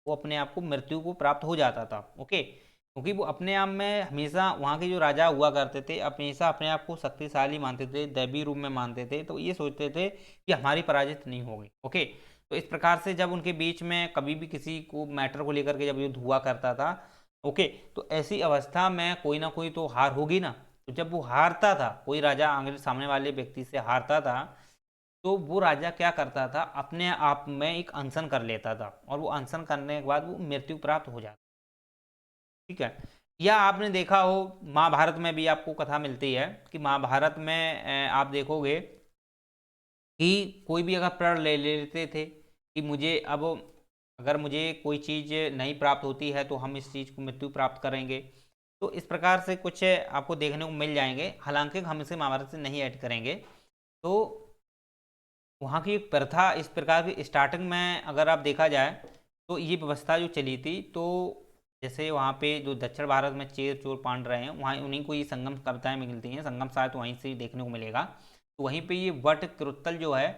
वो अपने आप को मृत्यु को प्राप्त हो जाता था, ओके। क्योंकि वो अपने आप में हमेशा, वहाँ के जो राजा हुआ करते थे हमेशा अपने आप को शक्तिशाली मानते थे, दैवी रूप में मानते थे। तो ये सोचते थे कि हमारी पराजित नहीं होगी, ओके। तो इस प्रकार से जब उनके बीच में कभी भी किसी को मैटर को लेकर के जब युद्ध हुआ करता था, ओके, तो ऐसी अवस्था में कोई ना कोई तो हार होगी ना। तो जब वो हारता था, कोई राजा आगे सामने वाले व्यक्ति से हारता था, तो वो राजा क्या करता था, अपने आप में एक अनशन कर लेता था, और वो अनशन करने के बाद वो मृत्यु प्राप्त हो जाता, ठीक है। या आपने देखा हो महाभारत में भी आपको कथा मिलती है कि महाभारत में आप देखोगे कि कोई भी अगर प्रण ले लेते थे कि मुझे अब, अगर मुझे कोई चीज़ नहीं प्राप्त होती है तो हम इस चीज़ को मृत्यु प्राप्त करेंगे। तो इस प्रकार से कुछ आपको देखने को मिल जाएंगे, हालांकि हम इसे महाभारत से नहीं ऐड करेंगे। तो वहाँ की एक प्रथा इस प्रकार की, स्टार्टिंग में अगर आप देखा जाए तो ये व्यवस्था जो चली थी, तो जैसे वहाँ पे जो दक्षिण भारत में चेर चोर पांड रहे हैं, वहाँ उन्हीं को ये संगम कविताएं मिलती हैं, संगम शायद वहीं से ही देखने को मिलेगा। तो वहीं पे ये वट कृतल जो है,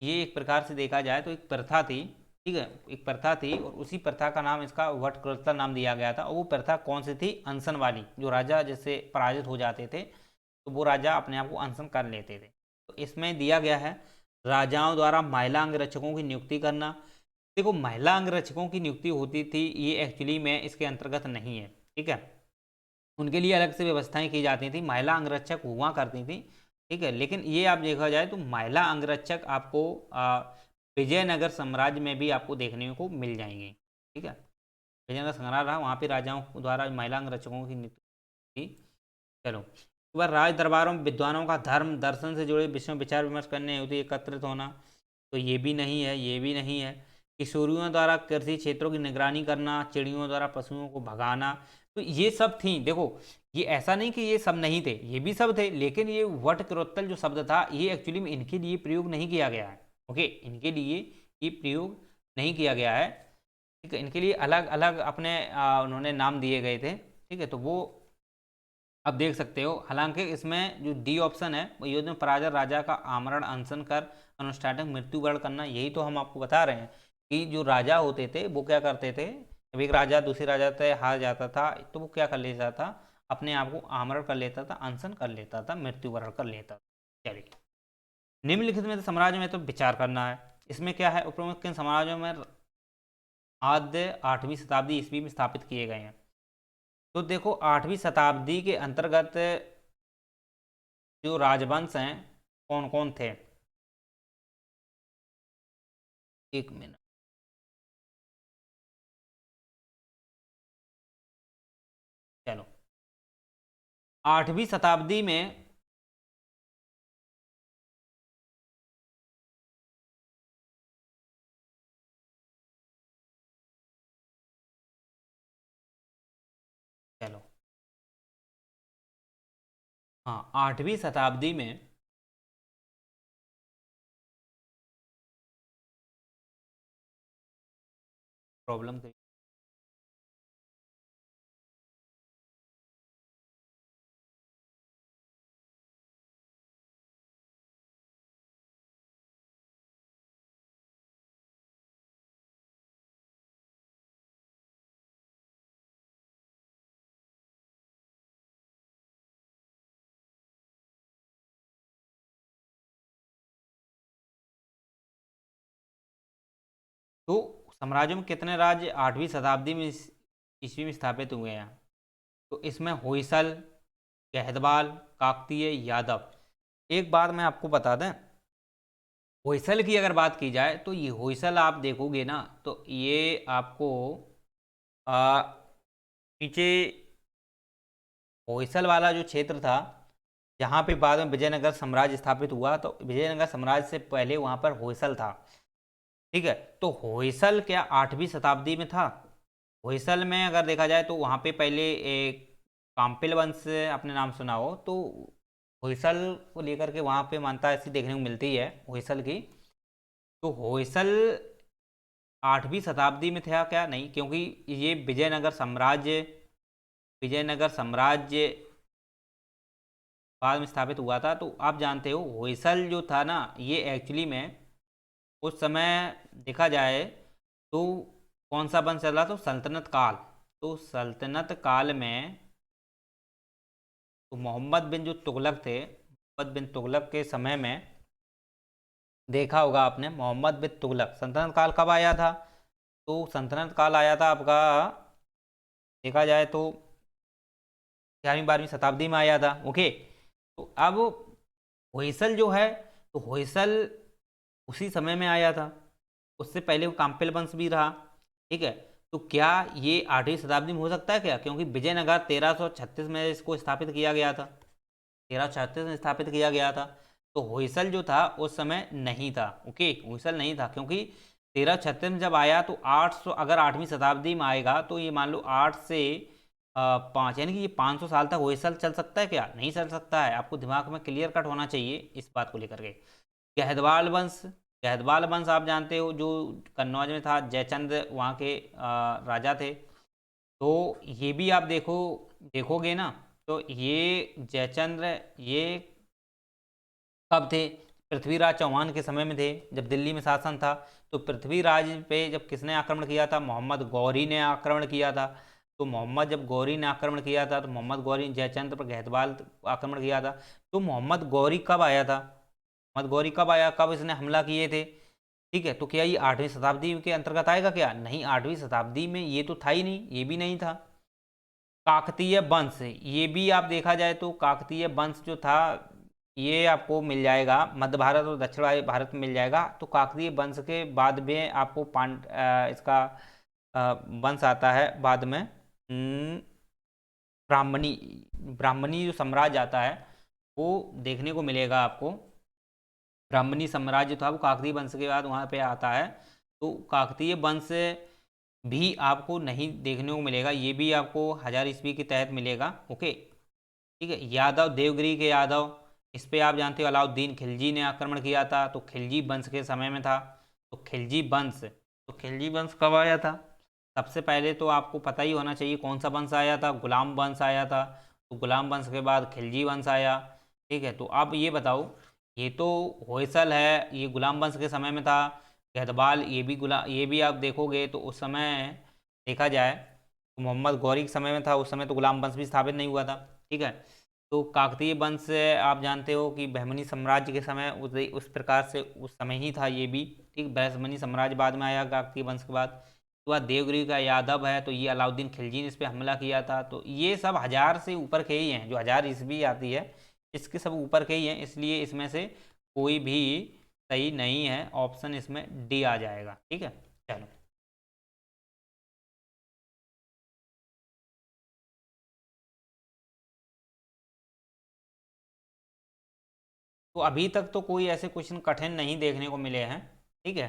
ये एक प्रकार से देखा जाए तो एक प्रथा थी ठीक है, एक प्रथा थी और उसी प्रथा का नाम इसका वटक्रतुत्व नाम दिया गया था। और वो प्रथा कौन सी थी? अनशन वाली। जो राजा जैसे पराजित हो जाते थे तो वो राजा अपने आप को अनशन कर लेते थे। तो इसमें दिया गया है राजाओं द्वारा महिला अंगरक्षकों की नियुक्ति करना। देखो, महिला अंगरक्षकों की नियुक्ति होती थी, ये एक्चुअली में इसके अंतर्गत नहीं है। ठीक है, उनके लिए अलग से व्यवस्थाएं की जाती थी, महिला अंगरक्षक हुआ करती थी। ठीक है, लेकिन ये आप देखा जाए तो महिला अंगरक्षक आपको विजयनगर साम्राज्य में भी आपको देखने को मिल जाएंगे। ठीक है, विजयनगर संग्रहालय रहा, वहाँ पे राजाओं द्वारा महिला अंगरक्षकों की नियुक्ति थी। चलो, एक बार राज दरबारों में विद्वानों का धर्म दर्शन से जुड़े विषयों विचार विमर्श करने हेतु एकत्रित होना, तो ये भी नहीं है, ये भी नहीं है। किशोरियों द्वारा कृषि क्षेत्रों की निगरानी करना, चिड़ियों द्वारा पशुओं को भगाना, तो ये सब थी। देखो, ये ऐसा नहीं कि ये सब नहीं थे, ये भी सब थे, लेकिन ये वटक्रोत्तल जो शब्द था ये एक्चुअली में इनके लिए प्रयोग नहीं किया गया है। ओके, इनके लिए ये प्रयोग नहीं किया गया है। ठीक है, इनके लिए अलग अलग अपने उन्होंने नाम दिए गए थे। ठीक है, तो वो अब देख सकते हो। हालांकि इसमें जो डी ऑप्शन है वो युद्ध में पराजय राजा का आमरण अनशन कर अनुष्ठानक मृत्युवरण करना, यही तो हम आपको बता रहे हैं कि जो राजा होते थे वो क्या करते थे, जब एक राजा दूसरे राजा से हार जाता था तो वो क्या कर लेता था, अपने आप को आमरण कर लेता था, अनशन कर लेता था, मृत्युवरण कर लेता था। चलिए, निम्नलिखित में साम्राज्य में तो विचार करना है। इसमें क्या है, उपरोक्त किन साम्राज्यों में आद्य 8वीं शताब्दी ईस्वी में स्थापित किए गए हैं? तो देखो, 8वीं शताब्दी के अंतर्गत जो राजवंश हैं कौन कौन थे? एक मिनट, चलो, 8वीं शताब्दी में चलो, हाँ, 8वीं शताब्दी में प्रॉब्लम थी। तो साम्राज्यों में कितने राज्य 8वीं शताब्दी में ईस्वी में स्थापित हुए हैं? तो इसमें होयसल, गहदवाल, काकतीय, यादव। एक बात मैं आपको बता दें, होयसल की अगर बात की जाए तो ये होयसल आप देखोगे ना तो ये आपको आ, नीचे होयसल वाला जो क्षेत्र था जहाँ पे बाद में विजयनगर साम्राज्य स्थापित हुआ, तो विजयनगर साम्राज्य से पहले वहाँ पर होयसल था। ठीक है, तो होयसल क्या 8वीं शताब्दी में था? होयसल में अगर देखा जाए तो वहाँ पे पहले एक काम्पिल वंश अपने नाम सुना हो, तो होयसल को लेकर के वहाँ पे मान्यता ऐसी देखने को मिलती है होयसल की। तो होयसल 8वीं शताब्दी में था क्या? नहीं, क्योंकि ये विजयनगर साम्राज्य बाद में स्थापित हुआ था। तो आप जानते हो होयसल जो था ना, ये एक्चुअली में उस समय देखा जाए तो कौन सा वंश चला? तो सल्तनत काल। तो सल्तनत काल में तो मोहम्मद बिन जो तुगलक थे, मोहम्मद बिन तुगलक के समय में देखा होगा आपने, मोहम्मद बिन तुगलक सल्तनत काल कब आया था? तो सल्तनत काल आया था आपका, देखा जाए तो 11वीं 12वीं शताब्दी में आया था। ओके, तो अब होयसल जो है, तो होयसल उसी समय में आया था, उससे पहले वो काम्पिल वंश भी रहा। ठीक है, तो क्या ये 8वीं शताब्दी में हो सकता है क्या? क्योंकि विजयनगर 1336 में इसको स्थापित किया गया था, 1336 में स्थापित किया गया था। तो होयसल जो था उस समय नहीं था। ओके, होयसल नहीं था, क्योंकि 1336 में जब आया तो 800, अगर 8वीं शताब्दी में आएगा तो ये मान लो 8 से 5, यानी कि ये 500 साल तक होयसल चल सकता है क्या? नहीं चल सकता है। आपको दिमाग में क्लियर कट होना चाहिए इस बात को लेकर के। गहदवाल वंश, गहदवाल वंश आप जानते हो जो कन्नौज में था, जयचंद वहाँ के राजा थे। तो ये भी आप देखोगे ना, तो ये जयचंद्र ये कब थे? पृथ्वीराज चौहान के समय में थे, जब दिल्ली में शासन था। तो पृथ्वीराज पे जब किसने आक्रमण किया था? मोहम्मद गौरी ने आक्रमण किया था। तो मोहम्मद जब गौरी ने आक्रमण किया था, तो मोहम्मद गौरी जयचंद्र पर गहतवाल आक्रमण किया था। तो मोहम्मद गौरी कब आया था? मोहम्मद गौरी कब आया, कब इसने हमला किए थे? ठीक है, तो क्या ये 8वीं शताब्दी के अंतर्गत आएगा? क्या नहीं, 8वीं शताब्दी में ये तो था ही नहीं, ये भी नहीं था। काकतीय वंश, ये भी आप देखा जाए तो काकतीय वंश जो था ये आपको मिल जाएगा मध्य भारत और दक्षिण भारत में मिल जाएगा। तो काकतीय वंश के बाद में आपको इसका वंश आता है बाद में, ब्राह्मणी। ब्राह्मणी जो साम्राज्य आता है वो देखने को मिलेगा आपको। ब्राह्मणी साम्राज्य था वो काकतीय वंश के बाद वहाँ पे आता है। तो काकतीय वंश भी आपको नहीं देखने को मिलेगा, ये भी आपको 1000 ईस्वी के तहत मिलेगा। ओके, ठीक है। यादव, देवगिरी के यादव, इस पे आप जानते हो अलाउद्दीन खिलजी ने आक्रमण किया था, तो खिलजी वंश के समय में था। तो खिलजी वंश, तो खिलजी वंश कब आया था? सबसे पहले तो आपको पता ही होना चाहिए कौन सा वंश आया था, गुलाम वंश आया था। तो गुलाम वंश के बाद खिलजी वंश आया। ठीक है, तो अब ये बताओ, ये तो होयसल है, ये गुलाम वंश के समय में था। गहतवाल, ये भी आप देखोगे तो उस समय देखा जाए तो मोहम्मद गौरी के समय में था, उस समय तो गुलाम वंश भी स्थापित नहीं हुआ था। ठीक है, तो काकतीय वंश आप जानते हो कि बहमनी साम्राज्य के समय उस प्रकार से उस समय ही था ये भी। ठीक, बहमनी साम्राज्य बाद में आया काकतीय वंश के बाद। तो बाद देवगिरी का यादव है, तो ये अलाउद्दीन खिलजी ने इस पर हमला किया था। तो ये सब 1000 से ऊपर के ही हैं, जो 1000 ईस्वी आती है इसके सब ऊपर के ही हैं, इसलिए इसमें से कोई भी सही नहीं है। ऑप्शन इसमें डी आ जाएगा। ठीक है, चलो। तो अभी तक तो कोई ऐसे क्वेश्चन कठिन नहीं देखने को मिले हैं। ठीक है,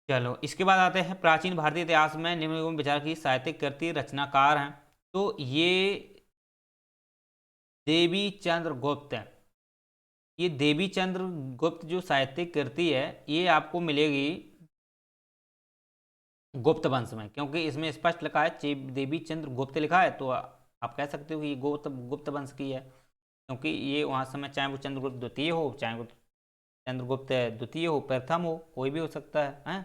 चलो इसके बाद आते हैं प्राचीन भारतीय इतिहास में निम्न विचार की साहित्यिक कृति रचनाकार हैं। तो ये देवी चंद्र गुप्त है। ये देवी चंद्र गुप्त जो साहित्यिक कृति है ये आपको मिलेगी गुप्त वंश में, क्योंकि इसमें स्पष्ट लिखा है देवी चंद्र गुप्त लिखा है, तो आप कह सकते हो कि ये गुप्त गुप्त वंश की है, क्योंकि ये वहाँ समय चाहे वो चंद्रगुप्त द्वितीय हो, चाहे वो चंद्रगुप्त द्वितीय हो, प्रथम हो, कोई भी हो सकता है?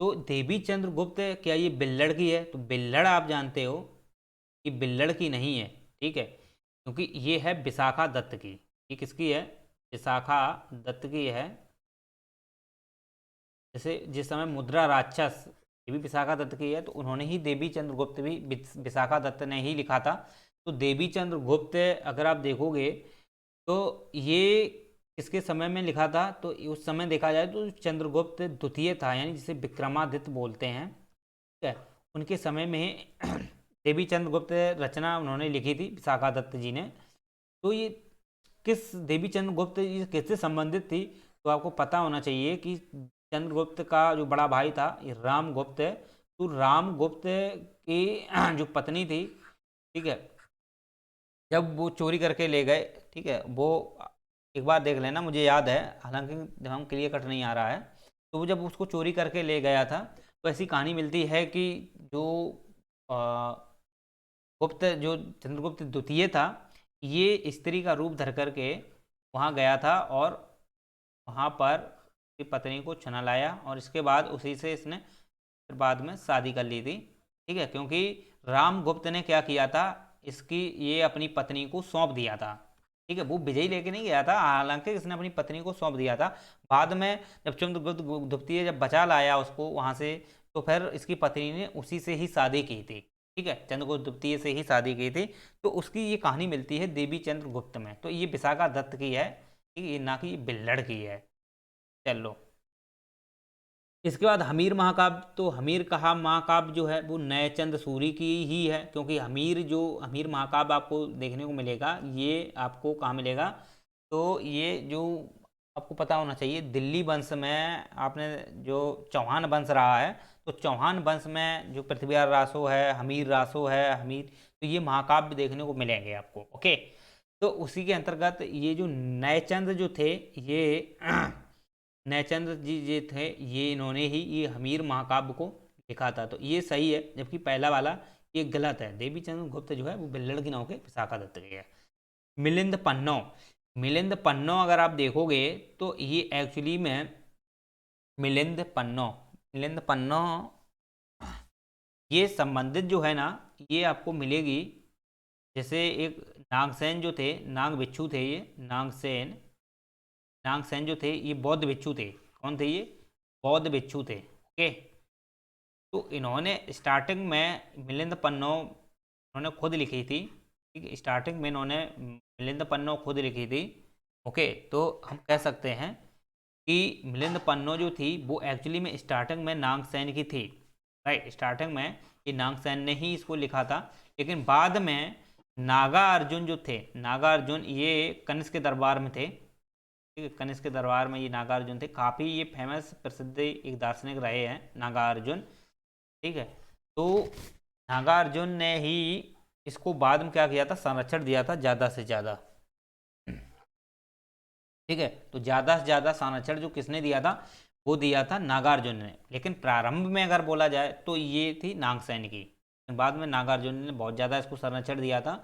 तो देवी चंद्रगुप्त क्या ये बिल्लड़ की है? तो बिल्लड़ आप जानते हो कि बिल्लड़ की नहीं है। ठीक है, क्योंकि ये है विशाखा दत्त की। ये किसकी है? विशाखा दत्त की है। जैसे जिस समय मुद्रा राक्षस, ये भी विशाखा दत्त की है, तो उन्होंने ही देवी चंद्रगुप्त भी विशाखा दत्त ने ही लिखा था। तो देवी चंद्रगुप्त अगर आप देखोगे तो ये किसके समय में लिखा था? तो उस समय देखा जाए तो चंद्रगुप्त द्वितीय था, यानी जिसे विक्रमादित्य बोलते हैं। ठीक है, उनके समय में देवी चंद्रगुप्त रचना उन्होंने लिखी थी विशाखा दत्त जी ने। तो ये किस देवी चंद्रगुप्त ये किससे संबंधित थी? तो आपको पता होना चाहिए कि चंद्रगुप्त का जो बड़ा भाई था ये रामगुप्त है। तो रामगुप्त की जो पत्नी थी, ठीक है, जब वो चोरी करके ले गए, ठीक है, वो एक बार देख लेना, मुझे याद है, हालांकि दिमाग क्लियर कट नहीं आ रहा है। तो वो जब उसको चोरी करके ले गया था, तो ऐसी कहानी मिलती है कि जो गुप्त जो चंद्रगुप्त द्वितीय था ये स्त्री का रूप धर करके वहाँ गया था और वहाँ पर अपनी पत्नी को चुना लाया, और इसके बाद उसी से इसने फिर बाद में शादी कर ली थी। ठीक है, क्योंकि रामगुप्त ने क्या किया था, इसकी ये अपनी पत्नी को सौंप दिया था। ठीक है, वो विजयी लेके नहीं गया था, हालांकि इसने अपनी पत्नी को सौंप दिया था। बाद में जब चंद्रगुप्त द्वितीय जब बचा लाया उसको वहाँ से, तो फिर इसकी पत्नी ने उसी से ही शादी की थी। ठीक है, चंद्रगुप्त द्वितीय से ही शादी की थी। तो उसकी ये कहानी मिलती है देवी चंद्रगुप्त में। तो ये विशाखा दत्त की है, ठीक है, ये ना कि बिल्लड़ की है। चलो इसके बाद हमीर महाकाव्य। तो हमीर कहा महाकाव्य जो है वो नयचंद सूरी की ही है, क्योंकि हमीर महाकाव्य आपको देखने को मिलेगा, ये आपको कहाँ मिलेगा? तो ये जो आपको पता होना चाहिए, दिल्ली वंश में आपने जो चौहान वंश रहा है, तो चौहान वंश में जो पृथ्वीराज रासो है, हमीर रासो है, हमीर, तो ये महाकाव्य देखने को मिलेंगे आपको। ओके, तो उसी के अंतर्गत ये जो नयचंद जो थे ये नयचंद जी जो थे ये इन्होंने ही ये हमीर महाकाव्य को लिखा था। तो ये सही है, जबकि पहला वाला ये गलत है। देवी चंद्र गुप्त जो है वो बिल्लड़ की नाव के विशाखा दत्त की है। मिलिंद पन्नौ, मिलिंद पन्नो अगर आप देखोगे तो ये एक्चुअली में मिलिंद पन्नो ये संबंधित जो है ना, ये आपको मिलेगी। जैसे एक नागसेन जो थे, नाग भिक्षु थे, ये नागसेन जो थे ये बौद्ध भिक्षु थे। कौन थे ये? बौद्ध भिक्षु थे। ओके, तो इन्होंने स्टार्टिंग में मिलिंद पन्नो इन्होंने खुद लिखी थी। ठीक है, स्टार्टिंग में इन्होंने मिलिंद पन्नो खुद लिखी थी। ओके, तो हम कह सकते हैं कि मिलिंद पन्नो जो थी वो एक्चुअली में स्टार्टिंग में नागसेन की थी। राइट, स्टार्टिंग में ये नागसेन ने ही इसको लिखा था, लेकिन बाद में नागा अर्जुन जो थे, नागा अर्जुन ये कनिष्क के दरबार में थे। ठीक है, कनिष्क के दरबार में ये नागा अर्जुन थे, काफ़ी ये फेमस प्रसिद्ध एक दार्शनिक रहे हैं नागा अर्जुन। ठीक है, तो नागा अर्जुन ने ही इसको बाद में क्या किया था, संरक्षण दिया था ज़्यादा से ज़्यादा। ठीक है, तो ज़्यादा से ज़्यादा संरक्षण जो किसने दिया था, वो दिया था नागार्जुन ने। लेकिन प्रारंभ में अगर बोला जाए तो ये थी नागसेन की। बाद में नागार्जुन ने बहुत ज़्यादा इसको संरक्षण दिया था,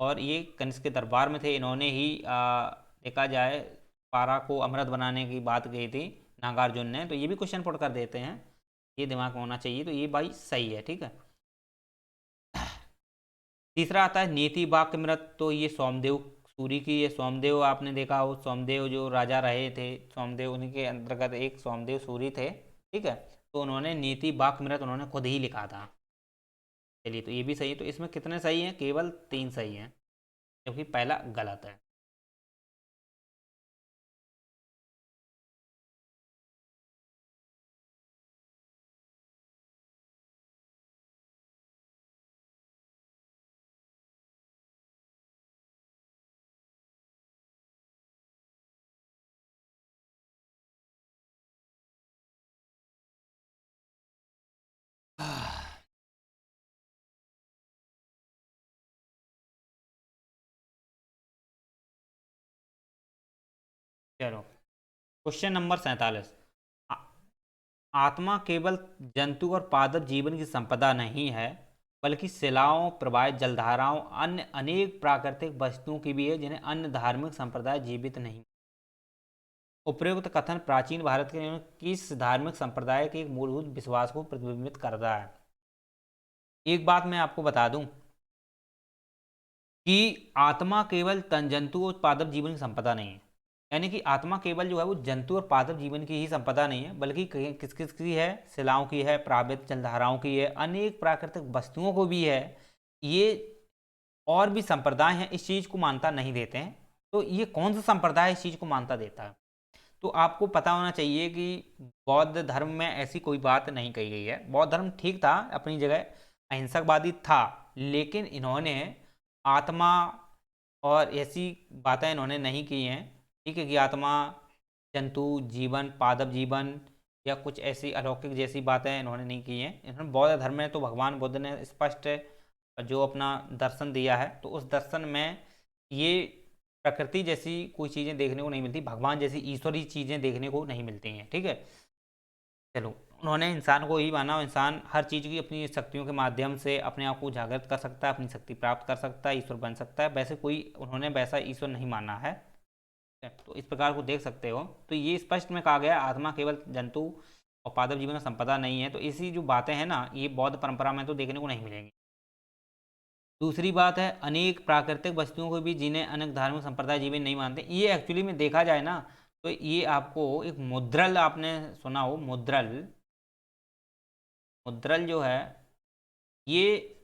और ये कनिष्क के दरबार में थे। इन्होंने ही देखा जाए पारा को अमृत बनाने की बात कही थी नागार्जुन ने। तो ये भी क्वेश्चन पुट कर देते हैं, ये दिमाग में होना चाहिए। तो ये भाई सही है। ठीक है, तीसरा आता है नीति वाक्यमृत। तो ये सोमदेव सूरी की, ये सोमदेव आपने देखा हो, सोमदेव जो राजा रहे थे, सोमदेव उन्हीं के अंतर्गत एक सोमदेव सूरी थे। ठीक है, तो उन्होंने नीति वाक्यमृत उन्होंने खुद ही लिखा था। चलिए, तो ये भी सही है। तो इसमें कितने सही हैं? केवल 3 सही हैं, जबकि पहला गलत है। चलो, क्वेश्चन नंबर 47। आत्मा केवल जंतु और पादप जीवन की संपदा नहीं है, बल्कि शिलाओं, प्रवाहित जलधाराओं, अन्य अनेक प्राकृतिक वस्तुओं की भी है, जिन्हें अन्य धार्मिक संप्रदाय जीवित नहीं। उपयुक्त कथन प्राचीन भारत के किस धार्मिक संप्रदाय के एक मूलभूत विश्वास को प्रतिबिंबित करता है? एक बात मैं आपको बता दूं कि आत्मा केवल तन जंतु और पादप जीवन की संपदा नहीं है। यानी कि आत्मा केवल जो है वो जंतु और पादप जीवन की ही संपदा नहीं है, बल्कि किस किस की है? शिलाओं की है, प्राकृतिक जलधाराओं की है, अनेक प्राकृतिक वस्तुओं को भी है। ये और भी संप्रदाय हैं इस चीज़ को मान्यता नहीं देते हैं। तो ये कौन सा संप्रदाय इस चीज़ को मान्यता देता है? तो आपको पता होना चाहिए कि बौद्ध धर्म में ऐसी कोई बात नहीं कही गई है। बौद्ध धर्म ठीक था अपनी जगह, अहिंसकवादी था, लेकिन इन्होंने आत्मा और ऐसी बातें इन्होंने नहीं की हैं। ठीक है, कि आत्मा, जंतु जीवन, पादप जीवन या कुछ ऐसी अलौकिक जैसी बातें इन्होंने नहीं की हैं। इन्होंने बौद्ध धर्म में तो भगवान बुद्ध ने स्पष्ट जो अपना दर्शन दिया है, तो उस दर्शन में ये प्रकृति जैसी कोई चीज़ें देखने को नहीं मिलती, भगवान जैसी ईश्वरीय चीज़ें देखने को नहीं मिलती हैं। ठीक है, चलो, उन्होंने इंसान को ही माना, इंसान हर चीज़ की अपनी शक्तियों के माध्यम से अपने आप को जागृत कर सकता है, अपनी शक्ति प्राप्त कर सकता है, ईश्वर बन सकता है। वैसे कोई उन्होंने वैसा ईश्वर नहीं माना है। तो इस प्रकार को देख सकते हो। तो ये स्पष्ट में कहा गया आत्मा केवल जंतु और पादप जीवन का संपदा नहीं है। तो इसी जो बातें हैं ना, ये बौद्ध परंपरा में तो देखने को नहीं मिलेंगी। दूसरी बात है अनेक प्राकृतिक वस्तुओं को भी जिन्हें अनेक धार्मिक संप्रदाय जीवन नहीं मानते। ये एक्चुअली में देखा जाए ना, तो ये आपको एक मुद्रल, आपने सुना हो मुद्रल, मुद्रल जो है ये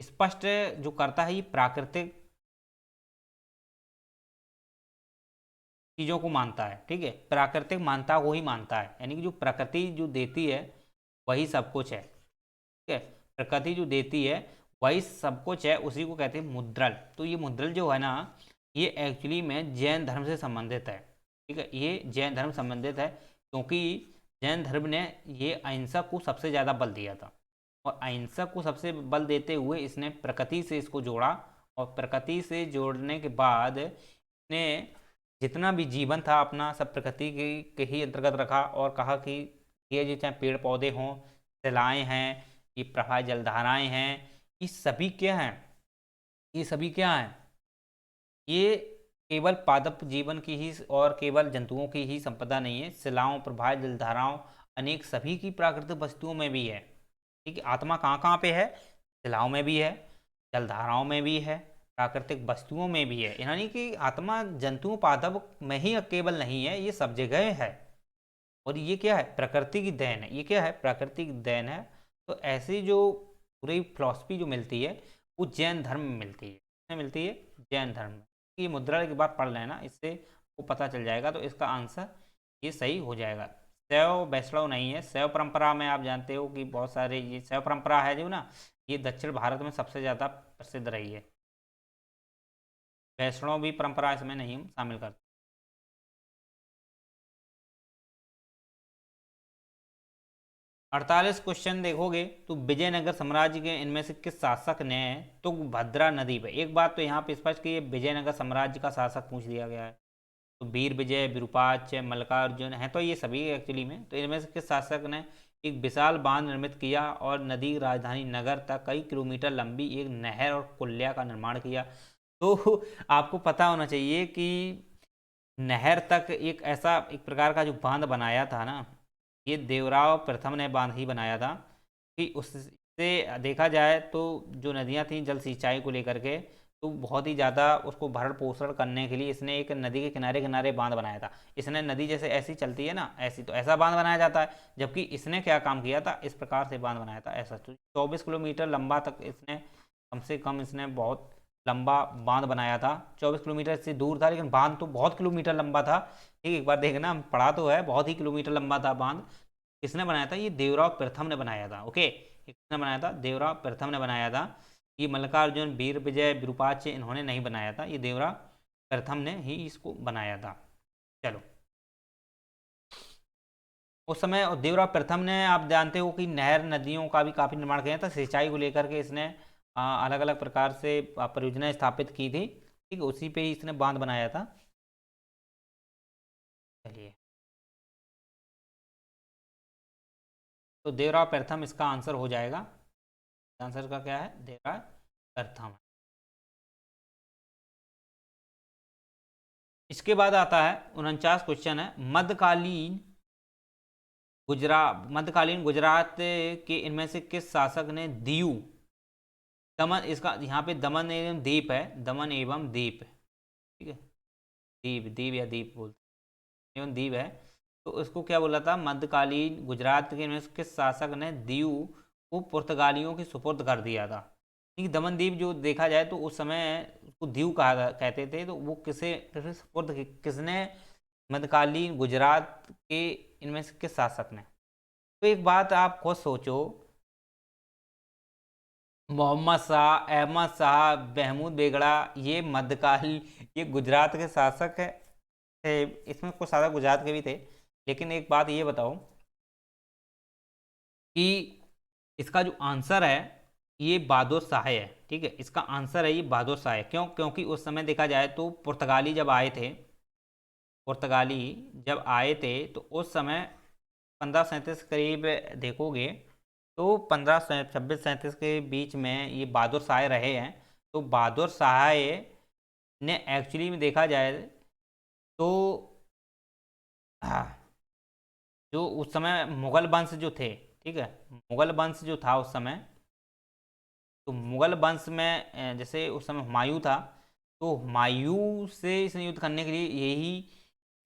स्पष्ट जो करता है, ये प्राकृतिक चीज़ों को मानता है। ठीक है, प्राकृतिक मानता को ही मानता है, यानी कि जो प्रकृति जो देती है वही सब कुछ है। ठीक है, प्रकृति जो देती है वही सब कुछ है, उसी को कहते हैं मुद्रल। तो ये मुद्रल जो है ना, ये एक्चुअली में जैन धर्म से संबंधित है। ठीक है, ये जैन धर्म संबंधित है, क्योंकि जैन धर्म ने ये अहिंसा को सबसे ज़्यादा बल दिया था, और अहिंसा को सबसे बल देते हुए इसने प्रकृति से इसको जोड़ा, और प्रकृति से जोड़ने के बाद ने जितना भी जीवन था अपना सब प्रकृति के ही अंतर्गत रखा, और कहा कि ये जो चाहे पेड़ पौधे हों, शिलाएँ हैं, ये प्रवाह जलधाराएँ हैं, ये सभी क्या हैं? ये सभी क्या हैं? ये केवल पादप जीवन की ही और केवल जंतुओं की ही संपदा नहीं है, शिलाओं, प्रवाह, जलधाराओं, अनेक सभी की प्राकृतिक वस्तुओं में भी है। ठीक है, आत्मा कहाँ कहाँ पे है? शिलाओं में भी है, जलधाराओं में भी है, प्राकृतिक वस्तुओं में भी है। यानी कि आत्मा जंतुओं पादप में ही केवल नहीं है, ये सब जगह है। और ये क्या है? प्रकृति की देन है। ये क्या है? प्रकृति की देन है। तो ऐसी जो पूरी फिलॉसफी जो मिलती है वो जैन धर्म में मिलती है। किसमें मिलती है? जैन धर्म में। ये मुद्रा की बात पढ़ लेना, इससे वो पता चल जाएगा। तो इसका आंसर ये सही हो जाएगा। शैव वैष्णव नहीं है। शैव परंपरा में आप जानते हो कि बहुत सारे ये शैव परंपरा है जो ना, ये दक्षिण भारत में सबसे ज़्यादा प्रसिद्ध रही है। वैष्णव भी परंपरा इसमें नहीं शामिल करते। 48 क्वेश्चन देखोगे तो विजयनगर साम्राज्य के इनमें से किस शासक ने तुंगभद्रा नदी पर, एक बात तो यहाँ पे स्पष्ट की विजयनगर साम्राज्य का शासक पूछ दिया गया है। तो वीर विजय, विरूपाक्ष, मल्लिकार्जुन है तो ये सभी एक्चुअली में। तो इनमें से किस शासक ने एक विशाल बांध निर्मित किया और नदी राजधानी नगर तक कई किलोमीटर लंबी एक नहर और कुल्या का निर्माण किया? तो आपको पता होना चाहिए कि नहर तक एक ऐसा एक प्रकार का जो बांध बनाया था ना, ये देवराव प्रथम ने बांध ही बनाया था। कि उससे देखा जाए तो जो नदियाँ थीं जल सिंचाई को लेकर के, तो बहुत ही ज़्यादा उसको भरण पोषण करने के लिए इसने एक नदी के किनारे किनारे बांध बनाया था। इसने नदी जैसे ऐसी चलती है ना, ऐसी तो ऐसा बांध बनाया जाता है, जबकि इसने क्या काम किया था? इस प्रकार से बांध बनाया था ऐसा। तो 24 किलोमीटर लंबा तक इसने, कम से कम इसने बहुत लंबा बांध बनाया था। 24 किलोमीटर से दूर था लेकिन बांध तो बहुत किलोमीटर लंबा था। ठीक, एक बार देखना, पढ़ा तो है, बहुत ही किलोमीटर लंबा था बांध। किसने बनाया था? ये देवराव प्रथम ने बनाया था। ओके, किसने बनाया था? देवराव प्रथम ने बनाया था। ये मल्लिकार्जुन, वीर विजय, विरूपाक्ष इन्होंने नहीं बनाया था, ये देवराव प्रथम ने ही इसको बनाया था। चलो, उस समय देवराव प्रथम ने, आप जानते हो कि नहर नदियों का भी काफ़ी निर्माण किया था। सिंचाई को लेकर के इसने अलग अलग प्रकार से परियोजनाएं स्थापित की थी। ठीक है, उसी पे ही इसने बांध बनाया था। चलिए, तो देवराव प्रथम इसका आंसर हो जाएगा। आंसर का क्या है? देवराव प्रथम। इसके बाद आता है 49 क्वेश्चन है, मध्यकालीन गुजरात के इनमें से किस शासक ने दीव, दमन, इसका यहाँ पे दमन एवं दीप है, दमन एवं दीप, ठीक है, दीप, दीप या दीप बोलते एवं दीप है। तो उसको क्या बोला था? मध्यकालीन गुजरात के इनमें से किस शासक ने दीव को पुर्तगालियों के सुपुर्द कर दिया था? ठीक, दमन दीप जो देखा जाए तो उस समय उसको दीव कहा कहते थे। तो वो किसे सुपुर्द किसने? मध्यकालीन गुजरात के इनमें से किस शासक ने? तो एक बात आप खुद सोचो, मोहम्मद शाह, अहमद शाह, महमूद बेगड़ा, ये मध्यकाल, ये गुजरात के शासक है थे। इसमें कुछ शासक गुजरात के भी थे। लेकिन एक बात ये बताओ कि इसका जो आंसर है ये बहादुर शाह है। ठीक है, इसका आंसर है ये बहादुर शाह है। क्यों? क्योंकि उस समय देखा जाए तो पुर्तगाली जब आए थे, पुर्तगाली जब आए थे तो उस समय 1537 करीब देखोगे तो 1526-37 के बीच में ये बहादुर शाह रहे हैं। तो बहादुर शाह ने एक्चुअली में देखा जाए तो हाँ, जो उस समय मुगल वंश जो थे, ठीक है, मुगल वंश जो था उस समय, तो मुगल वंश में जैसे उस समय हुमायूं था, तो हुमायूं से इसने युद्ध करने के लिए यही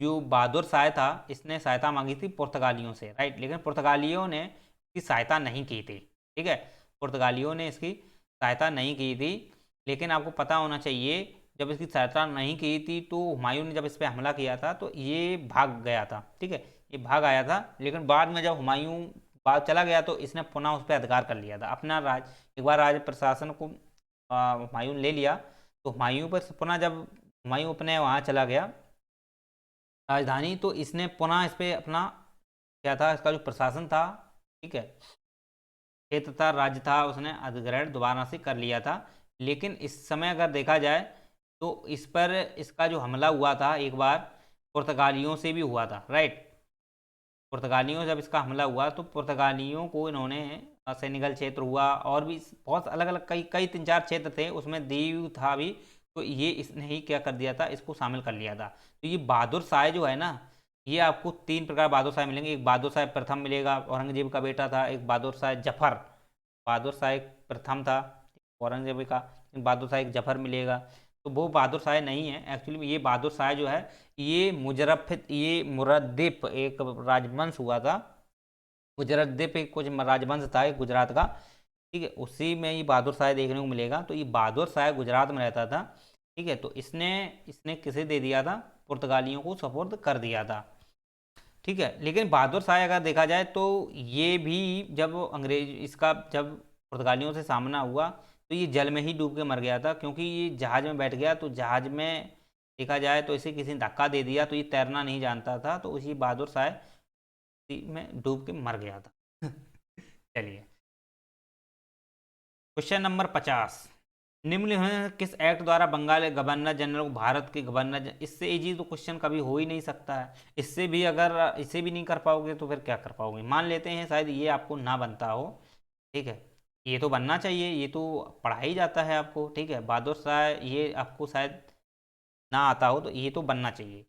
जो बहादुर शाह था इसने सहायता मांगी थी पुर्तगालियों से, राइट। लेकिन पुर्तगालियों ने इसकी सहायता नहीं की थी। ठीक है, पुर्तगालियों ने इसकी सहायता नहीं की थी। लेकिन आपको पता होना चाहिए, जब इसकी सहायता नहीं की थी तो हुमायूं ने जब इस पर हमला किया था तो ये भाग गया था। ठीक है, ये भाग आया था। लेकिन बाद में जब हुमायूं बाद चला गया तो इसने पुनः उस पर अधिकार कर लिया था अपना राज। एक बार राज प्रशासन को हुमायूं ले लिया, तो हुमायूं पर पुनः जब हुमायूं अपने वहाँ चला गया राजधानी, तो इसने पुनः इस पर अपना क्या था, इसका जो प्रशासन था, ठीक है, क्षेत्र था, राज्य था, उसने अधिग्रहण दोबारा से कर लिया था। लेकिन इस समय अगर देखा जाए तो इस पर इसका जो हमला हुआ था एक बार पुर्तगालियों से भी हुआ था, राइट। पुर्तगालियों जब इसका हमला हुआ तो पुर्तगालियों को इन्होंने सेनेगल क्षेत्र हुआ और भी बहुत अलग अलग कई कई 3-4 क्षेत्र थे, उसमें दीव था भी, तो ये इसने ही क्या कर दिया था, इसको शामिल कर लिया था। तो ये बहादुर शाह जो है ना, ये आपको तीन प्रकार बहादुर शाह मिलेंगे। एक बहादुर शाह प्रथम मिलेगा, औरंगजेब का बेटा था। एक बहादुर शाह जफर, बहादुर शाह एक प्रथम था औरंगजेब का। बहादुर शाह एक जफर मिलेगा। तो वो बहादुर शाह नहीं है एक्चुअली में। ये बहादुर शाह जो है, ये मुरद्दिप एक राजवंश हुआ था। मुजरद्दिप एक कुछ राजवंश था एक गुजरात का, ठीक है, उसी में ये बहादुर शाह देखने को मिलेगा। तो ये बहादुर शाह गुजरात में रहता था, ठीक है। तो इसने इसने किसे दे दिया था, पुर्तगालियों को सपोर्ट कर दिया था, ठीक है। लेकिन बहादुर शाह अगर देखा जाए तो ये भी जब अंग्रेज इसका जब पुर्तगालियों से सामना हुआ तो ये जल में ही डूब के मर गया था, क्योंकि ये जहाज में बैठ गया। तो जहाज में देखा जाए तो इसे किसी ने धक्का दे दिया, तो ये तैरना नहीं जानता था, तो उसी बहादुर शाह में डूब के मर गया था। चलिए, क्वेश्चन नंबर 50। निम्नलिखित किस एक्ट द्वारा बंगाल के गवर्नर जनरल को भारत के इससे इजी तो क्वेश्चन कभी हो ही नहीं सकता है। इससे भी अगर इसे भी नहीं कर पाओगे तो फिर क्या कर पाओगे। मान लेते हैं शायद ये आपको ना बनता हो, ठीक है। ये तो बनना चाहिए, ये तो पढ़ा ही जाता है आपको, ठीक है। बहादुर शाह ये आपको शायद ना आता हो, तो ये तो बनना चाहिए।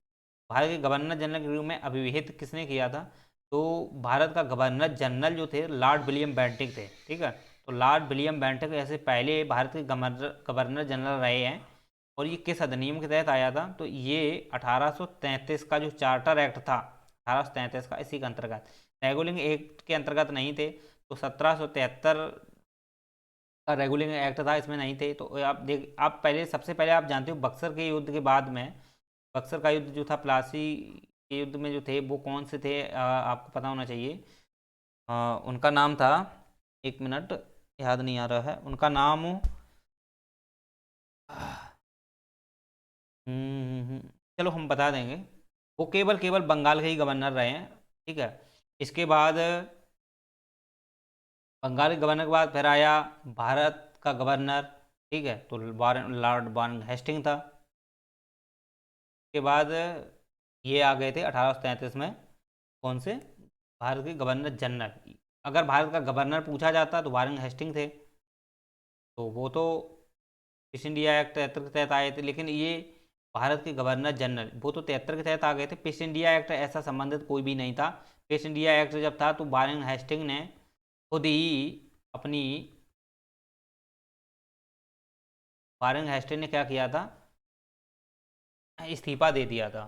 भारत के गवर्नर जनरल के रूप में अभिहित किसने किया था। तो भारत का गवर्नर जनरल जो थे लॉर्ड विलियम बेंटिक थे, ठीक है। तो लॉर्ड विलियम बेंटिक ऐसे पहले भारत के गवर्नर गवर्नर जनरल रहे हैं। और ये किस अधिनियम के तहत आया था, तो ये 1833 का जो चार्टर एक्ट था, 1833 का, इसी के अंतर्गत। रेगुलिंग एक्ट के अंतर्गत नहीं थे। तो 1773 का रेगुलिंग एक्ट था, इसमें नहीं थे। तो आप पहले, सबसे पहले आप जानते हो बक्सर के युद्ध के बाद में, बक्सर का युद्ध जो था, प्लासी के युद्ध में जो थे वो कौन से थे, आपको पता होना चाहिए। उनका नाम था, एक मिनट, याद नहीं आ रहा है उनका नाम। चलो हम बता देंगे। वो केवल केवल बंगाल के ही गवर्नर रहे हैं, ठीक है। इसके बाद बंगाल के गवर्नर के बाद फिर आया भारत का गवर्नर, ठीक है। तो लॉर्ड वारन हेस्टिंग था। के बाद ये आ गए थे 1833 में, कौन से, भारत के गवर्नर जनरल। अगर भारत का गवर्नर पूछा जाता तो वारन हेस्टिंग थे। तो वो तो ईस्ट इंडिया एक्ट 73 के तहत आए थे। लेकिन ये भारत के गवर्नर जनरल वो तो 73 के तहत आ गए थे। ईस्ट इंडिया एक्ट ऐसा संबंधित कोई भी नहीं था। ईस्ट इंडिया एक्ट जब था तो वारन हेस्टिंग ने खुद ही अपनी, वारन हेस्टिंग ने क्या किया था, इस्तीफा दे दिया था।